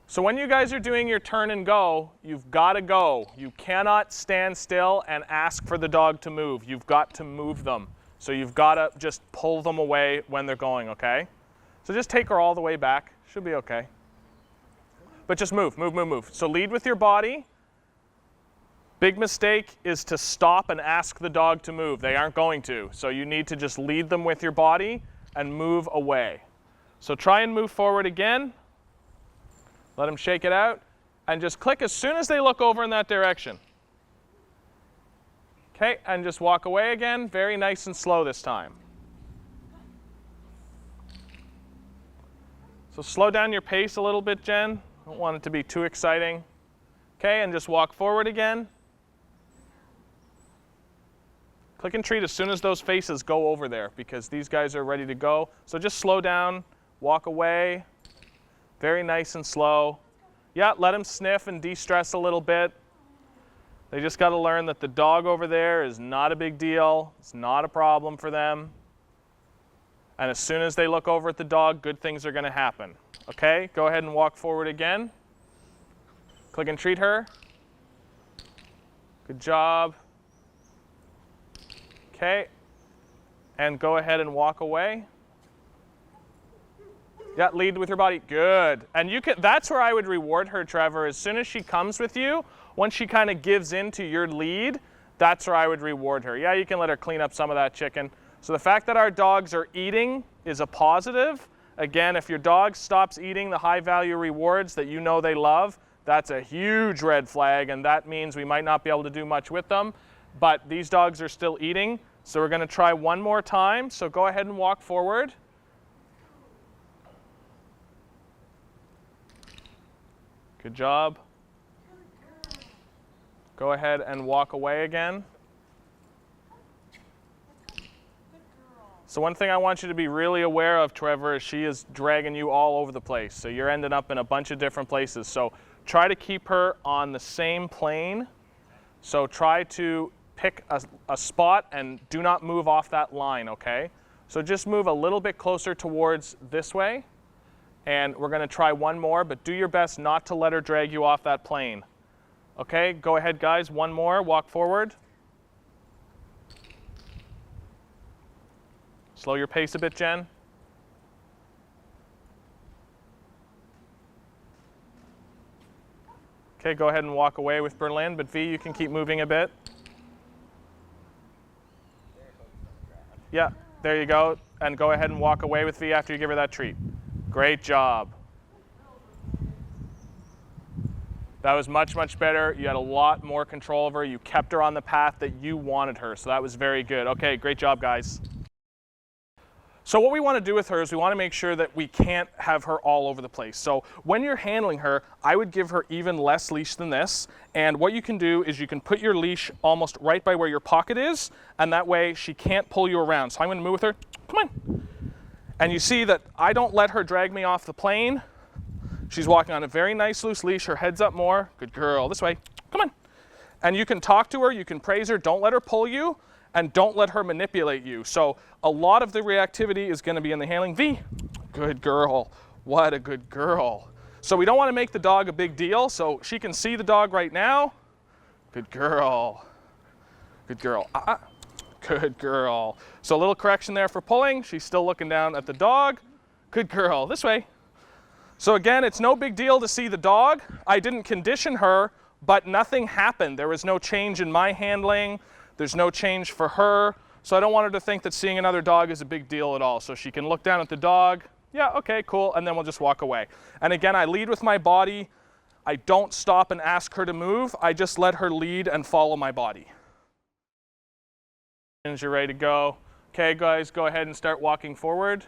Speaker 1: So when you guys are doing your turn and go, you've got to go. You cannot stand still and ask for the dog to move. You've got to move them. So you've got to just pull them away when they're going, okay? So just take her all the way back. Should be okay. But just move, move, move, move. So lead with your body. Big mistake is to stop and ask the dog to move. They aren't going to. So you need to just lead them with your body and move away. So try and move forward again. Let them shake it out. And just click as soon as they look over in that direction. Okay, and just walk away again. Very nice and slow this time. So slow down your pace a little bit, Jen. Don't want it to be too exciting. Okay, and just walk forward again. Click and treat as soon as those faces go over there, because these guys are ready to go. So just slow down, walk away. Very nice and slow. Yeah, let them sniff and de-stress a little bit. They just got to learn that the dog over there is not a big deal. It's not a problem for them. And as soon as they look over at the dog, good things are going to happen. Okay, go ahead and walk forward again. Click and treat her. Good job. Okay, and go ahead and walk away. Yeah, lead with your body. Good. And you can, that's where I would reward her, Trevor. As soon as she comes with you, once she kind of gives in to your lead, that's where I would reward her. Yeah, you can let her clean up some of that chicken. So the fact that our dogs are eating is a positive. Again, if your dog stops eating the high-value rewards that you know they love, that's a huge red flag, and that means we might not be able to do much with them. But these dogs are still eating, so we're going to try one more time. So go ahead and walk forward. Good job. Go ahead and walk away again. So one thing I want you to be really aware of, Trevor, is she is dragging you all over the place. So you're ending up in a bunch of different places. So try to keep her on the same plane. So try to pick a spot and do not move off that line, okay? So just move a little bit closer towards this way. And we're going to try one more, but do your best not to let her drag you off that plane. Okay, go ahead, guys. One more. Walk forward. Slow your pace a bit, Jen. Okay, go ahead and walk away with Berlin, but V, you can keep moving a bit. Yeah, there you go. And go ahead and walk away with V after you give her that treat. Great job. That was much, much better. You had a lot more control of her. You kept her on the path that you wanted her, so that was very good. Okay, great job, guys. So what we want to do with her is we want to make sure that we can't have her all over the place. So when you're handling her, I would give her even less leash than this. And what you can do is you can put your leash almost right by where your pocket is, and that way she can't pull you around. So I'm going to move with her. Come on. And you see that I don't let her drag me off the plane. She's walking on a very nice loose leash. Her head's up more. Good girl. This way. Come on. And you can talk to her. You can praise her. Don't let her pull you. And don't let her manipulate you. So a lot of the reactivity is going to be in the handling. V, good girl. What a good girl. So we don't want to make the dog a big deal. So she can see the dog right now. Good girl. Good girl. Good girl. So a little correction there for pulling. She's still looking down at the dog. Good girl. This way. So again, it's no big deal to see the dog. I didn't condition her, but nothing happened. There was no change in my handling. There's no change for her. So I don't want her to think that seeing another dog is a big deal at all. So she can look down at the dog. Yeah, okay, cool. And then we'll just walk away. And again, I lead with my body. I don't stop and ask her to move. I just let her lead and follow my body. And you're ready to go. Okay, guys, go ahead and start walking forward.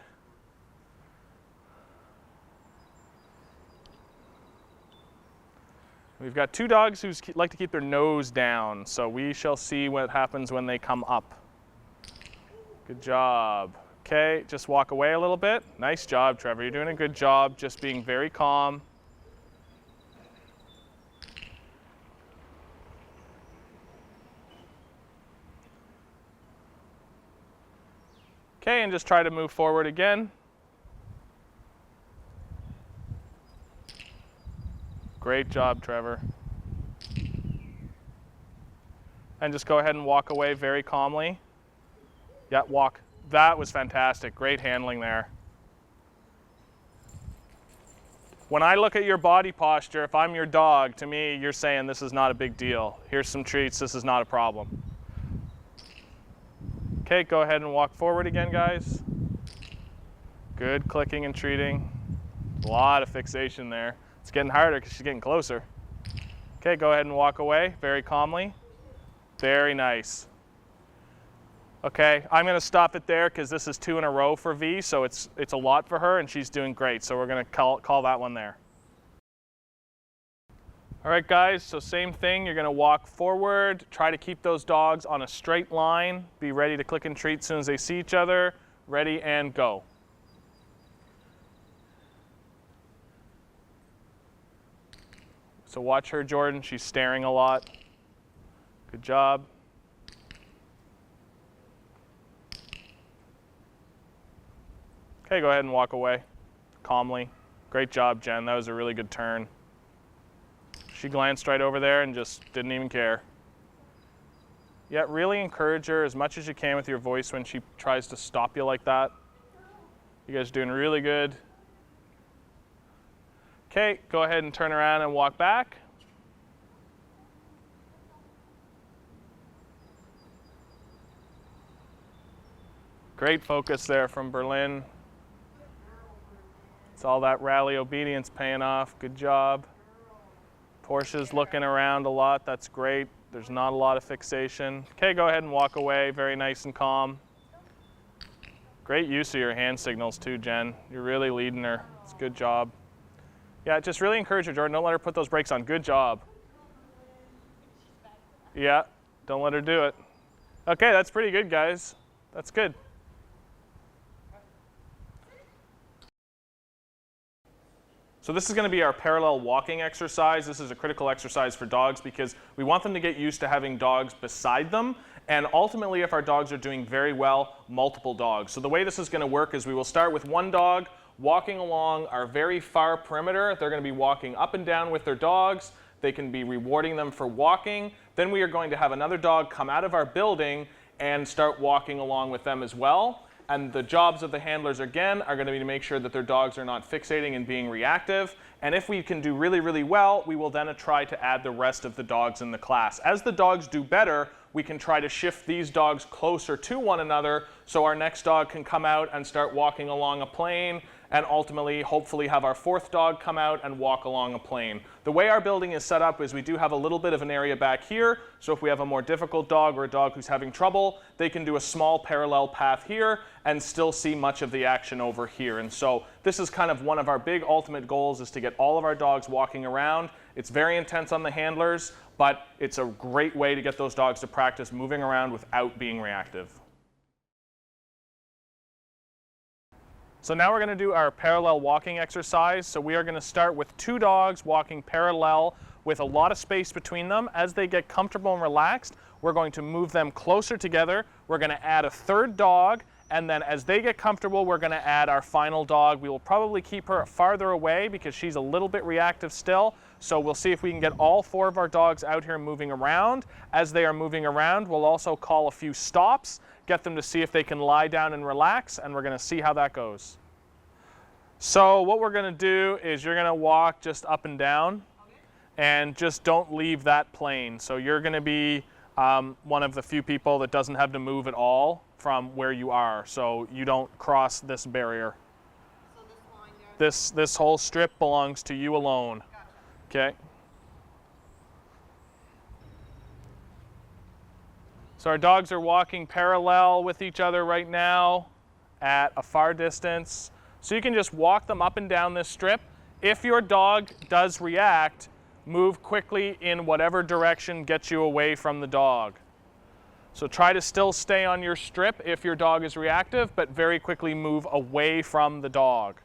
Speaker 1: We've got two dogs who like to keep their nose down, so we shall see what happens when they come up. Good job. Okay, just walk away a little bit. Nice job, Trevor. You're doing a good job, just being very calm. Okay, and just try to move forward again. Great job, Trevor. And just go ahead and walk away very calmly. Yeah, walk. That was fantastic. Great handling there. When I look at your body posture, if I'm your dog, to me, you're saying this is not a big deal. Here's some treats. This is not a problem. Okay, go ahead and walk forward again, guys. Good clicking and treating. A lot of fixation there. It's getting harder because she's getting closer. Okay, go ahead and walk away very calmly. Very nice. Okay, I'm going to stop it there because this is 2 in a row for V, so it's a lot for her, and she's doing great. So we're going to call that one there. All right, guys, so same thing. You're going to walk forward. Try to keep those dogs on a straight line. Be ready to click and treat as soon as they see each other. Ready and go. So watch her, Jordan. She's staring a lot. Good job. Okay, go ahead and walk away calmly. Great job, Jen. That was a really good turn. She glanced right over there and just didn't even care. Yeah, really encourage her as much as you can with your voice when she tries to stop you like that. You guys are doing really good. Okay, go ahead and turn around and walk back. Great focus there from Berlin. It's all that rally obedience paying off. Good job. Portia's looking around a lot. That's great. There's not a lot of fixation. Okay, go ahead and walk away. Very nice and calm. Great use of your hand signals too, Jen. You're really leading her. It's a good job. Yeah, just really encourage her, Jordan. Don't let her put those brakes on. Good job. Yeah, don't let her do it. Okay, that's pretty good, guys. That's good. So this is going to be our parallel walking exercise. This is a critical exercise for dogs because we want them to get used to having dogs beside them, and ultimately, if our dogs are doing very well, multiple dogs. So the way this is going to work is we will start with one dog walking along our very far perimeter. They're going to be walking up and down with their dogs. They can be rewarding them for walking. Then we are going to have another dog come out of our building and start walking along with them as well. And the jobs of the handlers, again, are going to be to make sure that their dogs are not fixating and being reactive. And if we can do really, really well, we will then try to add the rest of the dogs in the class. As the dogs do better, we can try to shift these dogs closer to one another so our next dog can come out and start walking along a plane, and ultimately, hopefully, have our fourth dog come out and walk along a plane. The way our building is set up is we do have a little bit of an area back here, so if we have a more difficult dog or a dog who's having trouble, they can do a small parallel path here and still see much of the action over here. And so this is kind of one of our big ultimate goals, is to get all of our dogs walking around. It's very intense on the handlers, but it's a great way to get those dogs to practice moving around without being reactive. So now we're going to do our parallel walking exercise. So we are going to start with 2 dogs walking parallel with a lot of space between them. As they get comfortable and relaxed, we're going to move them closer together. We're going to add a 3rd dog, and then as they get comfortable, we're going to add our final dog. We will probably keep her farther away because she's a little bit reactive still. So we'll see if we can get all 4 of our dogs out here moving around. As they are moving around, we'll also call a few stops, get them to see if they can lie down and relax, and we're going to see how that goes. So what we're going to do is you're going to walk just up and down, and just don't leave that plane. So you're going to be one of the few people that doesn't have to move at all from where you are, so you don't cross this barrier.
Speaker 2: So this line,
Speaker 1: this whole strip belongs to you alone.
Speaker 2: gotcha.
Speaker 1: Okay. So our dogs are walking parallel with each other right now at a far distance. So you can just walk them up and down this strip. If your dog does react, move quickly in whatever direction gets you away from the dog. So try to still stay on your strip if your dog is reactive, but very quickly move away from the dog.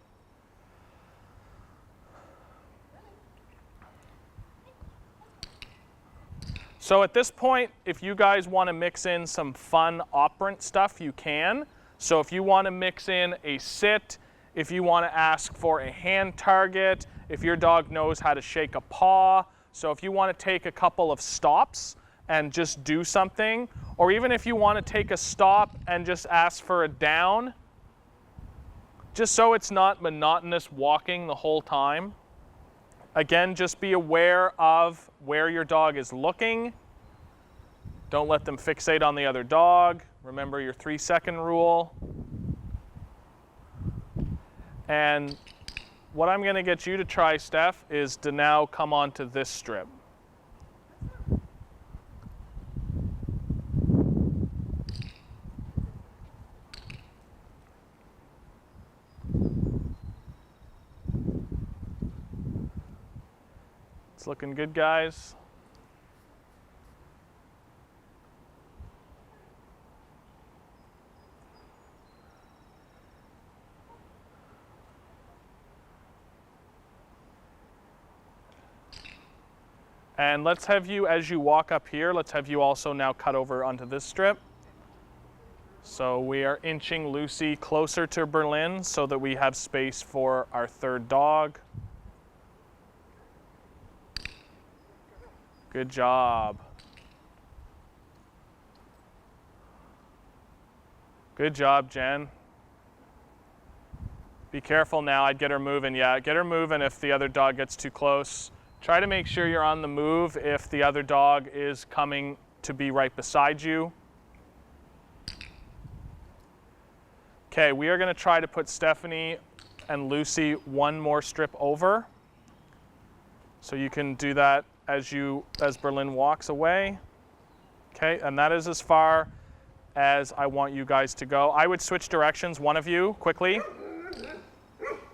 Speaker 1: So at this point, if you guys want to mix in some fun operant stuff, you can. So if you want to mix in a sit, if you want to ask for a hand target, if your dog knows how to shake a paw, so if you want to take a couple of stops and just do something, or even if you want to take a stop and just ask for a down, just so it's not monotonous walking the whole time. Again, just be aware of where your dog is looking. Don't let them fixate on the other dog. Remember your 3-second rule. And what I'm going to get you to try, Steph, is to now come onto this strip. It's looking good, guys. And let's have you, as you walk up here, let's have you also now cut over onto this strip. So we are inching Lucy closer to Berlin so that we have space for our 3rd dog. Good job. Good job, Jen. Be careful now. I'd get her moving. Yeah, get her moving if the other dog gets too close. Try to make sure you're on the move if the other dog is coming to be right beside you. Okay, we are going to try to put Stephanie and Lucy one more strip over. So you can do that as Berlin walks away. Okay, and that is as far as I want you guys to go. I would switch directions, one of you, quickly.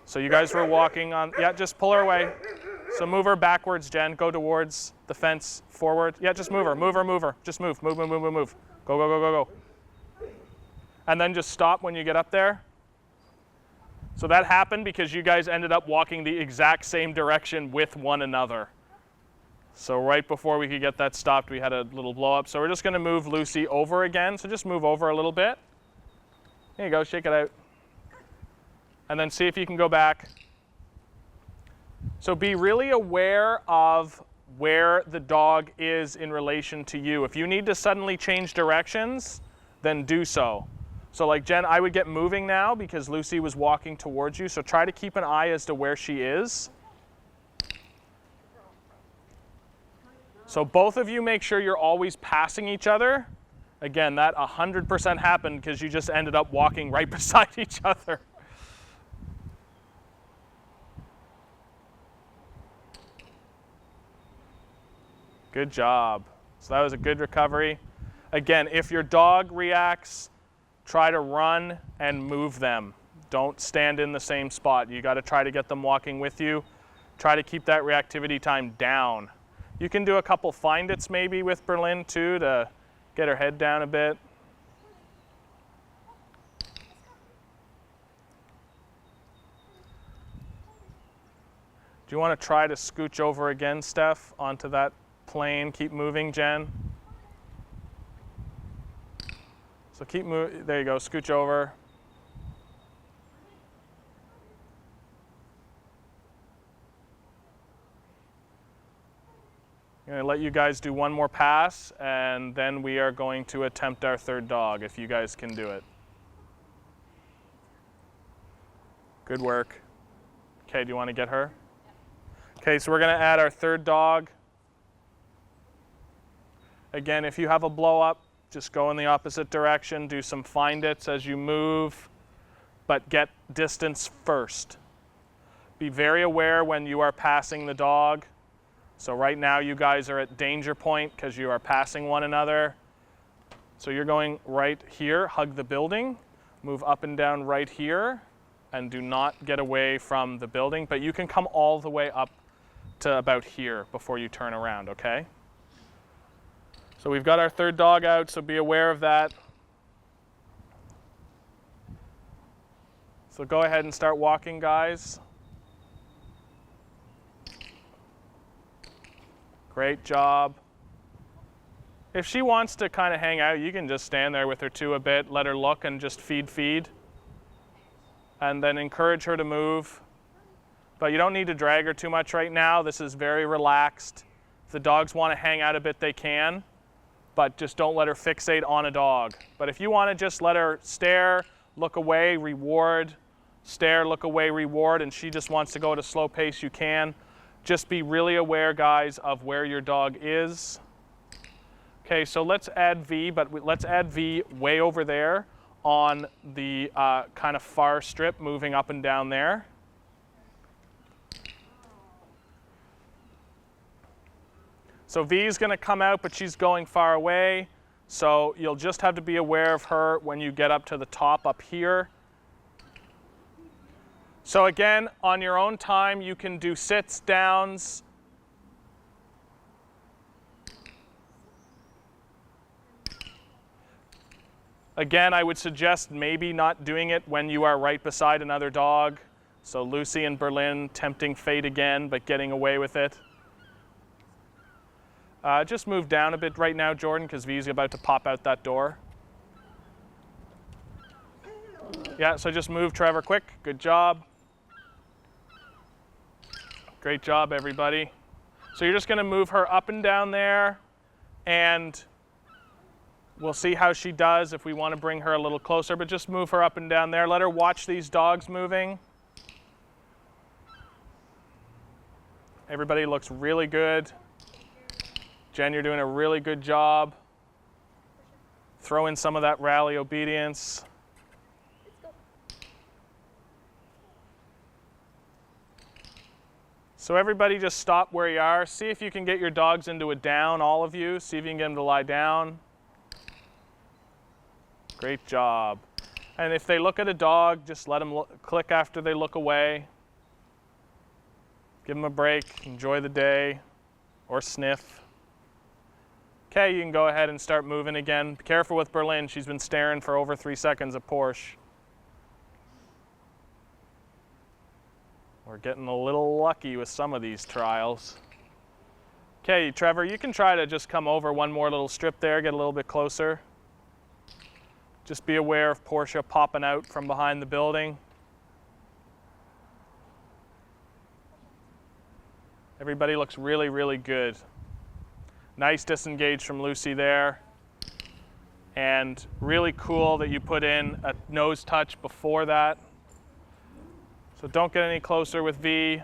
Speaker 1: So you guys were walking on, yeah, just pull her away. So move her backwards, Jen. Go towards the fence, forward. Yeah, just move her, move her, move her. Just move, move, move, move, move, move. Go, go, go, go, go. And then just stop when you get up there. So that happened because you guys ended up walking the exact same direction with one another. So right before we could get that stopped, we had a little blow up. So we're just going to move Lucy over again. So just move over a little bit. There you go, shake it out. And then see if you can go back. So be really aware of where the dog is in relation to you. If you need to suddenly change directions, then do so. So like Jen, I would get moving now because Lucy was walking towards you. So try to keep an eye as to where she is. So both of you make sure you're always passing each other. Again, that 100% happened because you just ended up walking right beside each other. Good job. So that was a good recovery. Again, if your dog reacts, try to run and move them. Don't stand in the same spot. You got to try to get them walking with you. Try to keep that reactivity time down. You can do a couple find its maybe with Berlin too to get her head down a bit. Do you want to try to scooch over again, Steph, onto that plane? Keep moving, Jen. So keep moving. There you go. Scooch over. I'm going to let you guys do one more pass, and then we are going to attempt our third dog, if you guys can do it. Good work. Okay, do you want to get her? Okay, so we're going to add our third dog. Again, if you have a blow up, just go in the opposite direction, do some find its as you move, but get distance first. Be very aware when you are passing the dog. So right now you guys are at danger point because you are passing one another. So you're going right here, hug the building, move up and down right here, and do not get away from the building, but you can come all the way up to about here before you turn around, okay? So we've got our third dog out, so be aware of that. So go ahead and start walking, guys. Great job. If she wants to kind of hang out, you can just stand there with her too a bit, let her look and just feed. And then encourage her to move. But you don't need to drag her too much right now. This is very relaxed. If the dogs want to hang out a bit, they can. But just don't let her fixate on a dog. But if you want to just let her stare, look away, reward, stare, look away, reward, and she just wants to go at a slow pace, you can. Just be really aware, guys, of where your dog is. Okay, so let's add V, but let's add V way over there on the kind of far strip, moving up and down there. So V is going to come out, but she's going far away. So you'll just have to be aware of her when you get up to the top up here. So again, on your own time, you can do sits, downs. Again, I would suggest maybe not doing it when you are right beside another dog. So Lucy and Berlin tempting fate again, but getting away with it. Just move down a bit right now, Jordan, because V's about to pop out that door. Yeah, so just move, Trevor, quick. Good job. Great job, everybody. So you're just going to move her up and down there, and we'll see how she does if we want to bring her a little closer, but just move her up and down there. Let her watch these dogs moving. Everybody looks really good. Jen, you're doing a really good job. Throw in some of that rally obedience. So everybody just stop where you are. See if you can get your dogs into a down, all of you. See if you can get them to lie down. Great job. And if they look at a dog, just let them click after they look away. Give them a break, enjoy the day, or sniff. Okay, you can go ahead and start moving again. Be careful with Berlin. She's been staring for over 3 seconds at Porsche. We're getting a little lucky with some of these trials. Okay, Trevor, you can try to just come over one more little strip there, get a little bit closer. Just be aware of Porsche popping out from behind the building. Everybody looks really, really good. Nice disengage from Lucy there. And really cool that you put in a nose touch before that. So don't get any closer with V.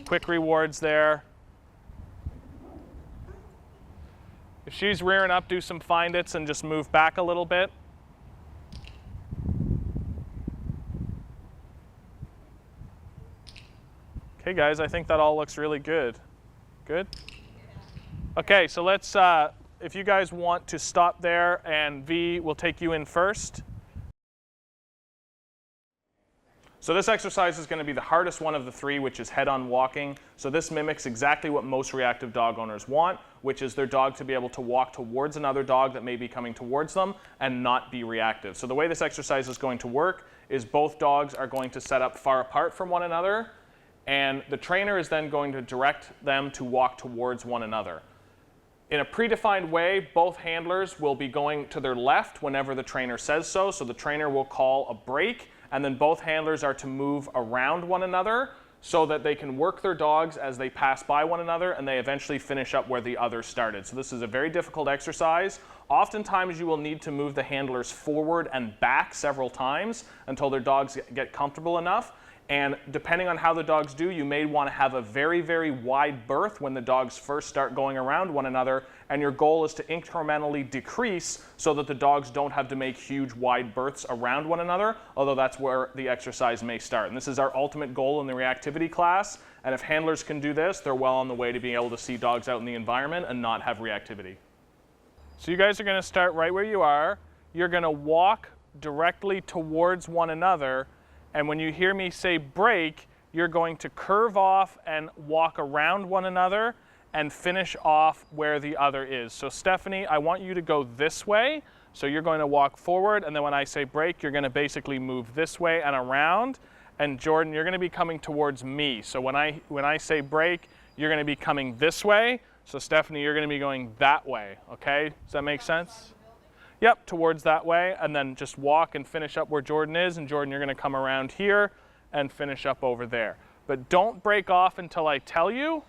Speaker 1: Quick rewards there. If she's rearing up, do some find its and just move back a little bit. Okay guys, I think that all looks really good. Good? Okay, so let's, if you guys want to stop there, and V will take you in first. So this exercise is going to be the hardest one of the three, which is head-on walking. So this mimics exactly what most reactive dog owners want, which is their dog to be able to walk towards another dog that may be coming towards them and not be reactive. So the way this exercise is going to work is both dogs are going to set up far apart from one another, and the trainer is then going to direct them to walk towards one another. In a predefined way, both handlers will be going to their left whenever the trainer says so. So the trainer will call a break, and then both handlers are to move around one another so that they can work their dogs as they pass by one another and they eventually finish up where the other started. So this is a very difficult exercise. Oftentimes you will need to move the handlers forward and back several times until their dogs get comfortable enough. And depending on how the dogs do, you may want to have a very, very wide berth when the dogs first start going around one another, and your goal is to incrementally decrease so that the dogs don't have to make huge wide berths around one another, although that's where the exercise may start. And this is our ultimate goal in the reactivity class, and if handlers can do this, they're well on the way to being able to see dogs out in the environment and not have reactivity. So you guys are going to start right where you are. You're going to walk directly towards one another. And when you hear me say break, you're going to curve off and walk around one another and finish off where the other is. So Stephanie, I want you to go this way. So you're going to walk forward, and then when I say break, you're going to basically move this way and around. And Jordan, you're going to be coming towards me. So when I say break, you're going to be coming this way. So Stephanie, you're going to be going that way. Okay? Does that make sense? Yep, towards that way, and then just walk and finish up where Jordan is, and Jordan, you're going to come around here and finish up over there. But don't break off until I tell you,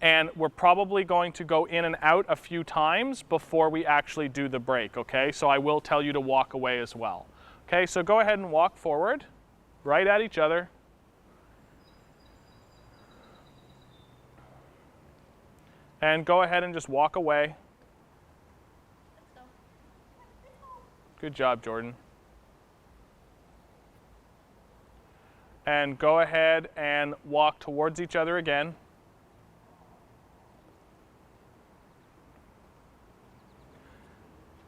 Speaker 1: and we're probably going to go in and out a few times before we actually do the break, okay? So I will tell you to walk away as well. Okay, so go ahead and walk forward, right at each other. And go ahead and just walk away. Good job, Jordan. And go ahead and walk towards each other again.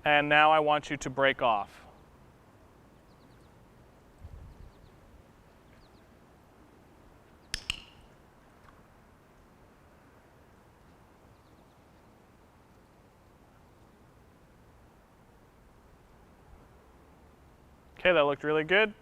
Speaker 1: And now I want you to break off. Okay, that looked really good.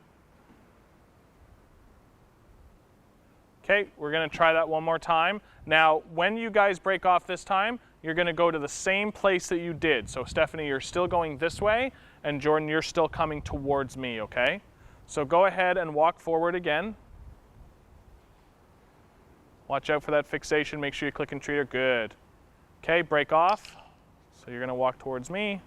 Speaker 1: Okay, we're going to try that one more time. Now, when you guys break off this time, you're going to go to the same place that you did. So Stephanie, you're still going this way, and Jordan, you're still coming towards me, okay? So go ahead and walk forward again. Watch out for that fixation. Make sure you click and treat her. Good. Okay, break off. So you're going to walk towards me.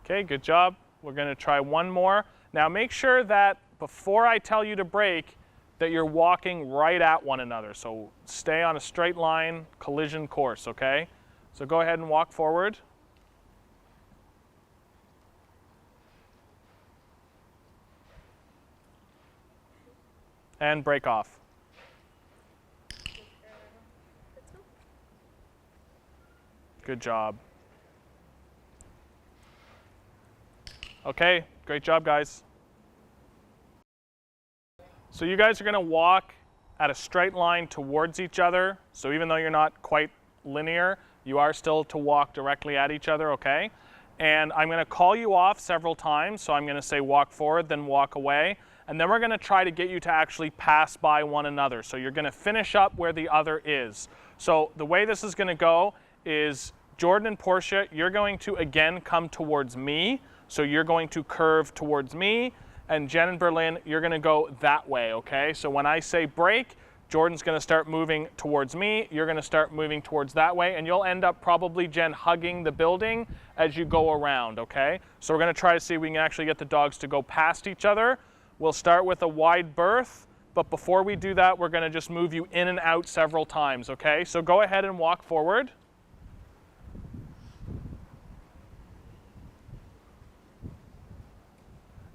Speaker 1: Okay, good job. We're going to try one more. Now make sure that before I tell you to break, that you're walking right at one another. So stay on a straight line collision course, okay? So go ahead and walk forward. And break off. Good job. Okay, great job, guys. So you guys are going to walk at a straight line towards each other. So even though you're not quite linear, you are still to walk directly at each other, okay? And I'm going to call you off several times. So I'm going to say walk forward, then walk away. And then we're going to try to get you to actually pass by one another. So you're going to finish up where the other is. So the way this is going to go is Jordan and Portia, you're going to again come towards me. So you're going to curve towards me, and Jen and Berlin, you're gonna go that way, okay? So when I say break, Jordan's gonna start moving towards me, you're gonna start moving towards that way, and you'll end up probably, Jen, hugging the building as you go around, okay? So we're gonna try to see if we can actually get the dogs to go past each other. We'll start with a wide berth, but before we do that, we're gonna just move you in and out several times, okay? So go ahead and walk forward.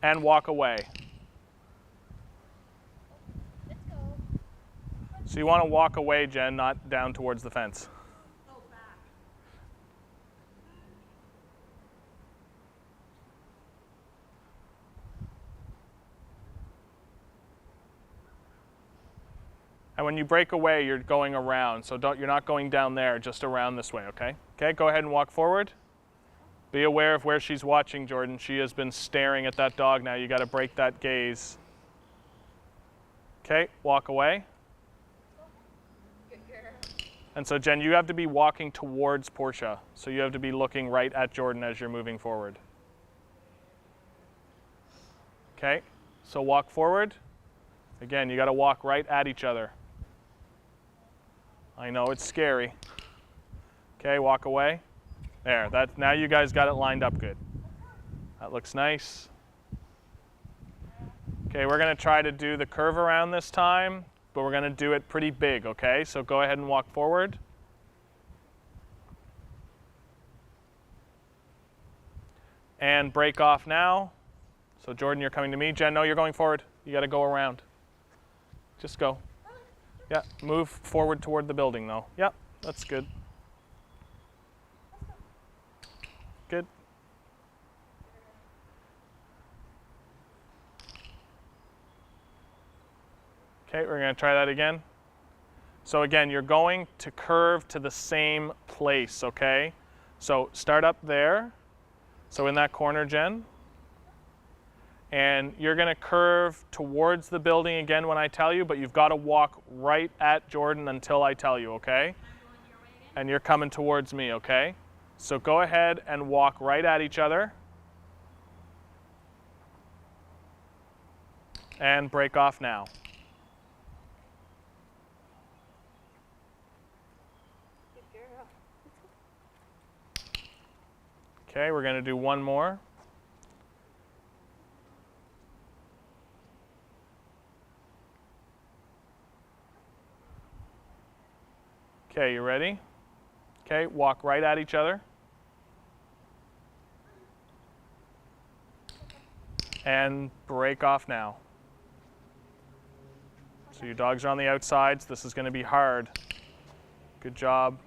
Speaker 1: And walk away. So you want to walk away, Jen, not down towards the fence.
Speaker 2: Oh, back.
Speaker 1: And when you break away, you're going around. So you're not going down there, just around this way, okay? Okay, go ahead and walk forward. Be aware of where she's watching, Jordan. She has been staring at that dog now. You got to break that gaze. Okay, walk away. And so, Jen, you have to be walking towards Portia. So you have to be looking right at Jordan as you're moving forward. Okay, so walk forward. Again, you got to walk right at each other. I know it's scary. Okay, walk away. There, now you guys got it lined up good. That looks nice. Okay, we're going to try to do the curve around this time, but we're going to do it pretty big, okay? So go ahead and walk forward. And break off now. So Jordan, you're coming to me. Jen, no, you're going forward. You got to go around. Just go. Yeah, move forward toward the building though. Yeah, that's good. Good. Okay, we're going to try that again. So again, you're going to curve to the same place, okay? So start up there. So in that corner, Jen. And you're going to curve towards the building again when I tell you, but you've got to walk right at Jordan until I tell you, okay? And you're coming towards me, okay? So go ahead and walk right at each other. And break off now. Okay, we're going to do one more. Okay, you ready? Okay, walk right at each other. And break off now. So your dogs are on the outsides. This is going to be hard. Good job.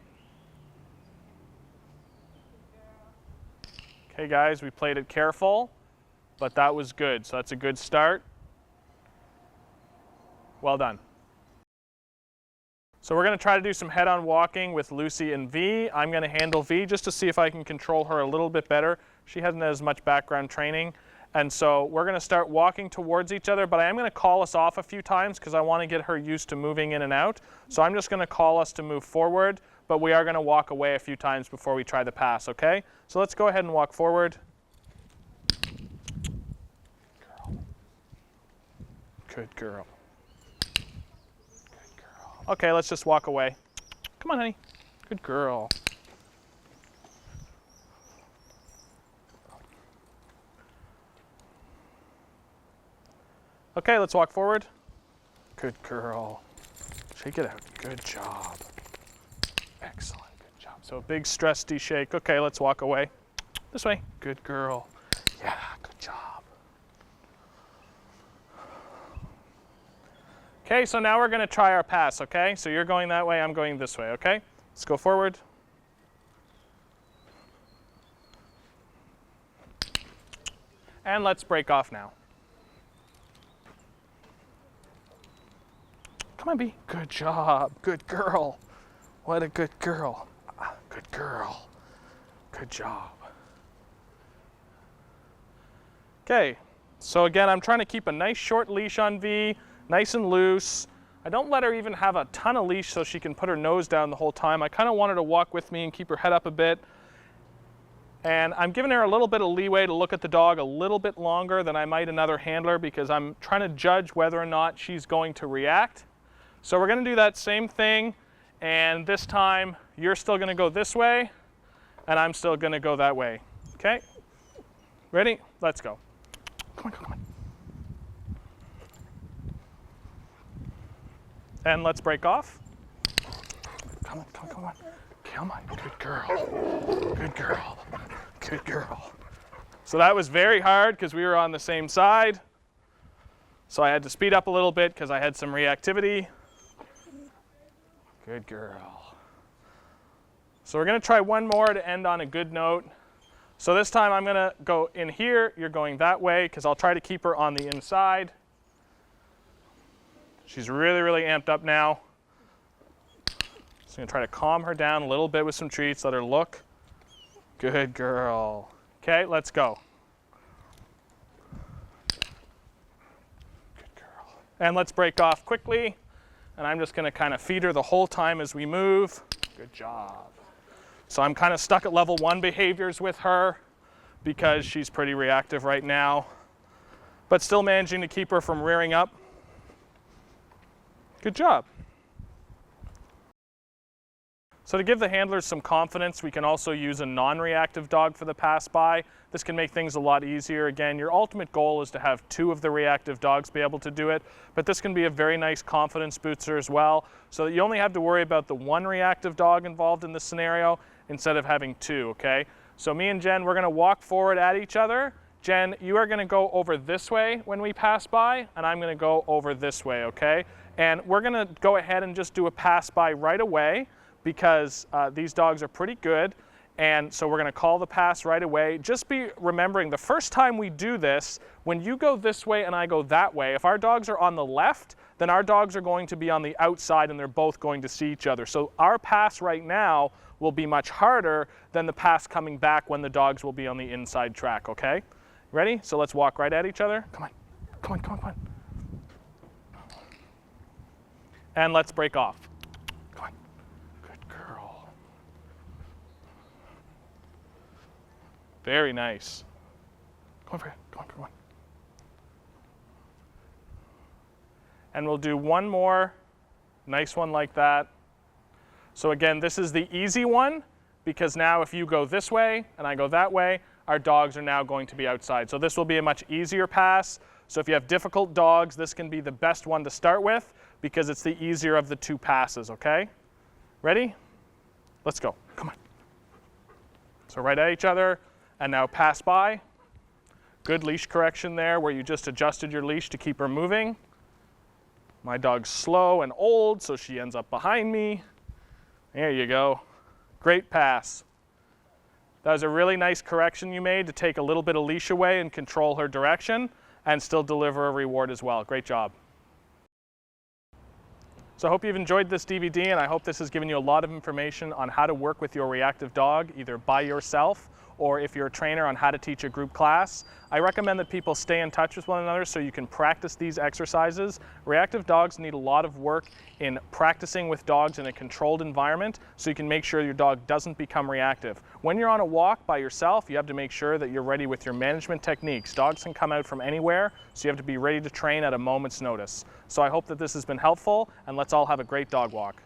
Speaker 1: Okay, guys, we played it careful, but that was good. So that's a good start. Well done. So we're going to try to do some head-on walking with Lucy and V. I'm going to handle V just to see if I can control her a little bit better. She hasn't had as much background training. And so we're going to start walking towards each other, but I am going to call us off a few times because I want to get her used to moving in and out. So I'm just going to call us to move forward, but we are going to walk away a few times before we try the pass, okay? So let's go ahead and walk forward. Girl. Good girl. Good girl. Okay, let's just walk away. Come on, honey. Good girl. Okay, let's walk forward. Good girl. Shake it out. Good job. Excellent. Good job. So a big stressed shake. Okay, let's walk away. This way. Good girl. Yeah, good job. Okay, so now we're going to try our pass, okay? So you're going that way, I'm going this way, okay? Let's go forward. And let's break off now. Come on, B. Good job. Good girl. What a good girl. Good girl. Good job. Okay, so again, I'm trying to keep a nice short leash on V, nice and loose. I don't let her even have a ton of leash so she can put her nose down the whole time. I kind of want her to walk with me and keep her head up a bit. And I'm giving her a little bit of leeway to look at the dog a little bit longer than I might another handler because I'm trying to judge whether or not she's going to react. So we're going to do that same thing, and this time you're still going to go this way and I'm still going to go that way. Okay? Ready? Let's go. Come on, come on. And let's break off. Come on, come on, come on. Come on, good girl. Good girl. Good girl. So that was very hard because we were on the same side. So I had to speed up a little bit because I had some reactivity. Good girl. So we're going to try one more to end on a good note. So this time I'm going to go in here. You're going that way because I'll try to keep her on the inside. She's really, really amped up now. So I'm going to try to calm her down a little bit with some treats. Let her look. Good girl. Okay, let's go. Good girl. And let's break off quickly. And I'm just going to kind of feed her the whole time as we move. Good job. So I'm kind of stuck at level 1 behaviors with her because she's pretty reactive right now, but still managing to keep her from rearing up. Good job. So to give the handlers some confidence, we can also use a non-reactive dog for the pass-by. This can make things a lot easier. Again, your ultimate goal is to have 2 of the reactive dogs be able to do it, but this can be a very nice confidence booster as well, so that you only have to worry about the 1 reactive dog involved in this scenario instead of having 2, okay? So me and Jen, we're gonna walk forward at each other. Jen, you are gonna go over this way when we pass by, and I'm gonna go over this way, okay? And we're gonna go ahead and just do a pass-by right away because these dogs are pretty good. And so we're gonna call the pass right away. Just be remembering the first time we do this, when you go this way and I go that way, if our dogs are on the left, then our dogs are going to be on the outside and they're both going to see each other. So our pass right now will be much harder than the pass coming back when the dogs will be on the inside track, okay? Ready? So let's walk right at each other. Come on, come on, come on, come on. And let's break off. Come on. Good girl. Very nice. Come on, Freya. Come on, come on. And we'll do one more nice one like that. So again, this is the easy one because now if you go this way and I go that way, our dogs are now going to be outside. So this will be a much easier pass. So if you have difficult dogs, this can be the best one to start with because it's the easier of the 2 passes, okay? Ready? Let's go, come on. So right at each other and now pass by. Good leash correction there where you just adjusted your leash to keep her moving. My dog's slow and old, so she ends up behind me. There you go, great pass. That was a really nice correction you made to take a little bit of leash away and control her direction and still deliver a reward as well. Great job. So I hope you've enjoyed this DVD and I hope this has given you a lot of information on how to work with your reactive dog, either by yourself or if you're a trainer on how to teach a group class. I recommend that people stay in touch with one another so you can practice these exercises. Reactive dogs need a lot of work in practicing with dogs in a controlled environment so you can make sure your dog doesn't become reactive. When you're on a walk by yourself, you have to make sure that you're ready with your management techniques. Dogs can come out from anywhere, so you have to be ready to train at a moment's notice. So I hope that this has been helpful, and let's all have a great dog walk.